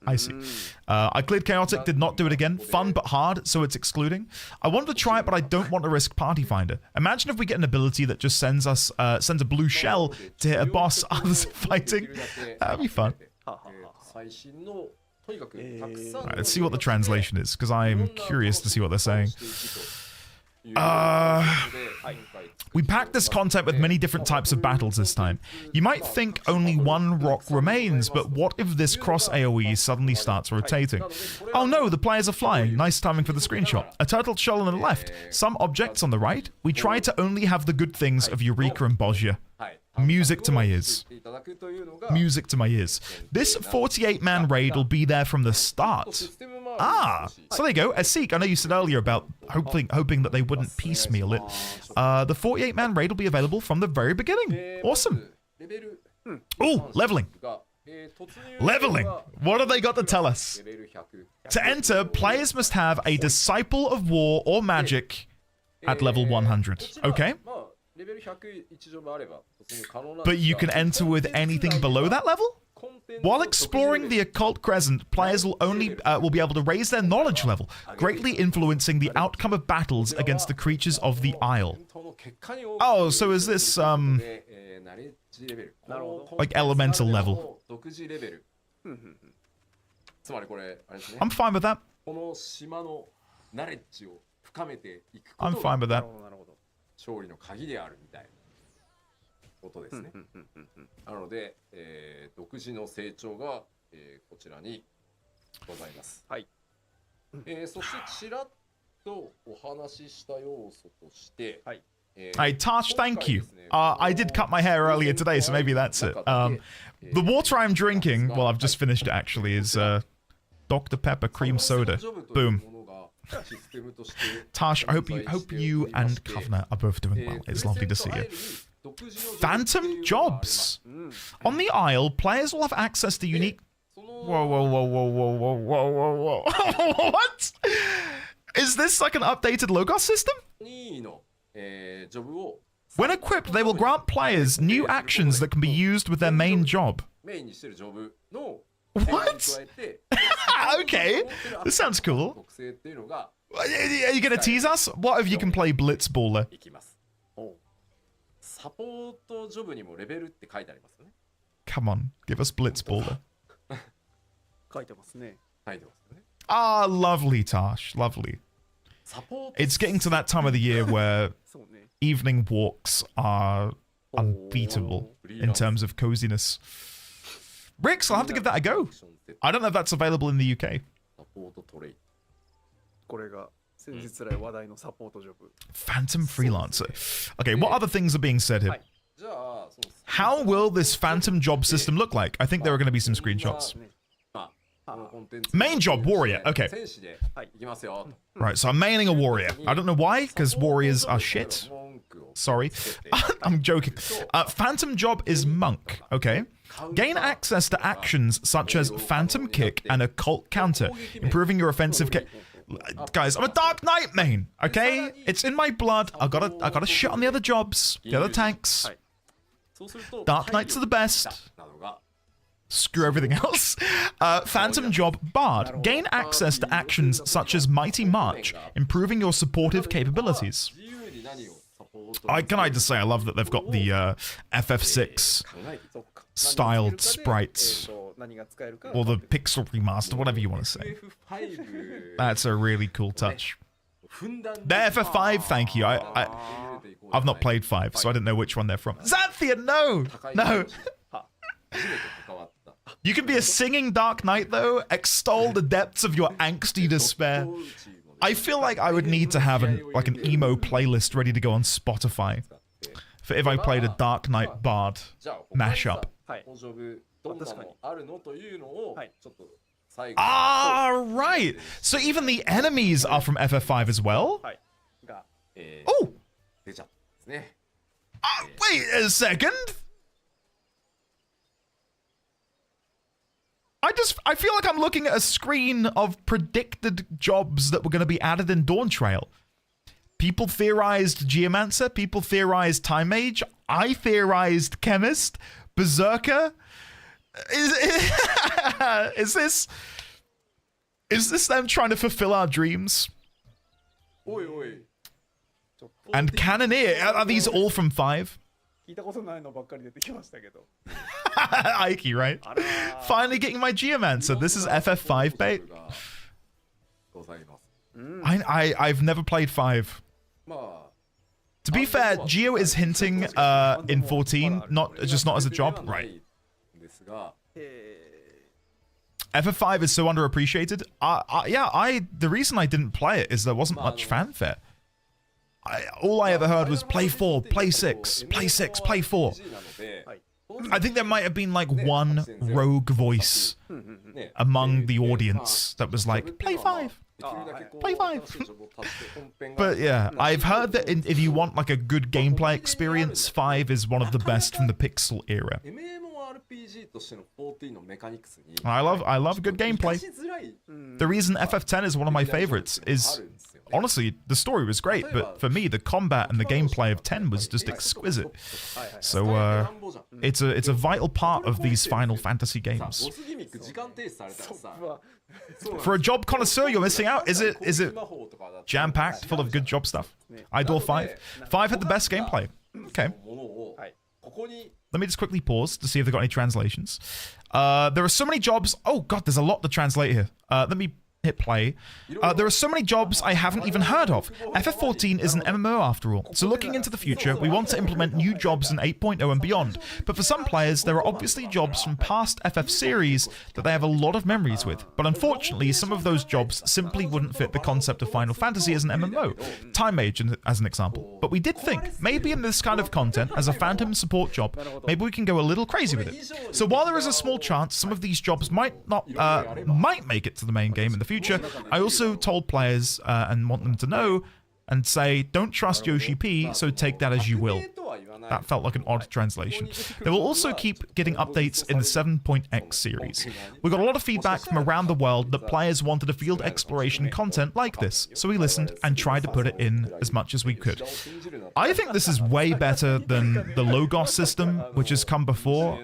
I see. I cleared chaotic, did not do it again. Fun but hard, so it's excluding. I wanted to try it, but I don't want to risk Party Finder. Imagine if we get an ability that just sends us sends a blue shell to hit a boss others are fighting. That'd be fun.
最新のとにかくたくさん
Right, let's see what the translation is, because I'm curious to see what they're saying. We packed this content with many different types of battles this time. You might think only one rock remains, but what if this cross AoE suddenly starts rotating? Oh no, the players are flying. Nice timing for the screenshot. A turtle shell on the left, some objects on the right. We try to only have the good things of Eureka and Bozja. Music to my ears. Music to my ears. This 48-man raid will be there from the start. Ah, so there you go. Asik, I know you said earlier about hoping that they wouldn't piecemeal it. The 48-man raid will be available from the very beginning. Awesome. Oh, leveling. Leveling. What have they got to tell us? To enter, players must have a Disciple of War or Magic at level 100. Okay. But you can enter with anything below that level? While exploring the Occult Crescent, players will be able to raise their knowledge level, greatly influencing the outcome of battles against the creatures of the Isle. Oh, so is this like elemental level? I'm fine with that. I'm fine with that.
勝利の鍵であるみたいなことですね。なので、独自の成長が、こちらにございます。
はい。
そしてちらっとお話しした要素として、はい。
Hey, Tosh, thank you. I did cut my hair earlier today, so maybe that's it. The water I'm drinking, well, I've just finished it actually, is Dr. Pepper cream soda. Boom. Tosh, I hope you and Kavna are both doing well. It's lovely to see you. Phantom jobs. On the Isle, players will have access to unique... Whoa. What? Is this like an updated Logos system? When equipped, they will grant players new actions that can be used with their main job. What? Okay, this sounds cool. Are you going to tease us? What if you can play Blitzballer? Come on, give us Blitzballer. Ah, lovely, Tosh, lovely. It's getting to that time of the year where evening walks are unbeatable in terms of coziness. Rix, I'll have to give that a go. I don't know if that's available in the UK. Phantom Freelancer. Okay, what other things are being said here? How will this Phantom job system look like? I think there are going to be some screenshots. Main job, warrior. Okay. Right, so I'm maining a warrior. I don't know why, because warriors are shit. Sorry. I'm joking. Phantom job is monk. Okay. Gain access to actions such as Phantom Kick and Occult Counter, improving your offensive kick. Guys, I'm a Dark Knight main, okay? It's in my blood. I gotta shit on the other jobs, the other tanks. Dark Knights are the best. screw everything else. Phantom Job Bard. Gain access to actions such as Mighty March, improving your supportive capabilities. Can I just say, I love that they've got the FF6 styled sprites, or the pixel remaster, whatever you want to say. That's a really cool touch. The FF5, thank you. I've not played 5, so I didn't know which one they're from. Xanthia, no! No! You can be a singing Dark Knight, though. Extol the depths of your angsty despair. I feel like I would need to have an emo playlist ready to go on Spotify for if I played a Dark Knight Bard mashup. Ah, right. So even the enemies are from FF5 as well? Oh! Wait a second. I feel like I'm looking at a screen of predicted jobs that were going to be added in Dawn Trail. People theorized Geomancer, people theorized Time Mage, I theorized Chemist, Berserker. Is this them trying to fulfill our dreams? And Cannoneer, are these all from 5? Ike, right? Finally getting my Geomancer. This is FF5 bait. I've never played 5. To be fair, Geo is hinting in 14, not as a job, right? FF5 is so underappreciated. The reason I didn't play it is there wasn't much fanfare. All I ever heard was play 4, play 6, play 6, play 4. I think there might have been like one rogue voice among the audience that was like, play 5, play 5. But yeah, I've heard that if you want like a good gameplay experience, 5 is one of the best from the Pixel era. I love good gameplay. The reason FF10 is one of my favorites is, honestly, the story was great, but for me, the combat and the gameplay of 10 was just exquisite. So it's a vital part of these Final Fantasy games. For a job connoisseur, you're missing out. Is it jam-packed, full of good job stuff? Idol 5. 5 had the best gameplay. Okay. Let me just quickly pause to see if they've got any translations. There are so many jobs. Oh god, there's a lot to translate here. Let me hit play. There are so many jobs I haven't even heard of. FF14 is an MMO after all, so looking into the future, we want to implement new jobs in 8.0 and beyond. But for some players, there are obviously jobs from past FF series that they have a lot of memories with. But unfortunately, some of those jobs simply wouldn't fit the concept of Final Fantasy as an MMO. Time Mage, as an example. But we did think, maybe in this kind of content, as a Phantom support job, maybe we can go a little crazy with it. So while there is a small chance some of these jobs might make it to the main game in the future, I also told players and want them to know and say, don't trust Yoshi P, so take that as you will. That felt like an odd translation. They will also keep getting updates in the 7.x series. We got a lot of feedback from around the world that players wanted a field exploration content like this, so we listened and tried to put it in as much as we could. I think this is way better than the Logos system, which has come before,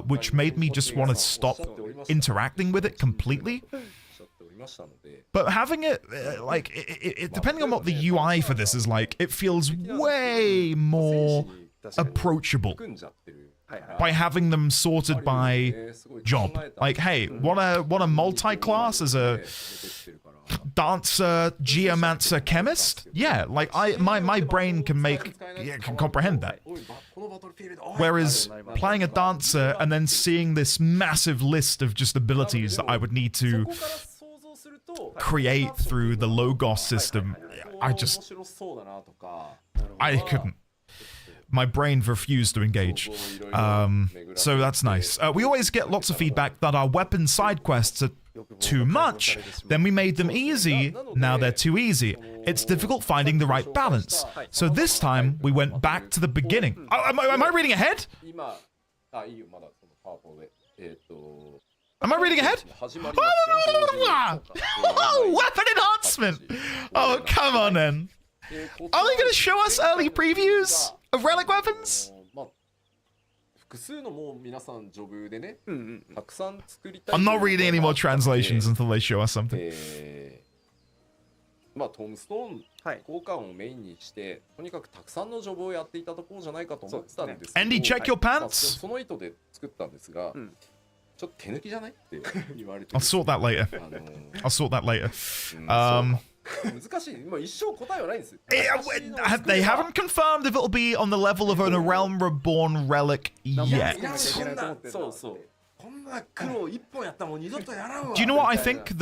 which made me just want to stop interacting with it completely. But having it, depending on what the UI for this is like, it feels way more approachable by having them sorted by job. Like, hey, want a multi-class as a dancer, geomancer, chemist? Yeah, like my brain can comprehend that. Whereas playing a dancer and then seeing this massive list of just abilities that I would need to create through the Logos system, I couldn't. My brain refused to engage. So that's nice. We always get lots of feedback that our weapon side quests are too much. Then we made them easy. Now they're too easy. It's difficult finding the right balance. So this time we went back to the beginning. Am I reading ahead? Am I reading ahead? Weapon enhancement! Oh, come on then. Are they going to show us early previews of relic weapons?
複数のもう皆さんジョブでね、
うんうん
たくさん作りたい。
I'm not reading any more translations until they show us something.
まあトムストーン
はい
交換をメインにしてとにかくたくさんのジョブをやっていたところじゃないかと思ってたんですけど、
Andy, check your
まあ
pants.
その意図で作ったんですが、
うん
ちょっと手抜きじゃないって言われて
I'll sort that later.
あの
I'll sort that later.
難しい。もう一生答えはないんですよ。
They haven't confirmed if it'll be on the level of an A Realm Reborn relic
いや
yet.
こんなそうそうこんな苦労一本やったらもう二度とやらんわ。
Do you know what I
みたいな
think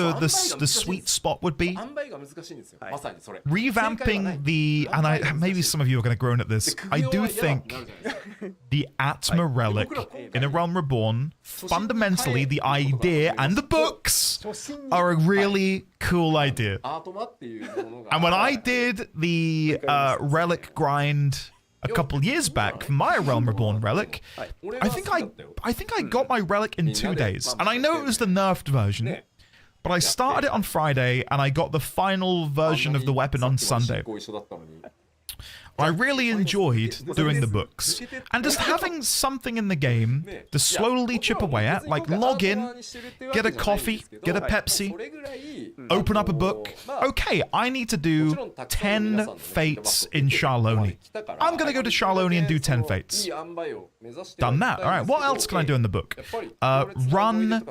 the sweet spot would be?
塩梅が難しいんですよ。
はい
まさにそれ。
Revamping the, and maybe some of you are going to groan at this. I do think the Atma relic in A Realm Reborn, fundamentally, the idea and the books
初心に
are a really cool idea.
アートマっていうものが。
And when I did the relic grind a couple years back for my Realm Reborn relic, I think I got my relic in 2 days. And I know it was the nerfed version, but I started it on Friday and I got the final version of the weapon on Sunday.
一緒だったのに
I really enjoyed doing the books. And just having something in the game to slowly chip away at, like log in, get a coffee, get a Pepsi, open up a book. Okay, I need to do 10 fates in Charlone. I'm going to go to Charlone and do 10 fates. Done that. All right, what else can I do in the book? Run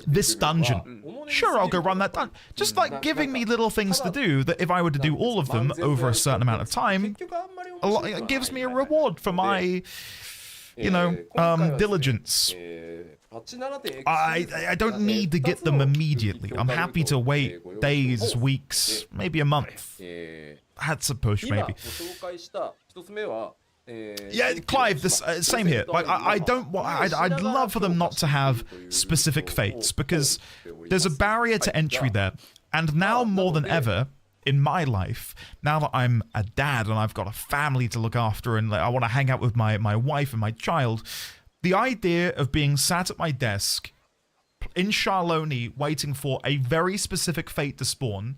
this dungeon. Sure, I'll go run that dungeon. Just like giving me little things to do that if I were to do all of them over a certain amount of time, it gives me a reward for my, diligence. I don't need to get them immediately. I'm happy to wait days, weeks, maybe a month. That's a push, maybe. Yeah, Clive, this same here. Like, I don't want. I'd love for them not to have specific fates because there's a barrier to entry there, and now more than ever in my life, now that I'm a dad and I've got a family to look after, and I want to hang out with my wife and my child, the idea of being sat at my desk in Charlone waiting for a very specific fate to spawn,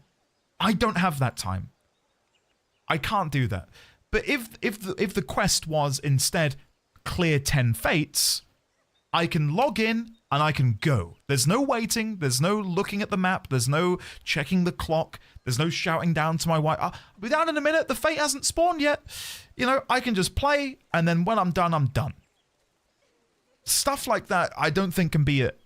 I don't have that time. I can't do that. But if the quest was instead clear 10 fates, I can log in and I can go. There's no waiting. There's no looking at the map. There's no checking the clock. There's no shouting down to my wife, I'll be down in a minute. The fate hasn't spawned yet. I can just play, and then when I'm done, I'm done. Stuff like that, I don't think can be it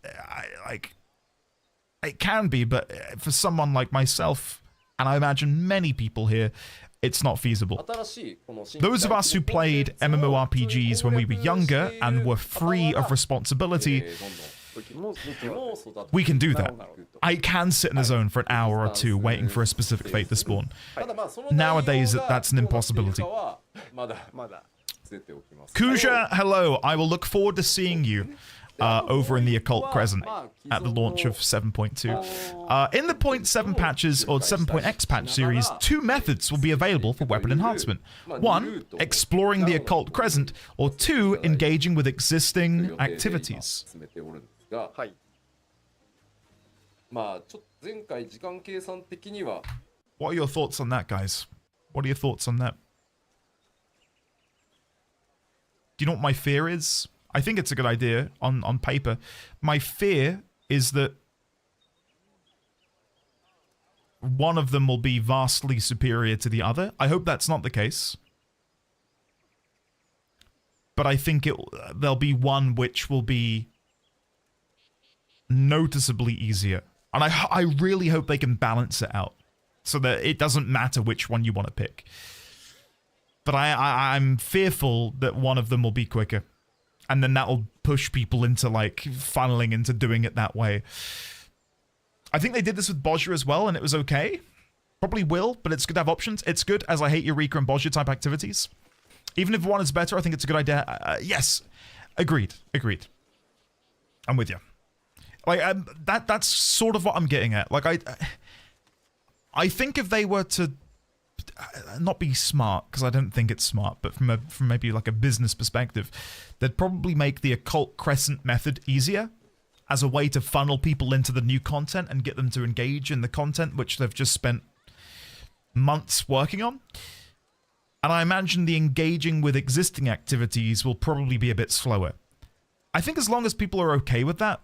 can be, but for someone like myself, and I imagine many people here, it's not feasible. Those of us who played MMORPGs when we were younger and were free of responsibility, we can do that. I can sit in a zone for an hour or two waiting for a specific fate to spawn. Nowadays, that's an impossibility. Kuja, hello. I will look forward to seeing you over in the Occult Crescent at the launch of 7.2. In the 0.7 patches or 7.x patch series, 2 methods will be available for weapon enhancement. 1, exploring the Occult Crescent, or 2, engaging with existing activities.
はいまあちょっと前回時間計算的には
What are your thoughts on that, guys? What are your thoughts on that? Do you know what my fear is? I think it's a good idea on paper. My fear is that one of them will be vastly superior to the other. I hope that's not the case. But I think there'll be one which will be noticeably easier. And I really hope they can balance it out so that it doesn't matter which one you want to pick. But I'm fearful that one of them will be quicker. And then that'll push people into, funneling into doing it that way. I think they did this with Bozja as well, and it was okay. Probably will, but it's good to have options. It's good, as I hate Eureka and Bozja type activities. Even if one is better, I think it's a good idea. Yes. Agreed. I'm with you. That's sort of what I'm getting at. I think if they were to not be smart, because I don't think it's smart, but from maybe a business perspective, they'd probably make the Occult Crescent method easier as a way to funnel people into the new content and get them to engage in the content which they've just spent months working on. And I imagine the engaging with existing activities will probably be a bit slower. I think as long as people are okay with that,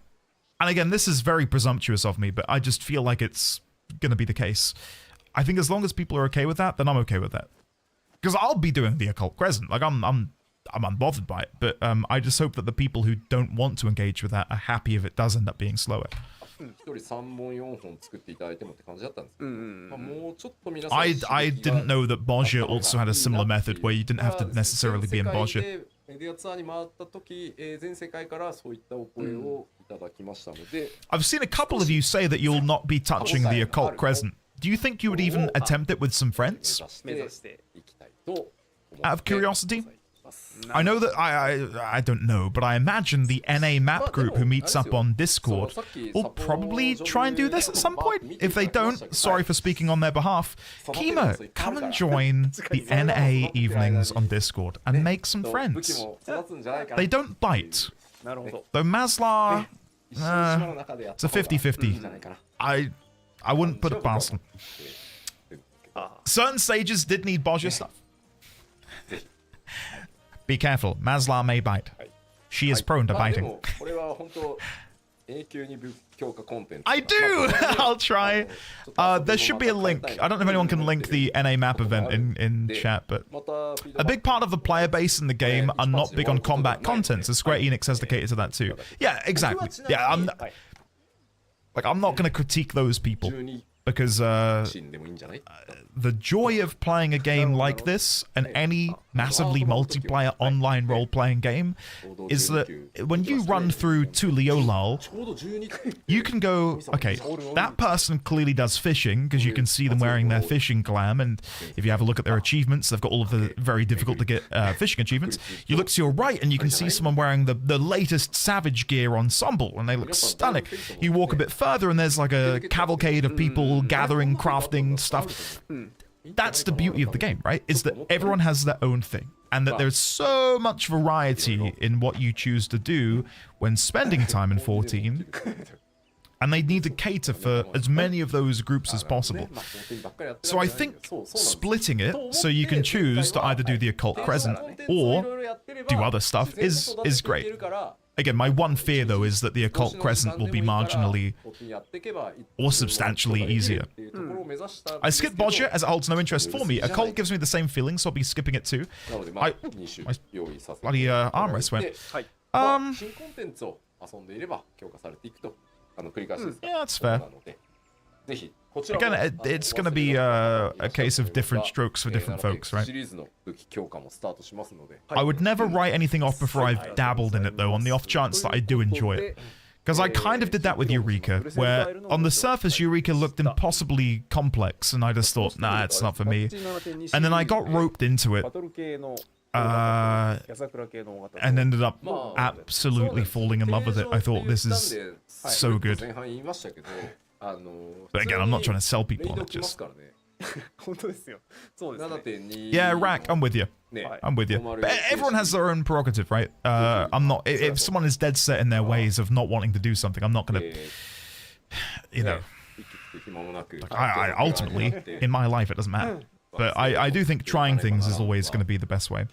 and again, this is very presumptuous of me, but I just feel like it's going to be the case. I think as long as people are okay with that, then I'm okay with that. Because I'll be doing the Occult Crescent. Like, I'm unbothered by it, but I just hope that the people who don't want to engage with that are happy if it does end up being slower. I didn't know that Bonjour also had a similar method where you didn't have to necessarily be in Bonjour. I've seen a couple of you say that you'll not be touching the Occult Crescent. Do you think you would even attempt it with some friends? Out of curiosity? I know that I don't know, but I imagine the NA map group who meets up on Discord will probably try and do this at some point. If they don't, sorry for speaking on their behalf. Kima, come and join the NA evenings on Discord and make some friends. They don't bite. Though Maslar, it's a 50-50. I wouldn't put it past them. Certain stages did need Bozja stuff. Be careful, Maslar may bite. She is prone to biting. I do! I'll try. There should be a link. I don't know if anyone can link the NA map event in chat, but a big part of the player base in the game are not big on combat content, so Square Enix has dedicated to that too. Yeah, exactly. Yeah, I'm not going to critique those people. Because the joy of playing a game like this and any massively multiplayer online role-playing game is that when you run through Tuliolal, you can go, okay, that person clearly does fishing because you can see them wearing their fishing glam, and if you have a look at their achievements, they've got all of the very difficult to get fishing achievements. You look to your right and you can see someone wearing the latest Savage gear ensemble, and they look stunning. You walk a bit further and there's like a cavalcade of people gathering, crafting stuff. That's the beauty of the game, right? Is that everyone has their own thing, and that there's so much variety in what you choose to do when spending time in 14, and they need to cater for as many of those groups as possible. So I think splitting it so you can choose to either do the Occult Crescent or do other stuff is great. Again, my one fear, though, is that the Occult Crescent will be marginally or substantially easier. I skipped Bozja as it holds no interest for me. Occult gives me the same feeling, so I'll be skipping it too. My bloody armrest went. Yeah, that's fair. Again, it's going to be a case of different strokes for different folks, right? I would never write anything off before I've dabbled in it, though, on the off chance that I do enjoy it. Because I kind of did that with Eureka, where on the surface Eureka looked impossibly complex, and I just thought, nah, it's not for me. And then I got roped into it, and ended up absolutely falling in love with it. I thought, this is so good. But again, I'm not trying to sell people on it, just... Yeah, Rack, I'm with you. I'm with you. But everyone has their own prerogative, right? I'm not... If someone is dead set in their ways of not wanting to do something, I'm not going to... You know... I ultimately, in my life, it doesn't matter. But I do think trying things is always going to be the best way.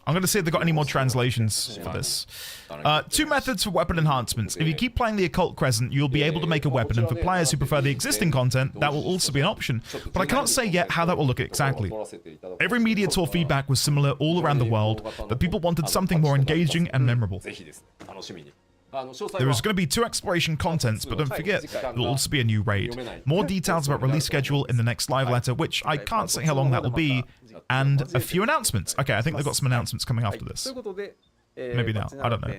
I'm going to see if they've got any more translations for this. 2 methods for weapon enhancements. If you keep playing the Occult Crescent, you'll be able to make a weapon, and for players who prefer the existing content, that will also be an option. But I cannot say yet how that will look exactly. Every media tour feedback was similar all around the world, but people wanted something more engaging and memorable. There is going to be 2 exploration contents, but don't forget, there will also be a new raid. More details about release schedule in the next live letter, which I can't say how long that will be, and a few announcements. Okay, I think they've got some announcements coming after this. Maybe now, I don't know.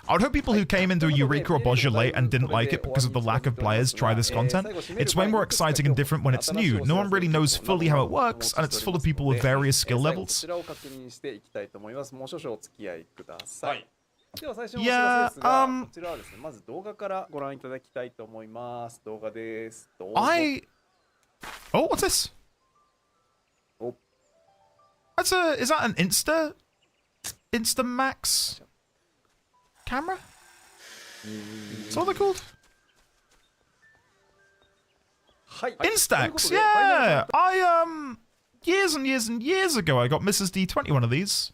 I would hope people who came into Eureka or Bozja late and didn't like it because of the lack of players try this content. It's way more exciting and different when it's new. No one really knows fully how it works, and it's full of people with various skill levels. Yeah, Oh, what's this? Is that an Instamax camera? Is that what they're called?
はい。
Instax, yeah. I years and years and years ago I got Mrs. D20 one of these.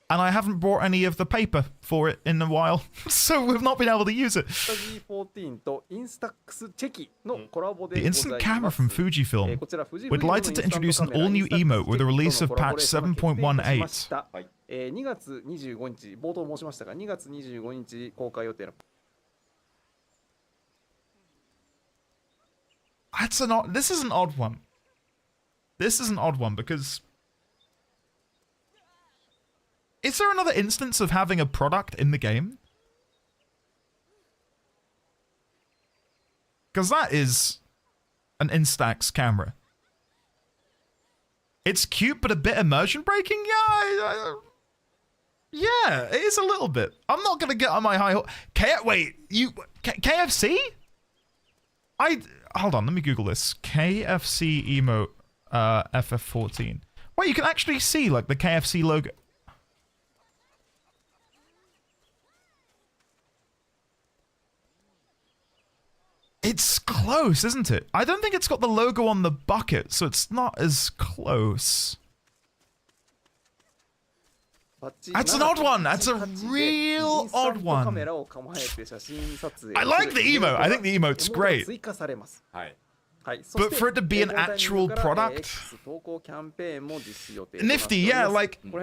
And I haven't bought any of the paper for it in a while. So we've not been able to use it.
ファンタジー14と Instax チェキのコラボで
The
ございます。
instant camera from Fujifilm.
こちら富士
We'd like to introduce an all-new emote with the release of patch 7.18.
2月25日、冒頭申しましたが、2月25日公開予定の
This is an odd one. This is an odd one because is there another instance of having a product in the game? Because that is an Instax camera. It's cute, but a bit immersion breaking. Yeah, it is a little bit. I'm not gonna get on my high horse. KFC? Hold on, let me Google this. KFC emote FF14. Wait, you can actually see like the KFC logo. It's close, isn't it? I don't think it's got the logo on the bucket, so it's not as close. That's an odd one. That's a real odd one. I like the emote. I think the emote's great. But for it to be an actual product, nifty, yeah, like, well,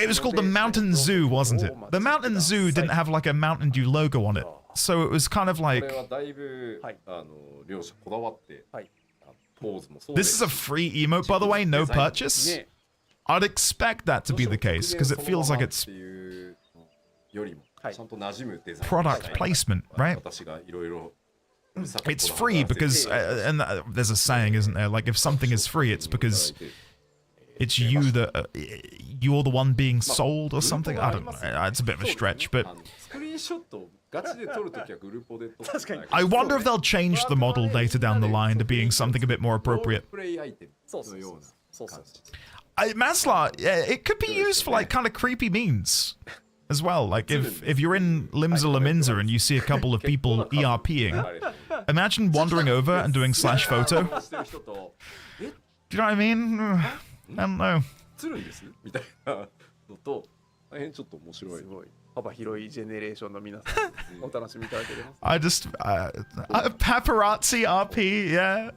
it was called the Mountain Zoo, wasn't it? The Mountain Zoo didn't have like a Mountain Dew logo on it, so it was kind of like, this is a free emote, by the way, no purchase. I'd expect that to be the case, because it feels like it's product placement, right? It's free because, and there's a saying, isn't there? Like, if something is free, it's because it's you that, you're the one being sold or something? I don't know. It's a bit of a stretch, but I wonder if they'll change the model later down the line to being something a bit more appropriate. Maslar, it could be used for like kind of creepy memes as well. Like if you're in Limsa Laminza and you see a couple of people ERPing, imagine wandering over and doing /photo. Do you know what I mean? I don't know. I just paparazzi RP, yeah.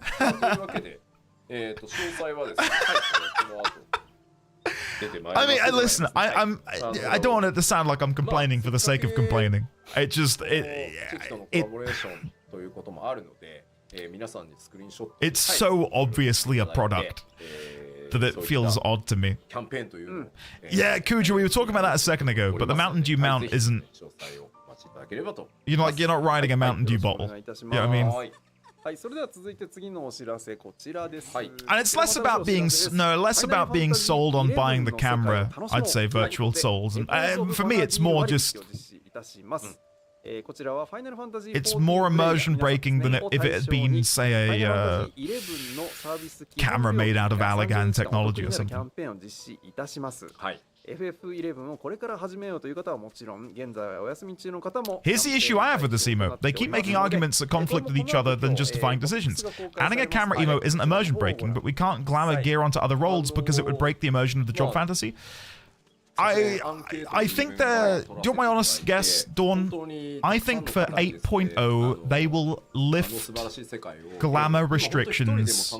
I mean, listen, I don't want it to sound like I'm complaining for the sake of complaining. It just it's so obviously a product that it feels odd to me. Yeah, Kuja, we were talking about that a second ago, but the Mountain Dew mount isn't. You're not riding a Mountain Dew bottle. You know what I mean? And it's less about being sold on buying the camera. I'd say virtual souls, and for me, it's more just. It's more immersion breaking than if it had been, say, a camera made out of Allergan technology or something. Here's the issue I have with this emote. They keep making arguments that conflict with each other than justifying decisions. Adding a camera emote isn't immersion breaking, but we can't glamour gear onto other roles because it would break the immersion of the job fantasy. I think they're... Do you want my honest guess, Dawn? I think for 8.0, they will lift glamour restrictions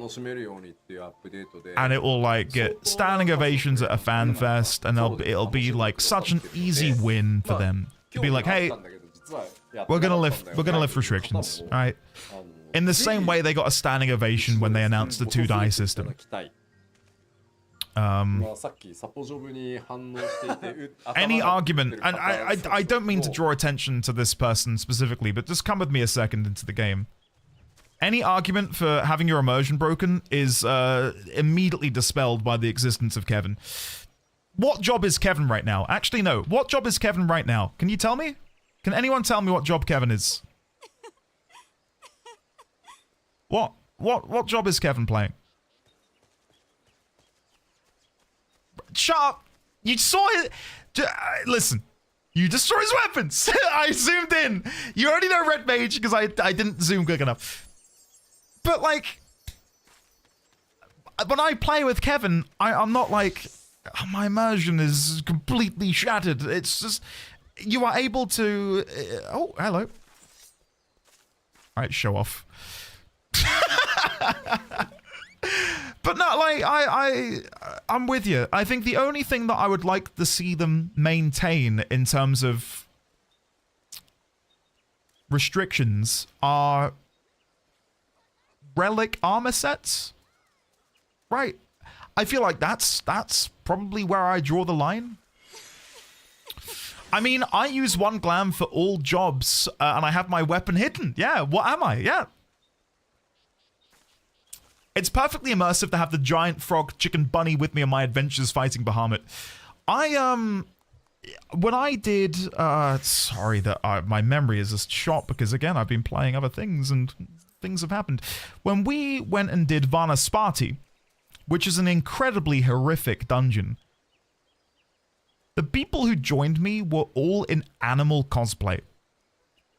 and it will, like, get standing ovations at a fan fest and it'll be, like, such an easy win for them. It'll be like, hey, we're gonna lift restrictions, alright? In the same way they got a standing ovation when they announced the 2-die system. Any argument, and I don't mean to draw attention to this person specifically, but just come with me a second into the game. Any argument for having your immersion broken is immediately dispelled by the existence of Kevin. What job is Kevin right now? Actually, no. What job is Kevin right now? Can you tell me? Can anyone tell me what job Kevin is? What job is Kevin playing? Shut up! You saw it. Listen, You destroy his weapons. I zoomed in. You already know Red Mage because I didn't zoom quick enough. But like, when I play with Kevin, I'm not like, my immersion is completely shattered. It's just, you are able to, oh, hello. All right, show off. But no, like, I'm with you. I think the only thing that I would like to see them maintain in terms of restrictions are relic armor sets. Right. I feel like that's probably where I draw the line. I mean, I use one glam for all jobs, and I have my weapon hidden. Yeah, what am I? Yeah. It's perfectly immersive to have the giant frog chicken bunny with me on my adventures fighting Bahamut. When I did, sorry that my memory is just shot because again, I've been playing other things and things have happened. When we went and did Vana Sparti, which is an incredibly horrific dungeon, the people who joined me were all in animal cosplay.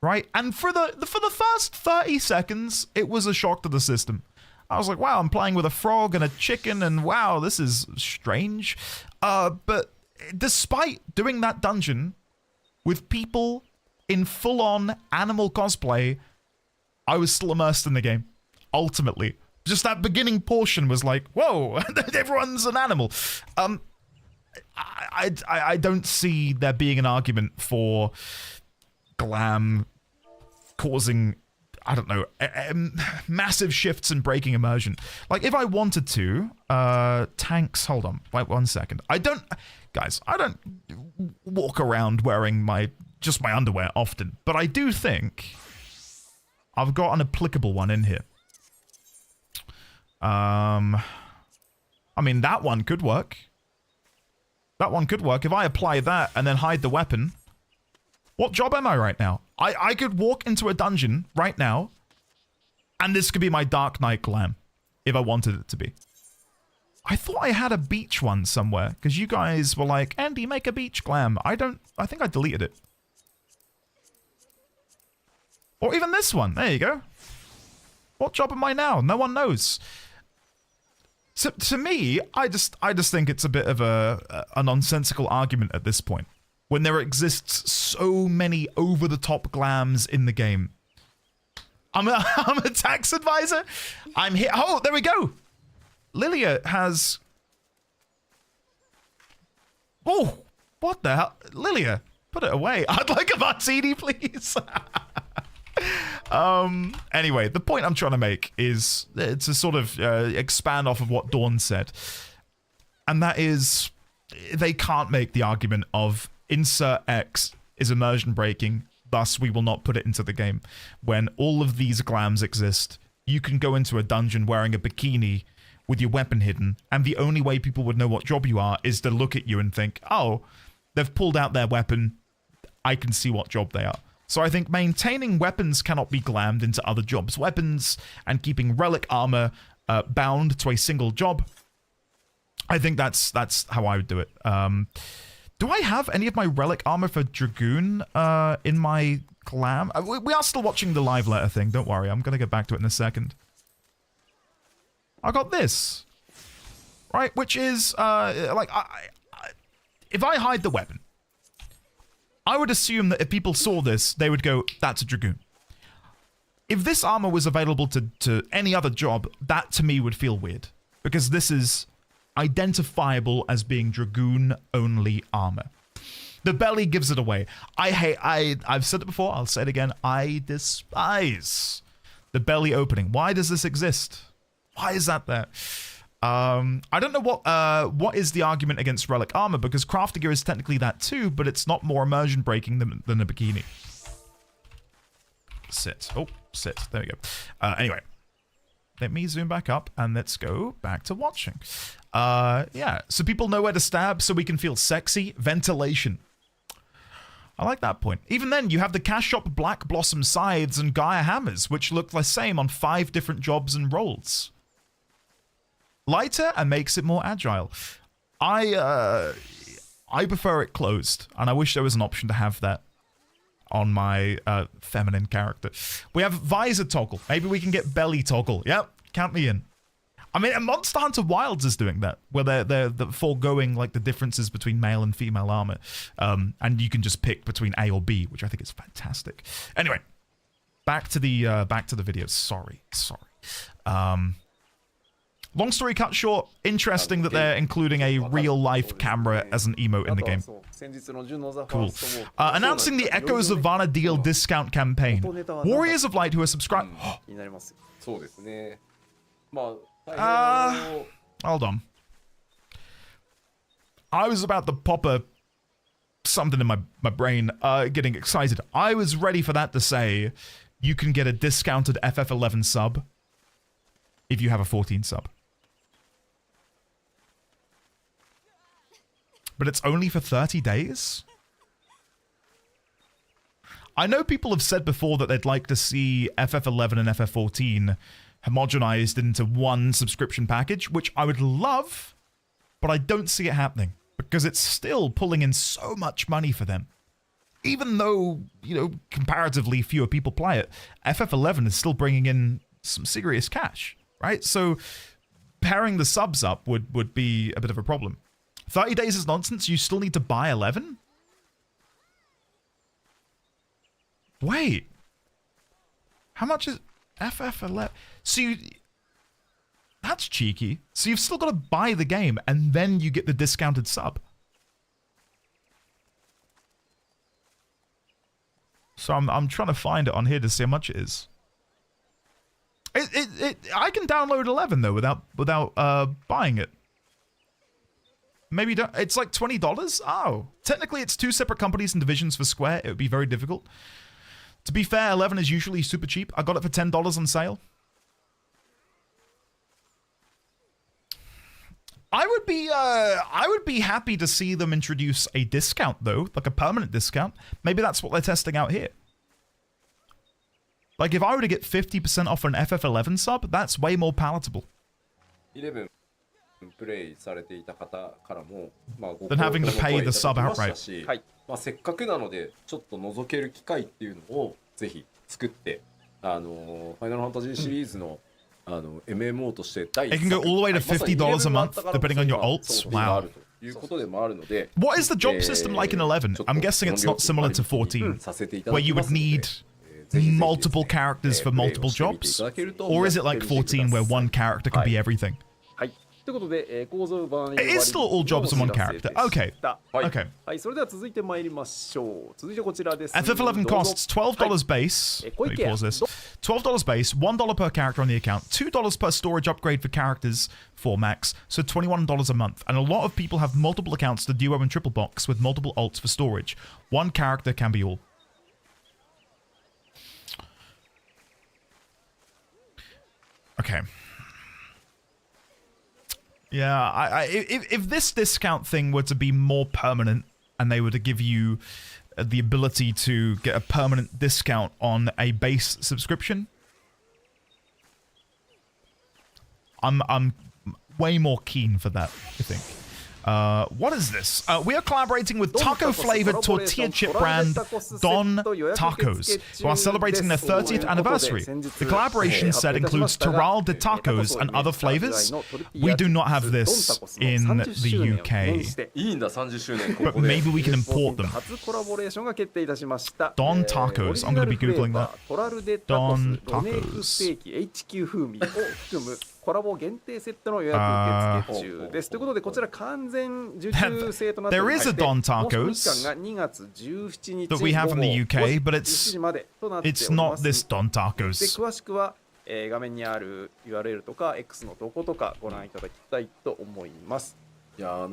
Right? And for the first 30 seconds, it was a shock to the system. I was like, wow, I'm playing with a frog and a chicken, and wow, this is strange. But despite doing that dungeon with people in full-on animal cosplay, I was still immersed in the game, ultimately. Just that beginning portion was like, whoa, everyone's an animal. I don't see there being an argument for glam causing, I don't know, massive shifts in breaking immersion. Like, if I wanted to, tanks, hold on, wait 1 second. I don't walk around wearing just my underwear often, but I do think I've got an applicable one in here. I mean, that one could work. That one could work. If I apply that and then hide the weapon, what job am I right now? I could walk into a dungeon right now, and this could be my Dark Knight glam, if I wanted it to be. I thought I had a beach one somewhere, because you guys were like, Andy, make a beach glam. I think I deleted it. Or even this one. There you go. What job am I now? No one knows. So, to me, I just think it's a bit of a nonsensical argument at this point, when there exists so many over-the-top glams in the game. I'm a tax advisor. I'm here. Oh, there we go. Lilia has... Oh, what the hell? Lilia, put it away. I'd like a martini, please. Anyway, the point I'm trying to make is to sort of expand off of what Dawn said. And that is, they can't make the argument of insert X is immersion breaking, thus we will not put it into the game. When all of these glams exist, you can go into a dungeon wearing a bikini with your weapon hidden, and the only way people would know what job you are is to look at you and think, oh, they've pulled out their weapon, I can see what job they are. So I think maintaining weapons cannot be glammed into other jobs. Weapons and keeping relic armor bound to a single job, I think that's how I would do it. Do I have any of my relic armor for Dragoon in my glam? We are still watching the live letter thing, don't worry. I'm going to get back to it in a second. I got this. Right, which is, like, if I hide the weapon, I would assume that if people saw this, they would go, that's a Dragoon. If this armor was available to any other job, that to me would feel weird. Because this is identifiable as being Dragoon-only armor. The belly gives it away. I've said it before, I'll say it again, I despise the belly opening. Why does this exist? Why is that there? I don't know what is the argument against relic armor, because crafter gear is technically that too, but it's not more immersion breaking than a bikini. Sit. Oh, sit. There we go. Anyway, let me zoom back up and let's go back to watching. Yeah, so people know where to stab so we can feel sexy. Ventilation. I like that point. Even then, you have the cash shop Black Blossom scythes and Gaia hammers, which look the same on 5 different jobs and roles. Lighter and makes it more agile. I I prefer it closed, and I wish there was an option to have that on my feminine character. We have visor toggle. Maybe we can get belly toggle. Yep, count me in. I mean, Monster Hunter Wilds is doing that, where they're foregoing like the differences between male and female armor, and you can just pick between A or B, which I think is fantastic. Anyway, back to the video. Sorry. Long story cut short, interesting that they're including a real-life camera as an emote in the game. Cool. Announcing the Echoes of Vana deal discount campaign. Warriors of Light who are subscribed... Hold on. I was about to pop something in my brain, getting excited. I was ready for that to say you can get a discounted FF11 sub if you have a 14 sub. But it's only for 30 days? I know people have said before that they'd like to see FF11 and FF14 homogenized into one subscription package, which I would love, but I don't see it happening because it's still pulling in so much money for them. Even though, you know, comparatively fewer people play it, FF11 is still bringing in some serious cash, right? So pairing the subs up would be a bit of a problem. 30 days is nonsense. You still need to buy 11? Wait. How much is FF11? So that's cheeky. So you've still got to buy the game and then you get the discounted sub. So I'm trying to find it on here to see how much it is. I can download 11 though without buying it. Maybe don't. It's like $20? Oh. Technically, it's two separate companies and divisions for Square. It would be very difficult. To be fair, 11 is usually super cheap. I got it for $10 on sale. I would be happy to see them introduce a discount, though. Like a permanent discount. Maybe that's what they're testing out here. Like, if I were to get 50% off an FF11 sub, that's way more palatable.
11プレイされていた方からも、
than having to pay the sub outright.
せっかくなのでちょっと覗ける機会っていうのをぜひ作って、ファイナルファンタジーシリーズのMMO として第1
It can go all the way to $50 a month depending on your alts. Wow.
ということでもあるので、
What is the job system like in 11? I'm guessing it's not similar to 14, where you would need multiple characters for multiple jobs? Or is it like 14 where one character can be everything?
ということで、構造版
It is still all jobs in one character. Okay. Okay.
はい、それでは続いて参りましょう。続いてこちらです。
FF11 costs $12 base. Let me pause this. $12 base, $1 per character on the account, $2 per storage upgrade for characters for max, so $21 a month. And a lot of people have multiple accounts to duo and triple box with multiple alts for storage. One character can be all. Okay. Yeah, if this discount thing were to be more permanent and they were to give you the ability to get a permanent discount on a base subscription, I'm way more keen for that, I think. What is this? We are collaborating with taco-flavored tortilla chip brand Don Tacos, who are celebrating their 30th anniversary. The collaboration set includes Terral de Tacos and other flavors. We do not have this in the UK, but maybe we can import them. Don Tacos. I'm going to be Googling that. Don Tacos.
コラボ限定セットの予約受付中です。ということでこちら完全受注制となっておりまして、
There is a Don Tacos
期間が2月17日
that we have in the UK, but
時までとなっております。
it's not this Don
で
Tacos.
詳しくは、画面にある URL とか X のどことかご覧いただきたいと思います。
いや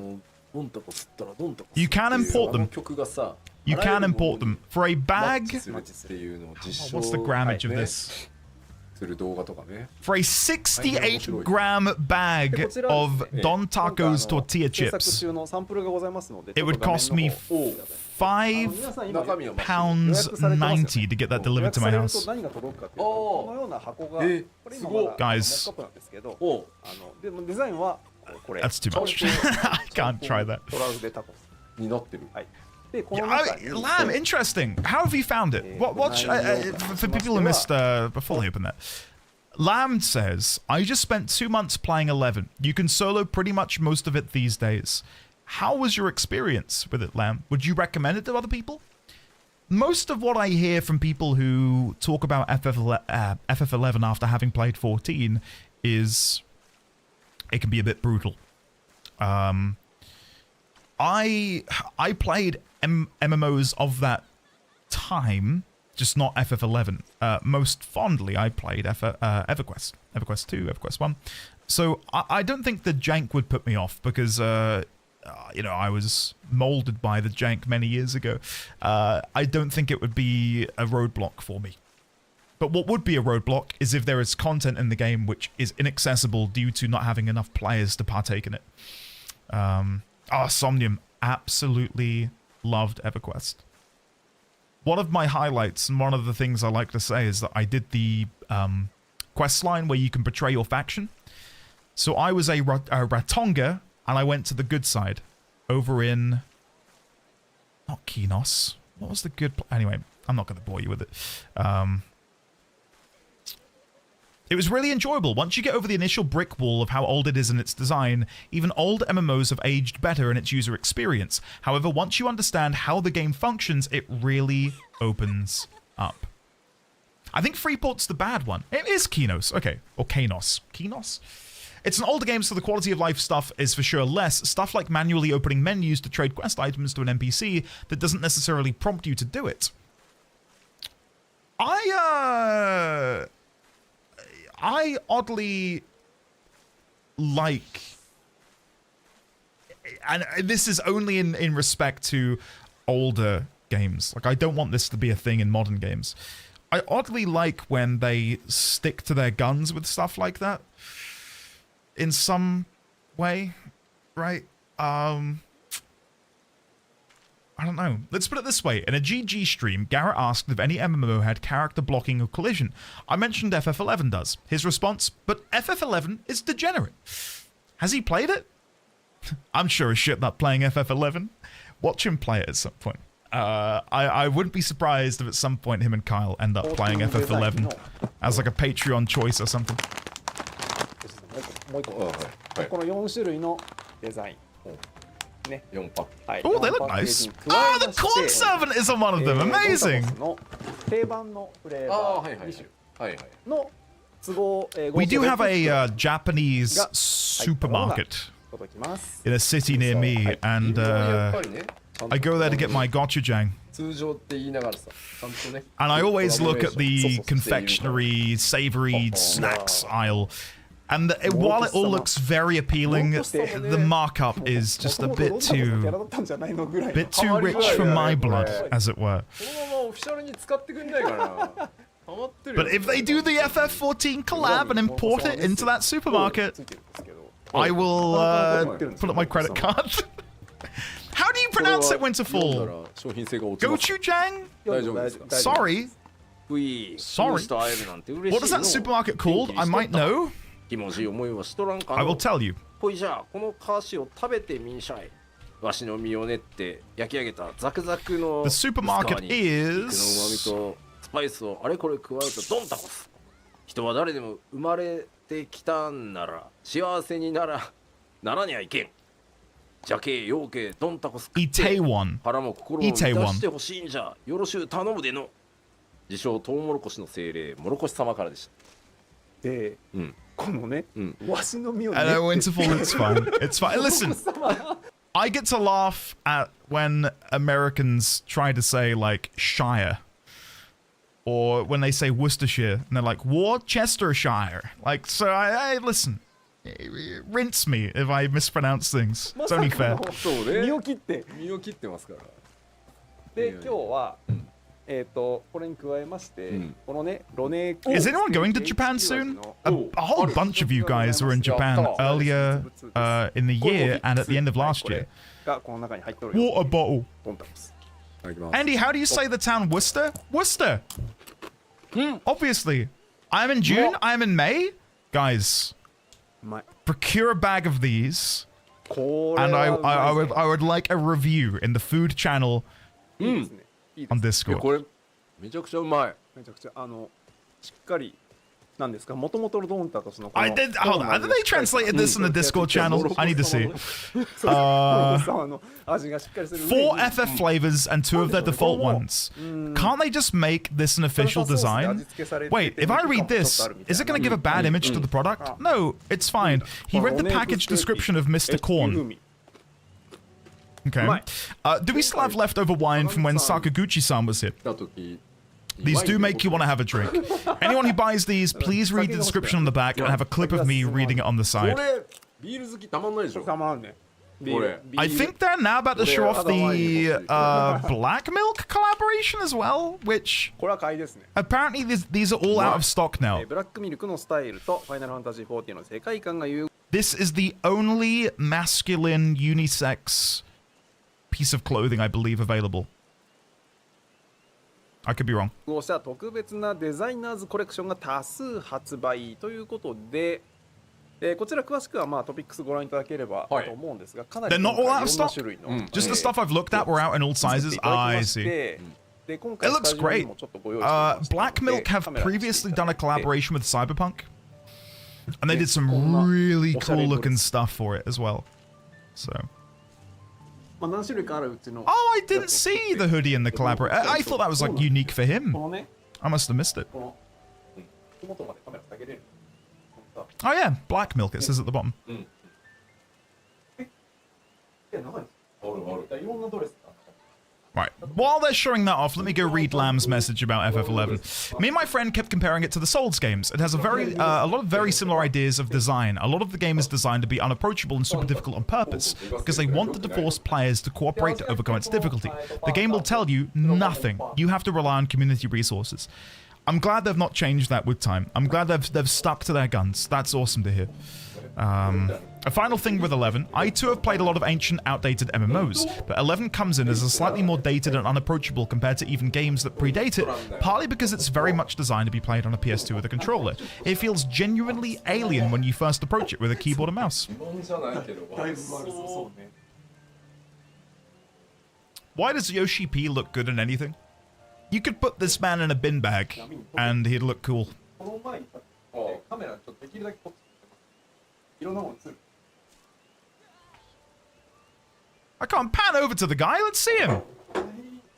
ドンタコスったらドンタコス
You can import them.
曲がさ
You can import them for a bag.
っていうのを実証
What's the grammage of this?
する動画とかね。
For a 68-gram bag of Don Tacos tortilla chips, it would cost me £5.90 to get that delivered to my house. Guys, that's too much. I can't try that.
になってる。
はい。で、この
Yeah,
中に
Lamb, interesting. How have you found it? For people who missed before they open that. Lamb says, I just spent 2 months playing 11. You can solo pretty much most of it these days. How was your experience with it, Lamb? Would you recommend it to other people? Most of what I hear from people who talk about FF11 after having played 14 is it can be a bit brutal. I played MMOs of that time, just not FF11. Most fondly, I played EverQuest 2, EverQuest 1. So I don't think the jank would put me off because, you know, I was molded by the jank many years ago. I don't think it would be a roadblock for me. But what would be a roadblock is if there is content in the game which is inaccessible due to not having enough players to partake in it. Somnium, absolutely loved EverQuest. One of my highlights, and one of the things I like to say, is that I did the quest line where you can betray your faction. So I was a Ratonga, and I went to the good side, over in... not Kinos. What was the good... anyway, I'm not going to bore you with it. It was really enjoyable. Once you get over the initial brick wall of how old it is in its design, even old MMOs have aged better in its user experience. However, once you understand how the game functions, it really opens up. I think Freeport's the bad one. It is Kinos. Okay. Or Kanos. Kinos? It's an older game, so the quality of life stuff is for sure less. Stuff like manually opening menus to trade quest items to an NPC that doesn't necessarily prompt you to do it. I oddly like, and this is only in respect to older games. Like, I don't want this to be a thing in modern games. I oddly like when they stick to their guns with stuff like that. In some way, right? I don't know. Let's put it this way. In a GG stream, Garrett asked if any MMO had character blocking or collision. I mentioned FF11 does. His response, but FF11 is degenerate. Has he played it? I'm sure as shit not playing FF11. Watch him play it at some point. I wouldn't be surprised if at some point him and Kyle end up playing FF11 as like a Patreon choice or something.
もう一個、はいはい、
この4種類のデザイン。ね。
4パック。
はい。
Oh, they look nice. Ah, the corn servant is on one of them. Amazing.
定番のフレーバー2種の都合
We do have a Japanese supermarket in a city near me, and I go there to get my gochujang. And I always look at the confectionery, savory snacks aisle. And while it all looks very appealing, the markup is just a bit too rich for my blood, as it were. But if they do the FF14 collab and import it into that supermarket, I will put up my credit card. How do you pronounce it, Winterfall? Gochujang? Sorry. Sorry. What is that supermarket called? I might know. I will tell you. The supermarket is...
スパイスをあれこれ加えたドンタコス。人は誰でも生まれてきたんなら幸せにならにはいけん。邪気陽気ドンタコス食って腹も心も満たしてほしいんじゃ。よろしゅう頼むでの。自称トウモロコシの精霊モロコシ様からでした。
で、このね、わしの実をね。
I know Winterfall, it's fine. It's fine. Listen, I get to laugh at when Americans try to say like Shire. Or when they say Worcestershire, and they're like, Worcestershire. Like, so I listen. Rinse me if I mispronounce things. It's only fair.
身を切って
ますから。
で、今日は、これに加えまして、このね、ロネー
Is anyone going to Japan soon? A whole bunch of you guys were in Japan earlier in the year and at the end of last year.
がこの中に入っておる。
Water bottle.
ドンタコス。
Andy, how do you say the town Worcester? Worcester. Obviously. I'm in June. I'm in May. Guys, procure a bag of these. And I would like a review in the food channel
いいですね。いいです
on
いや
Discord.
これめちゃくちゃうまい。
めちゃくちゃしっかりなんですか、もともとのドンタとその
I did. Hold on. They translated this in the Discord channel. I need to see.
味がしっかりする
Four FF flavors and two of their default ones. Can't they just make this an official design? Wait, if I read this, is it going to give a bad image to the product? No, it's fine. He read the package description of Mr. Corn. Okay. Do we still have leftover wine from when Sakaguchi-san was here?
来た時
These do make you want to have a drink. Anyone who buys these, please read the description on the back and have a clip of me reading it on the
こ
side.
れビール好きたまんないでしょ。
たまんね。
これ
I think they're now about to show off the Black Milk collaboration as well, which
これは買いですね。
apparently these are all out of stock now.
ブラックミルクのスタイルとファイナルファンタジー14の世界観が融
This is the only masculine unisex piece of clothing I believe available. I could be wrong.
合した特別なデザイナーズコレクションが多数発売ということで、こちら詳しくはまあトピックスご覧いただければと思うんですが、かなり
They're not all out of
いろんな
stock?
種類の
Just the stuff I've looked at were out in all sizes. I see.
で今回
It
スタ
looks
ジオに
great.
もちょっとご用意してみましたので
Black Milk have
カメラに
previously done a collaboration with Cyberpunk, and they did some
こんな
really
おしゃれ
cool
ド
looking
レス。
stuff for it as well. So,
まあ何種類かあるうちの
oh, I didn't see the hoodie in the collaboration. I thought that was like unique for
こ
him.
のね
I must have missed it.
この元までカメラ下げれる
Oh yeah, Black Milk. It says at the bottom.
長いですいろんなドレスが
Right. While they're showing that off, let me go read Lamb's message about FF11. Me and my friend kept comparing it to the Souls games. It has a lot of very similar ideas of design. A lot of the game is designed to be unapproachable and super difficult on purpose, because they want to force players to cooperate to overcome its difficulty. The game will tell you nothing. You have to rely on community resources. I'm glad they've not changed that with time. I'm glad they've stuck to their guns. That's awesome to hear. A final thing with 11, I too have played a lot of ancient, outdated MMOs, but 11 comes in as a slightly more dated and unapproachable compared to even games that predate it, partly because it's very much designed to be played on a PS2 with a controller. It feels genuinely alien when you first approach it with a keyboard and mouse.
疑問じゃないけど
そうね
Why does Yoshi P look good in anything? You could put this man in a bin bag, and he'd look cool.
この前にカメラちょっとできるだけこっちいろんなもの映る
I can't pan over to the guy. Let's see him.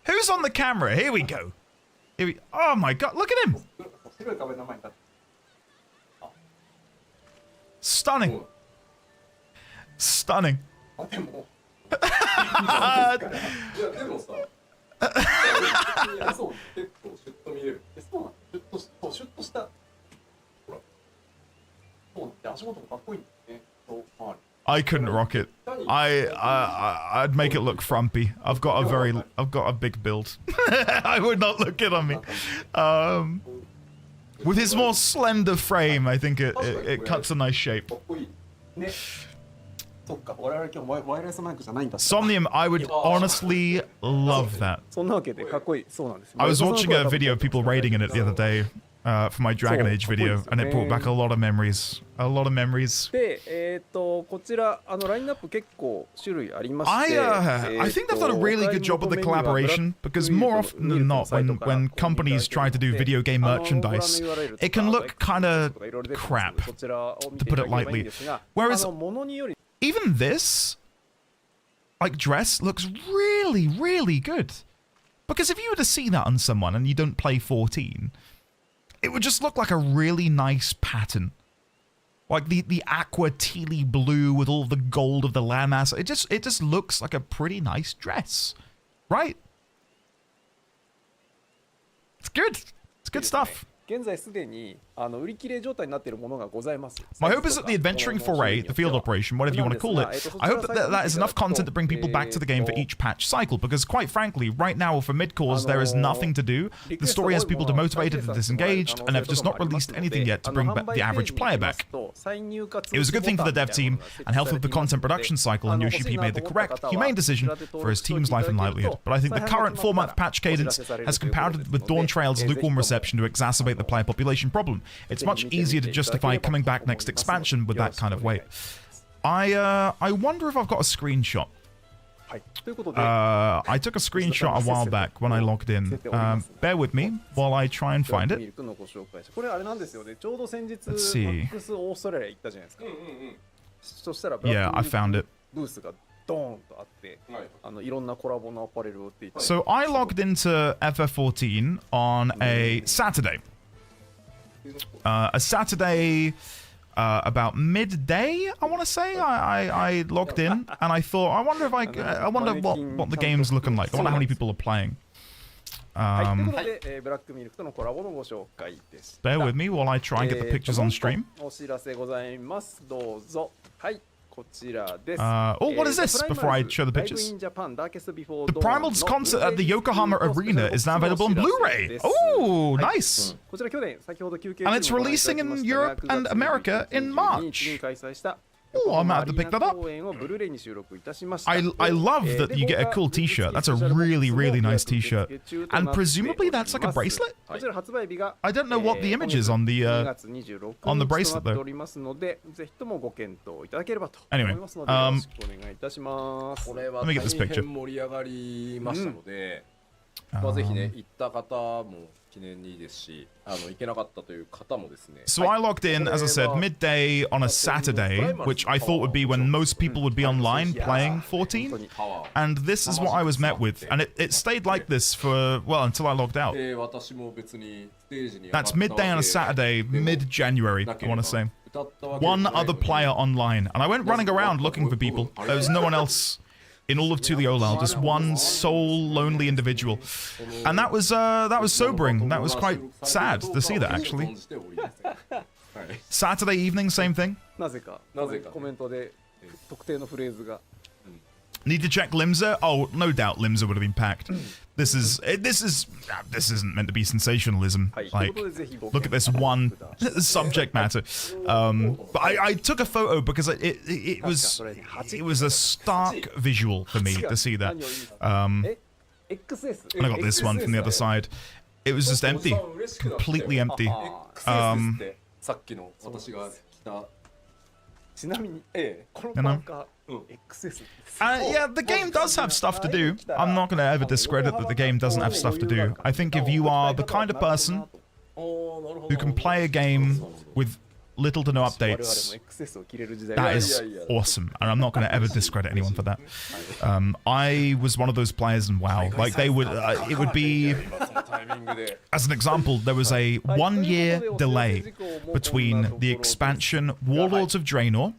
Who's on the camera? Here we go. Oh my god, look at him.
白い壁の前に立って
Stunning. Stunning.
あでも
いやでもさそう結構シュッと見える
そうなんシュッとしたほらそうなんで足元もかっこいいんですねそう周り
I couldn't rock it. I'd make it look frumpy. I've got a big build. I would not look it on me. With his more slender frame, I think it cuts a nice shape.
かっこいいねそっか我々今日ワイヤレスマイクじゃないんだった
Somnium, I would honestly love that.
そんなわけでかっこいいそうなんです
I was watching a video of people raiding in it the other day for my Dragon Age video, and it brought back a lot of memories. A lot of memories.
でこちらラインナップ結構種類ありまして
I think they've done a really good job with the collaboration, because more often than not, when companies try to do video game merchandise, it can look kind of crap, to put it lightly. Whereas even this, like, dress looks really, really good. Because if you were to see that on someone and you don't play 14, it would just look like a really nice pattern. Like the aqua tealy blue with all the gold of the landmass. It just looks like a pretty nice dress. Right? It's good. It's good stuff.
現在すでに売り切れ状態になっているものがございます。
My hope is that the adventuring foray, the field operation, whatever you want to call it, I hope that that is enough content to bring people back to the game for each patch cycle, because quite frankly, right now for mid-cores, there is nothing to do. The story has people demotivated and disengaged, and have just not released anything yet to bring the average player back. It was a good thing for the dev team, and health of the content production cycle, and Yoshi P made the correct, humane decision for his team's life and livelihood. But I think the current 4-month patch cadence has compounded with Dawn Trail's lukewarm reception to exacerbate the player population problem. It's much easier to justify coming back next expansion with that kind of weight. I wonder if I've got a screenshot.
はい、ということで、
I took a screenshot a while back when I logged in. Bear with me while I try and find
ミ
it.
ルクのご紹介して、これあれなんですよね。ちょうど先日
Let's see.
マックスオーストラリア行ったじゃないですか。そしたら
Yeah, I found it.
ブースがドーンとあって、いろんなコラボのアパレルを売っていて。
So I logged into FF14 on a Saturday. A Saturday about midday, I want to say. I logged in and I thought, I wonder what the game's looking like. I wonder how many people are playing.
はい、ということで、ブラックミルクとのコラボのご紹介でした。
Bear with me while I try and get the pictures on stream.
お知らせございます。どうぞ。はい。こちらです。
Oh, what is this before I show the pictures? The Primals concert at the Yokohama Arena is now available on Blu-ray. Oh, nice.
こちら去年先ほど休憩
And it's releasing in Europe and America in March. Oh, I'm gonna have to pick that up. I love that you get a cool t-shirt. That's a really, really nice t-shirt. And presumably that's like a bracelet? I don't know what the image is on the bracelet though. Anyway, let me get this picture.
まあぜひね行った方も記念にいいですし、行けなかったという方もですね。
So I logged in, as I said, midday on a Saturday, which I thought would be when most people would be online playing 14. And this is what I was met with. And it stayed like this for, well, until I logged out. That's midday on a Saturday, mid-January, I want to say. One other player online. And I went running around looking for people. There was no one else in all of Tuliolal, just one sole lonely individual, and that was sobering. That was quite sad to see that actually. Saturday evening, same thing.
なぜかコメントで特定のフレーズが
Need to check Limsa? Oh, no doubt Limsa would have been packed. This isn't meant to be sensationalism. Like, look at this one subject matter. But I took a photo because it was a stark visual for me to see that. And I got this one from the other side. It was just empty, completely empty.
ちなみに、このパーカー XS です。
Yeah, the game does have stuff to do. I'm not going to ever discredit that the game doesn't have stuff to do. I think if you are the kind of person who can play a game with little to no updates, that is awesome. And I'm not going to ever discredit anyone for that. I was one of those players in WoW. Like, they would, it would be, as an example, there was a 1-year delay between the expansion Warlords of Draenor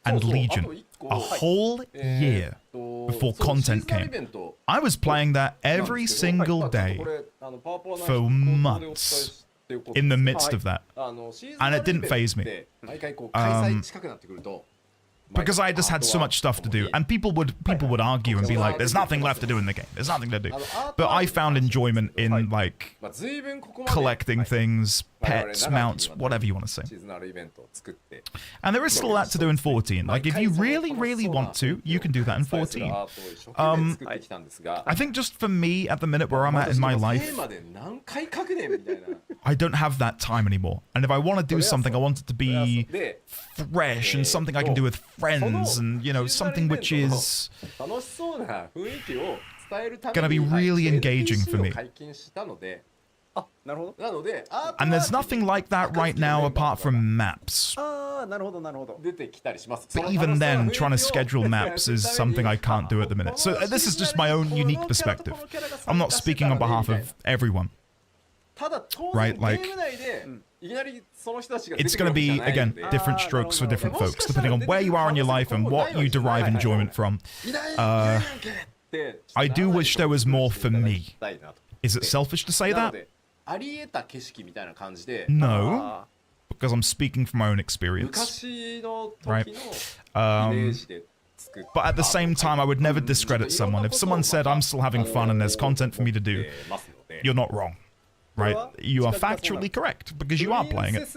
and Legion. A whole year before content came. I was playing that every single day for months in the midst of that. And it didn't faze me. Because I just had so much stuff to do, and people would argue and be like, "There's nothing left to do in the game. There's nothing to do." But I found enjoyment in like collecting things, pets, mounts, whatever you want to say. And there is still that to do in 14. Like if you really, really want to, you can do that in 14. I think just for me at the minute where I'm at in my life, I don't have that time anymore. And if I want to do something, I want it to be fresh and something I can do with friends, and you know, something which is gonna be really engaging for me. And there's nothing like that right now apart from maps. But even then, trying to schedule maps is something I can't do at the minute. So this is just my own unique perspective. I'm not speaking on behalf of everyone. Right, like, it's going to be, again, different strokes for different folks, depending on where you are in your life and what you derive enjoyment from. I do wish there was more for me. Is it selfish to say that? No, because I'm speaking from my own experience. Right? But at the same time, I would never discredit someone. If someone said, I'm still having fun and there's content for me to do, you're not wrong. Right? You are factually correct, because you are playing it.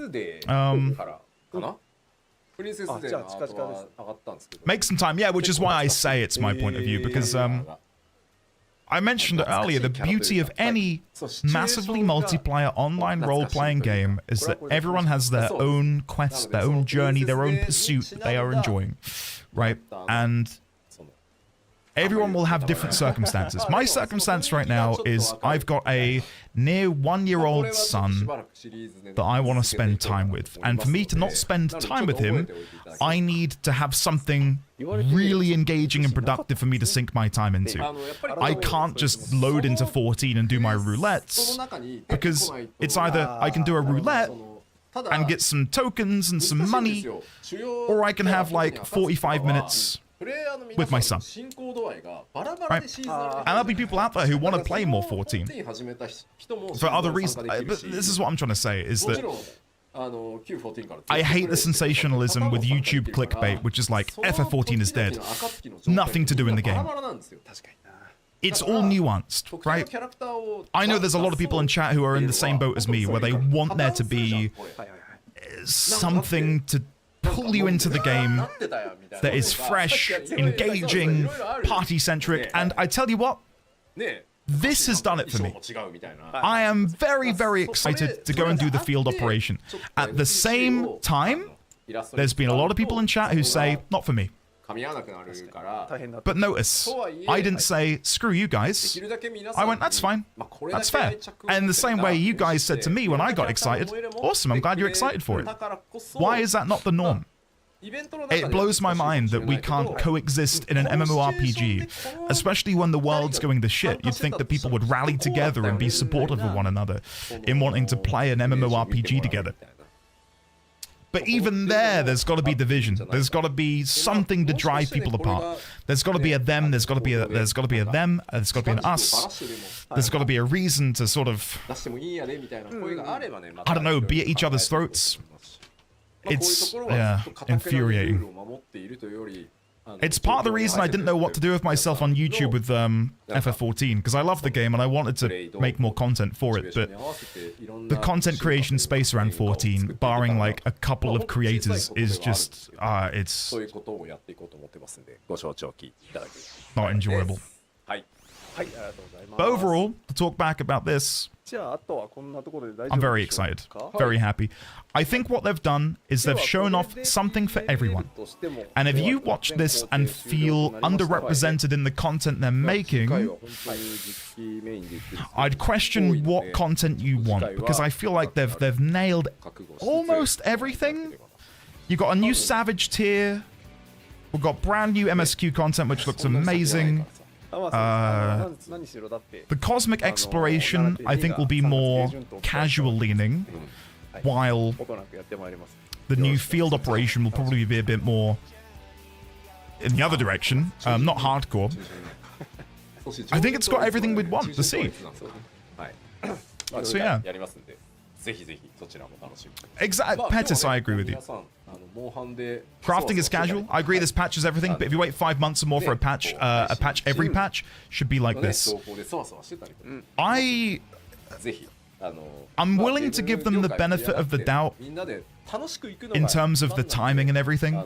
Make some time, yeah, which is why I say it's my point of view, because I I mentioned it earlier, the beauty of any massively multiplayer online role-playing game is that everyone has their own quest, their own journey, their own pursuit that they are enjoying, right? And everyone will have different circumstances. My circumstance right now is I've got a near 1-year-old son that I want to spend time with. And for me to not spend time with him, I need to have something really engaging and productive for me to sink my time into. I can't just load into 14 and do my roulettes, because it's either I can do a roulette and get some tokens and some money, or I can have like 45 minutes with my son. Right? And there'll be people out there who want to play more 14 for other reasons. But this is what I'm trying to say, is that I hate the sensationalism with YouTube clickbait, which is like, FF14 is dead. Nothing to do in the game. It's all nuanced, right? I know there's a lot of people in chat who are in the same boat as me, where they want there to be something to pull you into the game that is fresh, engaging, party-centric, and I tell you what, this has done it for me. I am very, very excited to go and do the field operation. At the same time, there's been a lot of people in chat who say, not for me. But notice, I didn't say, screw you guys. I went, that's fine. That's fair. And the same way you guys said to me when I got excited, awesome, I'm glad you're excited for it. Why is that not the norm? It blows my mind that we can't coexist in an MMORPG, especially when the world's going to shit. You'd think that people would rally together and be supportive of one another in wanting to play an MMORPG together. But even there's got to be division. There's got to be something to drive people apart. There's got to be a them. There's got to be a them. There's got to be an us. There's got to be a reason to sort of, I don't know, be at each other's throats. It's infuriating. It's part of the reason I didn't know what to do with myself on YouTube with FF14, because I love the game and I wanted to make more content for it, but the content creation space around 14, barring like a couple of creators, is just, it's not enjoyable. But overall, to talk back about this, I'm very excited, very happy. I think what they've done is they've shown off something for everyone. And if you watch this and feel underrepresented in the content they're making, I'd question what content you want, because I feel like they've nailed almost everything. You got a new Savage tier. We've got brand new MSQ content, which looks amazing. The cosmic exploration, I think, will be more casual leaning, while the new field operation will probably be a bit more in the other direction, not hardcore. I think it's got everything we'd want to see. So yeah. Exactly, Pettis, I agree with you. Crafting is casual. I agree this patch is everything, but if you wait 5 months or more for a patch every patch should be like this. I'm willing to give them the benefit of the doubt in terms of the timing and everything.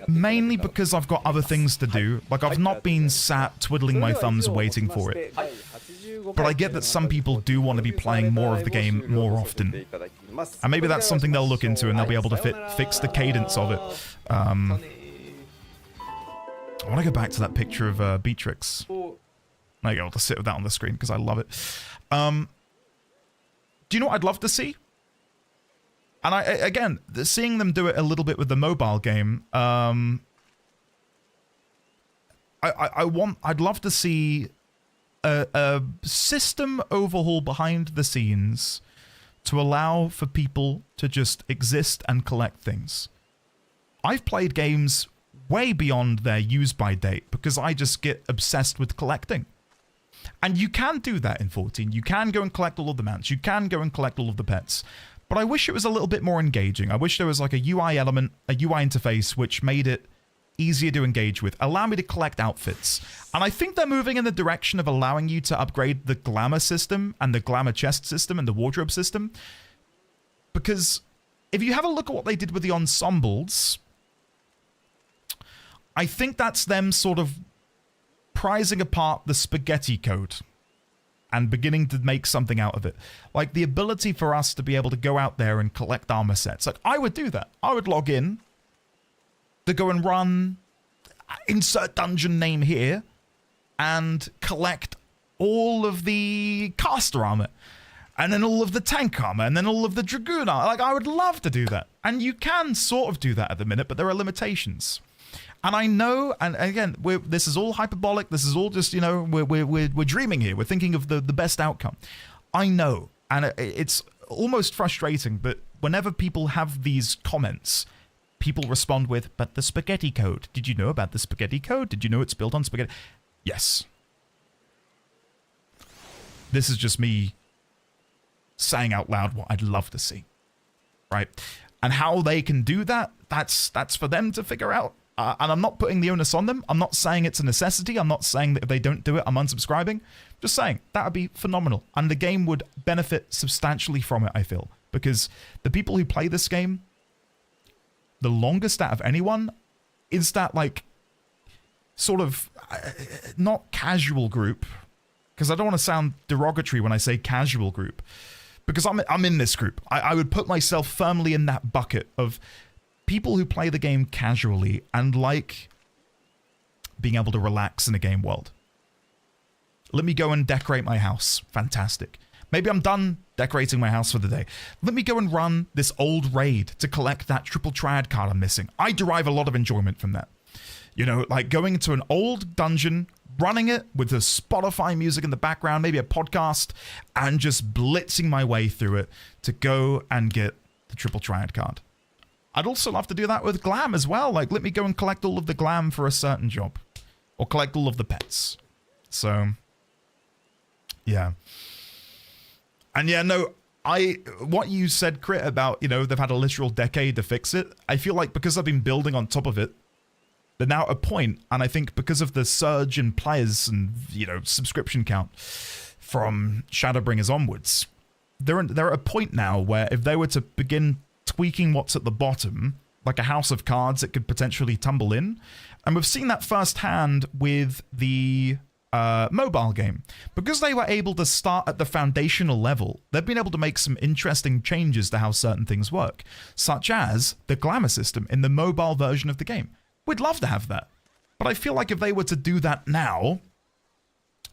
Mainly because I've got other things to do. Like, I've not been sat twiddling my thumbs waiting for it. But I get that some people do want to be playing more of the game more often. And maybe that's something they'll look into and they'll be able to fix the cadence of it. I want to go back to that picture of Beatrix. There you go, I'll just sit with that on the screen because I love it. Do you know what I'd love to see? And again, seeing them do it a little bit with the mobile game, I'd love to see a system overhaul behind the scenes to allow for people to just exist and collect things. I've played games way beyond their use-by date because I just get obsessed with collecting. And you can do that in 14. You can go and collect all of the mounts. You can go and collect all of the pets. But I wish it was a little bit more engaging. I wish there was like a UI element, a UI interface, which made it easier to engage with. Allow me to collect outfits. And I think they're moving in the direction of allowing you to upgrade the glamour system and the glamour chest system and the wardrobe system. Because if you have a look at what they did with the ensembles, I think that's them sort of prizing apart the spaghetti code and beginning to make something out of it. Like the ability for us to be able to go out there and collect armor sets. Like I would do that. I would log in to go and run, insert dungeon name here, and collect all of the caster armor, and then all of the tank armor, and then all of the dragoon armor. Like, I would love to do that. And you can sort of do that at the minute, but there are limitations. And I know, and again, this is all hyperbolic. This is all just, you know, we're dreaming here. We're thinking of the best outcome. I know, and it's almost frustrating, but whenever people have these comments, people respond with, but the spaghetti code. Did you know about the spaghetti code? Did you know it's built on spaghetti? Yes. This is just me saying out loud what I'd love to see, right? And how they can do that, that's for them to figure out. And I'm not putting the onus on them. I'm not saying it's a necessity. I'm not saying that if they don't do it, I'm unsubscribing. Just saying, that would be phenomenal. And the game would benefit substantially from it, I feel. Because the people who play this game, the longest out of anyone, is that, like, sort of, not casual group, because I don't want to sound derogatory when I say casual group, because I'm in this group. I would put myself firmly in that bucket of people who play the game casually and like being able to relax in a game world. Let me go and decorate my house. Fantastic. Maybe I'm done decorating my house for the day. Let me go and run this old raid to collect that triple triad card I'm missing. I derive a lot of enjoyment from that. You know, like going into an old dungeon, running it with the Spotify music in the background, maybe a podcast, and just blitzing my way through it to go and get the triple triad card. I'd also love to do that with glam as well. Like, let me go and collect all of the glam for a certain job. Or collect all of the pets. So, yeah. And yeah, no, what you said, Crit, about, you know, they've had a literal decade to fix it. I feel like because I've been building on top of it, they're now at a point, and I think because of the surge in players and, you know, subscription count from Shadowbringers onwards, they're at a point now where if they were to begin tweaking what's at the bottom, like a house of cards, it could potentially tumble in. And we've seen that firsthand with the mobile game. Because they were able to start at the foundational level, they've been able to make some interesting changes to how certain things work, such as the glamour system in the mobile version of the game. We'd love to have that. But I feel like if they were to do that now,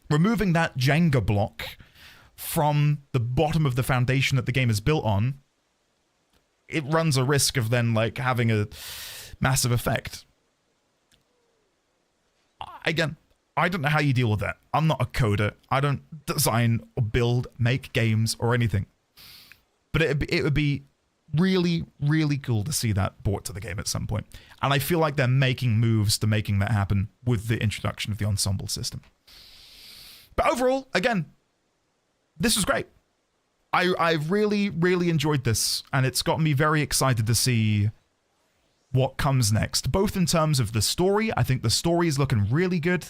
removing that Jenga block from the bottom of the foundation that the game is built on, it runs a risk of then, like, having a massive effect. Again, I don't know how you deal with that. I'm not a coder. I don't design or build, make games or anything. But it would be really, really cool to see that brought to the game at some point. And I feel like they're making moves to making that happen with the introduction of the ensemble system. But overall, again, this was great. I've really, really enjoyed this, and it's gotten me very excited to see what comes next, both in terms of the story. I think the story is looking really good.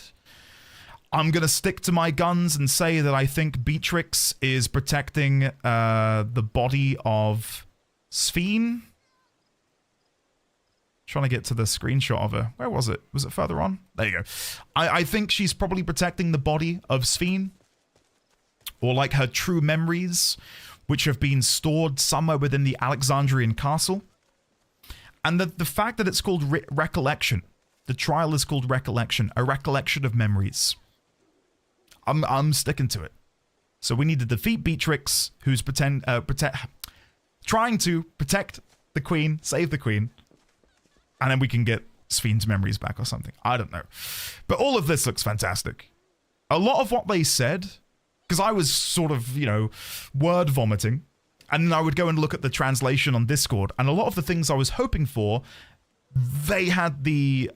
I'm going to stick to my guns and say that I think Beatrix is protecting the body of Ffxiv. Trying to get to the screenshot of her. Where was it? Was it further on? There you go. I think she's probably protecting the body of Ffxiv. Or like her true memories, which have been stored somewhere within the Alexandrian castle. And the fact that it's called Recollection. The trial is called Recollection. A recollection of memories. I'm sticking to it. So we need to defeat Beatrix, who's trying to protect the queen, save the queen. And then we can get Ffxiv's memories back or something. I don't know. But all of this looks fantastic. A lot of what they said, because I was sort of, you know, word vomiting. And then I would go and look at the translation on Discord. And a lot of the things I was hoping for, they had the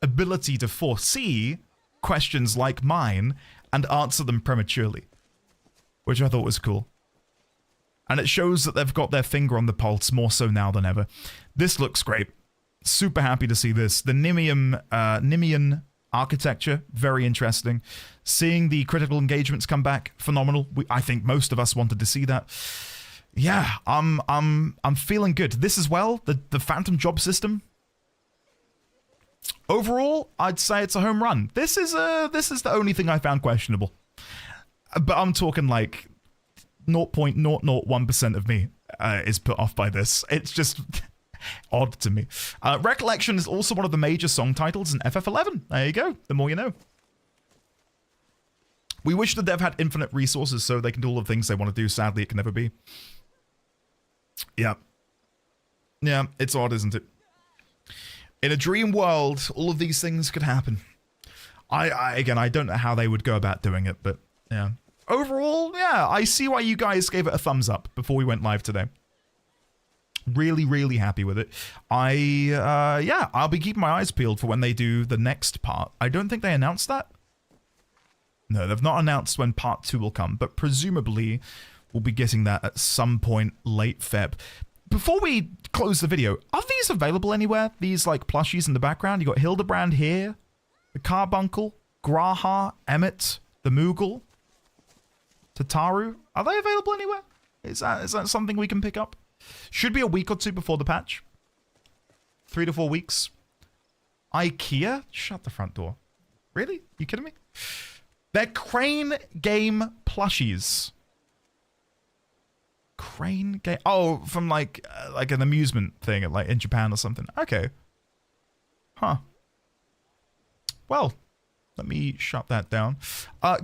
ability to foresee questions like mine and answer them prematurely. Which I thought was cool. And it shows that they've got their finger on the pulse more so now than ever. This looks great. Super happy to see this. The Nimian architecture, very interesting. Seeing the critical engagements come back, phenomenal. I think most of us wanted to see that. yeah, I'm feeling good. This as well, the Phantom job system. Overall, I'd say it's a home run. This is the only thing I found questionable. But I'm talking like 0.001% of me is put off by this. It's just odd to me. Recollection is also one of the major song titles in FF11. There you go. The more you know. We wish the dev had infinite resources so they can do all the things they want to do. Sadly, it can never be. Yeah. Yeah, it's odd, isn't it? In a dream world, all of these things could happen. Again, I don't know how they would go about doing it, but yeah. Overall, yeah, I see why you guys gave it a thumbs up before we went live today. Really, really happy with it. Yeah, I'll be keeping my eyes peeled for when they do the next part. I don't think they announced that. No, they've not announced when part 2 will come, but presumably we'll be getting that at some point late Feb. Before we close the video, are these available anywhere? These like plushies in the background? You got Hildebrand here, the Carbuncle, Graha, Emmett, the Moogle, Tataru. Are they available anywhere? Is that something we can pick up? Should be a week or two before the patch. 3 to 4 weeks. IKEA? Shut the front door. Really? You kidding me? They're Crane Game plushies. Crane Game? Oh, from like an amusement thing like in Japan or something. Okay. Huh. Well, let me shut that down.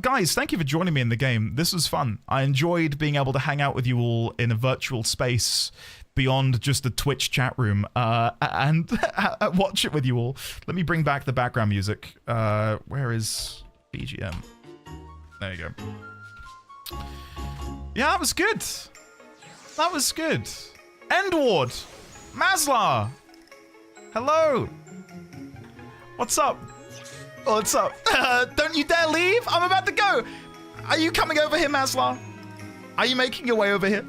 Guys, thank you for joining me in the game. This was fun. I enjoyed being able to hang out with you all in a virtual space beyond just the Twitch chat room and watch it with you all. Let me bring back the background music. Where is BGM? There you go. Yeah, that was good. That was good. Endward. Maslar. Hello. What's up? What's up? Don't you dare leave. I'm about to go. Are you coming over here, Maslar? Are you making your way over here?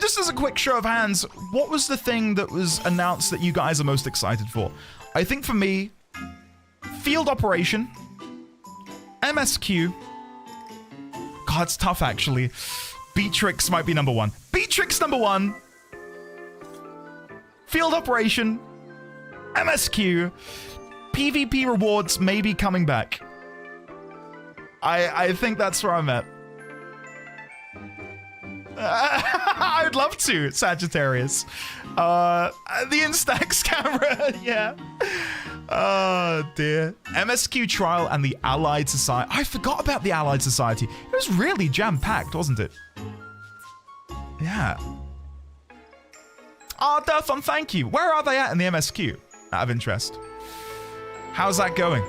Just as a quick show of hands, what was the thing that was announced that you guys are most excited for? I think for me, Field Operation, MSQ. God, it's tough actually. Beatrix might be number 1. Beatrix number 1. Field Operation, MSQ. PvP rewards may be coming back. I think that's where I'm at. I'd love to, Sagittarius. The Instax camera, yeah. Oh, dear. MSQ Trial and the Allied Society. I forgot about the Allied Society. It was really jam-packed, wasn't it? Yeah. Oh, Delphon, thank you. Where are they at in the MSQ? Out of interest. How's that going?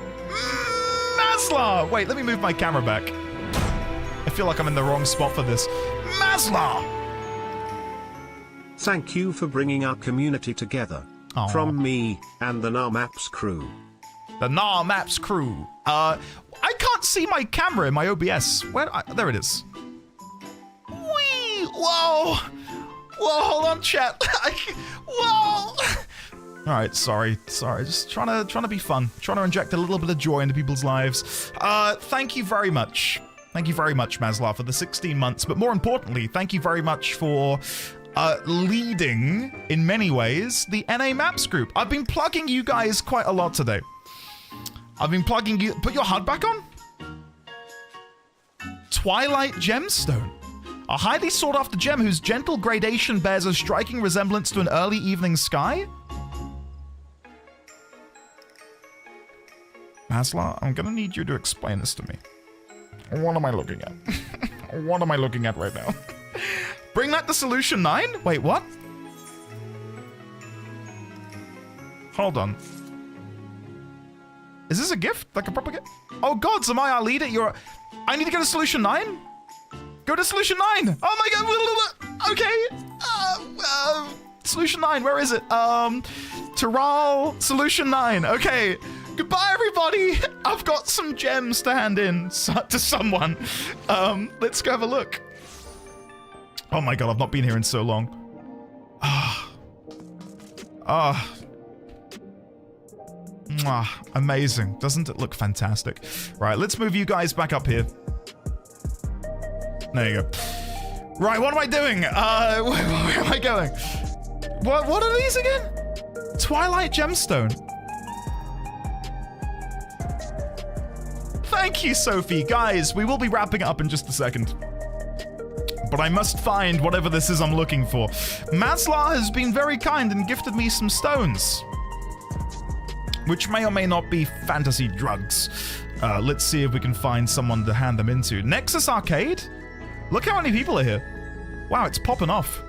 Maslar! Wait, let me move my camera back. I feel like I'm in the wrong spot for this. Maslar!
Thank you for bringing our community together.
Aww.
From me and the Narmaps crew.
The Narmaps crew. I can't see my camera in my OBS. There it is. Whee! Whoa! Whoa, hold on, chat. Whoa! Alright, sorry. Just trying to be fun. Trying to inject a little bit of joy into people's lives. Thank you very much. Thank you very much, Maslar, for the 16 months. But more importantly, thank you very much for leading, in many ways, the NA Maps group. I've been plugging you guys quite a lot today. I've been plugging you... Put your HUD back on? Twilight Gemstone. A highly sought-after gem whose gentle gradation bears a striking resemblance to an early evening sky? Maslar, I'm gonna need you to explain this to me. What am I looking at? What am I looking at right now? Bring that to Solution 9? Wait, what? Hold on. Is this a gift? Like a proper gift? Oh god, Zamai, lead it. I need to go to Solution 9? Go to Solution 9! Oh my god! Okay! Solution 9, where is it? Taral, Solution 9. Okay. Goodbye, everybody! I've got some gems to hand in to someone. Let's go have a look. Oh my god, I've not been here in so long. Amazing. Doesn't it look fantastic? Right, let's move you guys back up here. There you go. Right, what am I doing? Where am I going? What are these again? Twilight Gemstone. Thank you, Sophie. Guys, we will be wrapping it up in just a second. But I must find whatever this is I'm looking for. Maslar has been very kind and gifted me some stones, which may or may not be fantasy drugs. Let's see if we can find someone to hand them into. Nexus Arcade? Look how many people are here. Wow, it's popping off.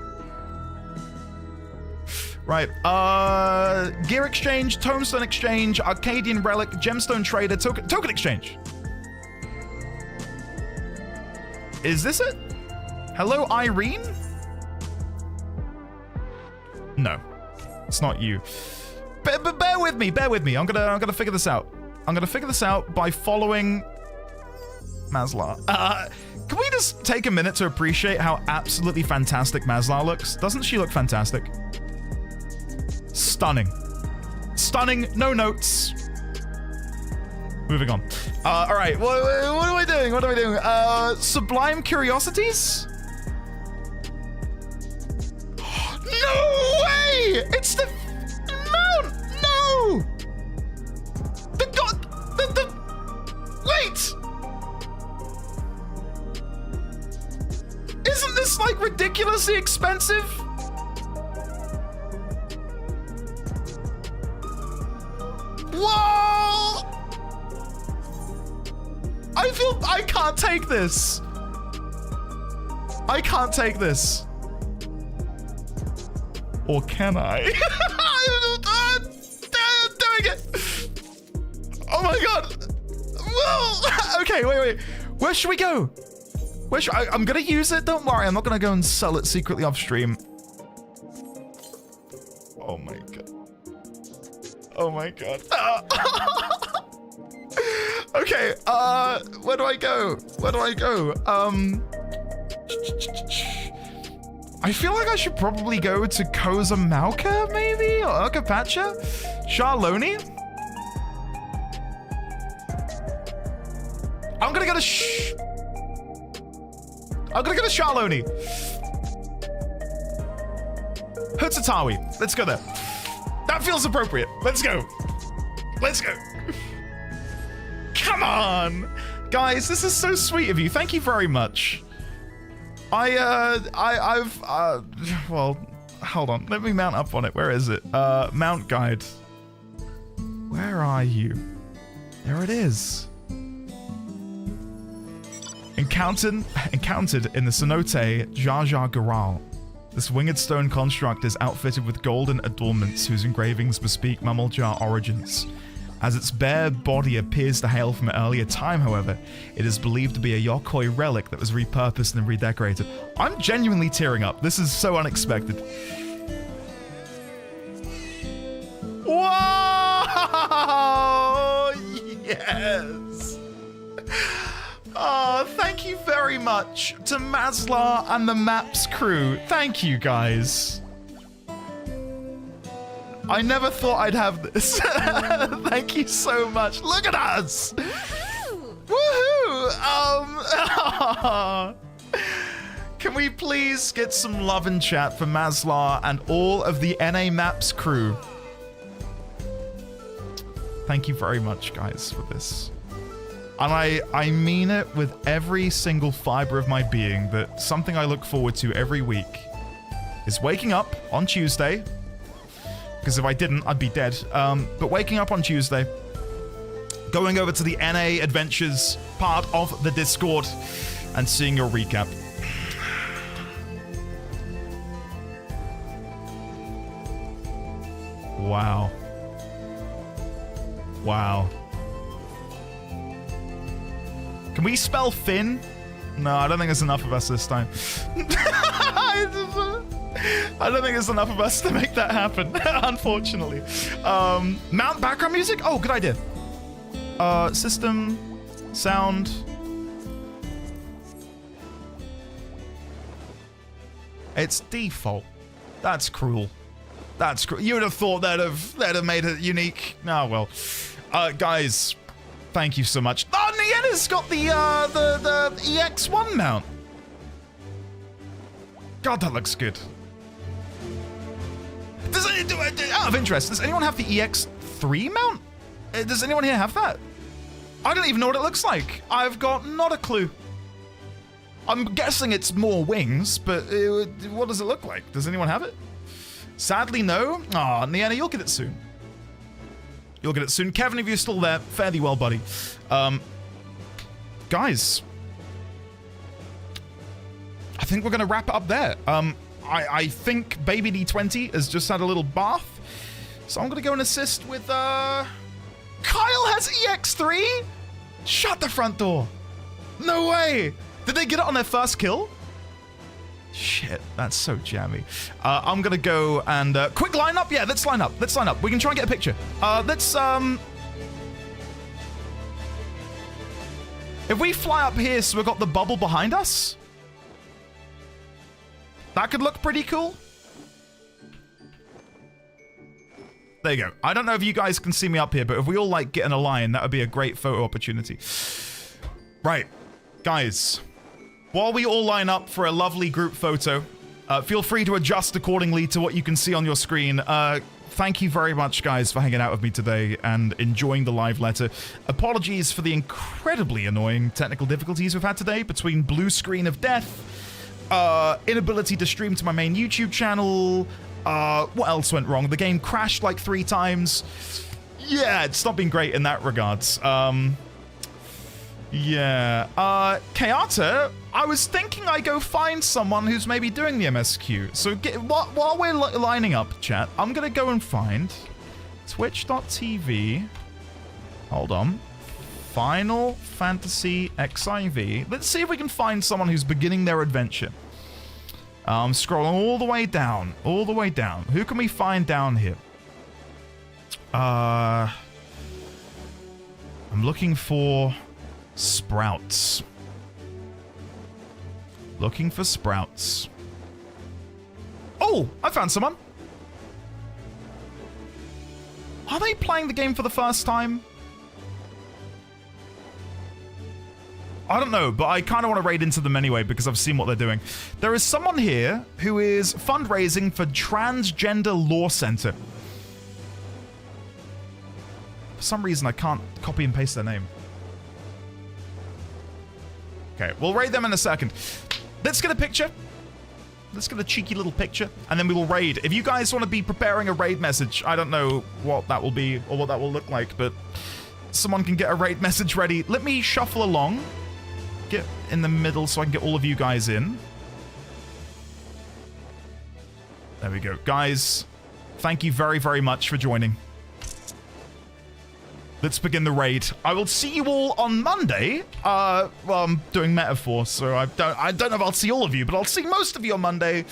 Right, Gear Exchange, Tombstone Exchange, Arcadian Relic, Gemstone Trader, Token Exchange. Is this it? Hello, Irene? No, it's not you. But bear with me, bear with me. I'm gonna figure this out. I'm gonna figure this out by following Maslar. Can we just take a minute to appreciate how absolutely fantastic Maslar looks? Doesn't she look fantastic? Stunning. Stunning, no notes. Moving on. All right, what am I doing? What am I doing? Sublime Curiosities? No way! It's the mount! No! Wait! Isn't this like ridiculously expensive? Whoa! I can't take this. I can't take this. Or can I? I'm doing it. Oh my god. Whoa. Okay, wait. Where should we go? Where should I'm gonna use it. Don't worry. I'm not gonna go and sell it secretly off stream. Oh my god. Oh my god. Okay, where do I go? Where do I go? I feel like I should probably go to Kozamauka, maybe? Or Urkapacha? Charloni? I'm gonna go to I'm gonna go to Charloni. Hutsatawi. Let's go there. That feels appropriate. Let's go. Let's go. Come on! Guys, this is so sweet of you. Thank you very much. Well, hold on. Let me mount up on it. Where is it? Mount guide. Where are you? There it is. Encountered in the cenote Jar Jar Garal. This winged stone construct is outfitted with golden adornments whose engravings bespeak Mamaljar origins. As its bare body appears to hail from an earlier time, however, it is believed to be a Yokoi relic that was repurposed and redecorated. I'm genuinely tearing up. This is so unexpected. Whoa! Yes! Oh, thank you very much to Maslar and the Maps crew. Thank you, guys. I never thought I'd have this. Thank you so much. Look at us. Woohoo! Can we please get some love in chat for Maslar and all of the NA Maps crew? Thank you very much, guys, for this. And I mean it with every single fiber of my being that something I look forward to every week is waking up on Tuesday. Because if I didn't, I'd be dead. But waking up on Tuesday, going over to the NA Adventures part of the Discord, and seeing your recap. Wow. Wow. Can we spell Finn? No, I don't think there's enough of us this time. I don't think there's enough of us to make that happen, unfortunately. Mount background music? Oh, good idea. System, sound. It's default. That's cruel. That's cruel. You would have thought that'd have made it unique. Oh, well. Guys, thank you so much. Oh, Niena's got the EX1 mount. God, that looks good. Out of interest, does anyone have the EX3 mount? Does anyone here have that? I don't even know what it looks like. I've got not a clue. I'm guessing it's more wings, but what does it look like? Does anyone have it? Sadly, no. Aw, Niana, you'll get it soon. You'll get it soon. Kevin, if you're still there, fare thee well, buddy. Guys, I think we're going to wrap it up there. I think Baby D20 has just had a little bath, so I'm going to go and assist with, Kyle has EX3? Shut the front door. No way. Did they get it on their first kill? Shit, that's so jammy. I'm going to go and, quick lineup? Yeah, let's line up. Let's line up. We can try and get a picture. If we fly up here so we've got the bubble behind us, that could look pretty cool. There you go. I don't know if you guys can see me up here, but if we all, like, get in a line, that would be a great photo opportunity. Right. Guys, while we all line up for a lovely group photo, feel free to adjust accordingly to what you can see on your screen. Thank you very much, guys, for hanging out with me today and enjoying the live letter. Apologies for the incredibly annoying technical difficulties we've had today between blue screen of death, inability to stream to my main YouTube channel. What else went wrong? The game crashed like 3 times. Yeah, it's not been great in that regards. Yeah. Kayata, I was thinking I go find someone who's maybe doing the MSQ. So while we're lining up, chat, I'm going to go and find twitch.tv. Hold on. Final Fantasy Xiv. Let's see if we can find someone who's beginning their adventure. I'm scrolling all the way down. All the way down. Who can we find down here? I'm looking for Sprouts. Looking for Sprouts. Oh, I found someone. Are they playing the game for the first time? I don't know, but I kind of want to raid into them anyway because I've seen what they're doing. There is someone here who is fundraising for Transgender Law Center. For some reason, I can't copy and paste their name. Okay, we'll raid them in a second. Let's get a picture. Let's get a cheeky little picture, and then we will raid. If you guys want to be preparing a raid message, I don't know what that will be or what that will look like, but someone can get a raid message ready. Let me shuffle along. Get in the middle so I can get all of you guys in. There we go. Guys, thank you very, very much for joining. Let's begin the raid. I will see you all on Monday. Well, I'm doing metaphor, so I don't know if I'll see all of you, but I'll see most of you on Monday.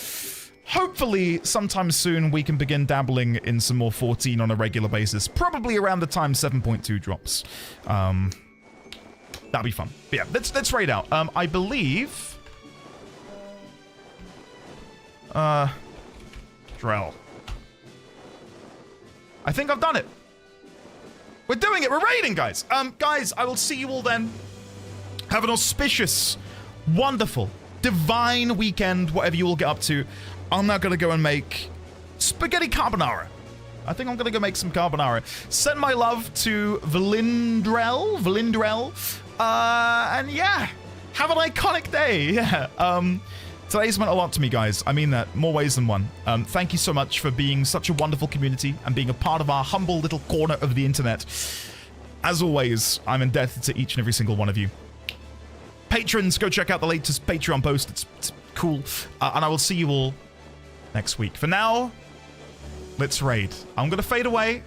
Hopefully, sometime soon, we can begin dabbling in some more 14 on a regular basis. Probably around the time 7.2 drops. That'll be fun. But yeah, let's raid out. I believe... Drell. I think I've done it. We're doing it. We're raiding, guys. Guys, I will see you all then. Have an auspicious, wonderful, divine weekend, whatever you all get up to. I'm now going to go and make spaghetti carbonara. I think I'm going to go make some carbonara. Send my love to Valindrell. And yeah, have an iconic day. Yeah. Today's meant a lot to me, guys. I mean that, more ways than one. Thank you so much for being such a wonderful community and being a part of our humble little corner of the internet. As always, I'm indebted to each and every single one of you. Patrons, go check out the latest Patreon post. It's cool. And I will see you all next week. For now, let's raid. I'm going to fade away,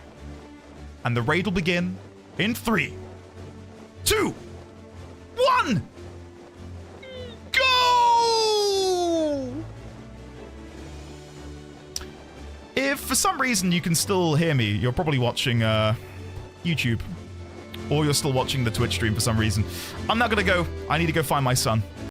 and the raid will begin in 3, 2, 1. If for some reason you can still hear me, you're probably watching YouTube. Or you're still watching the Twitch stream for some reason. I'm not gonna go. I need to go find my son.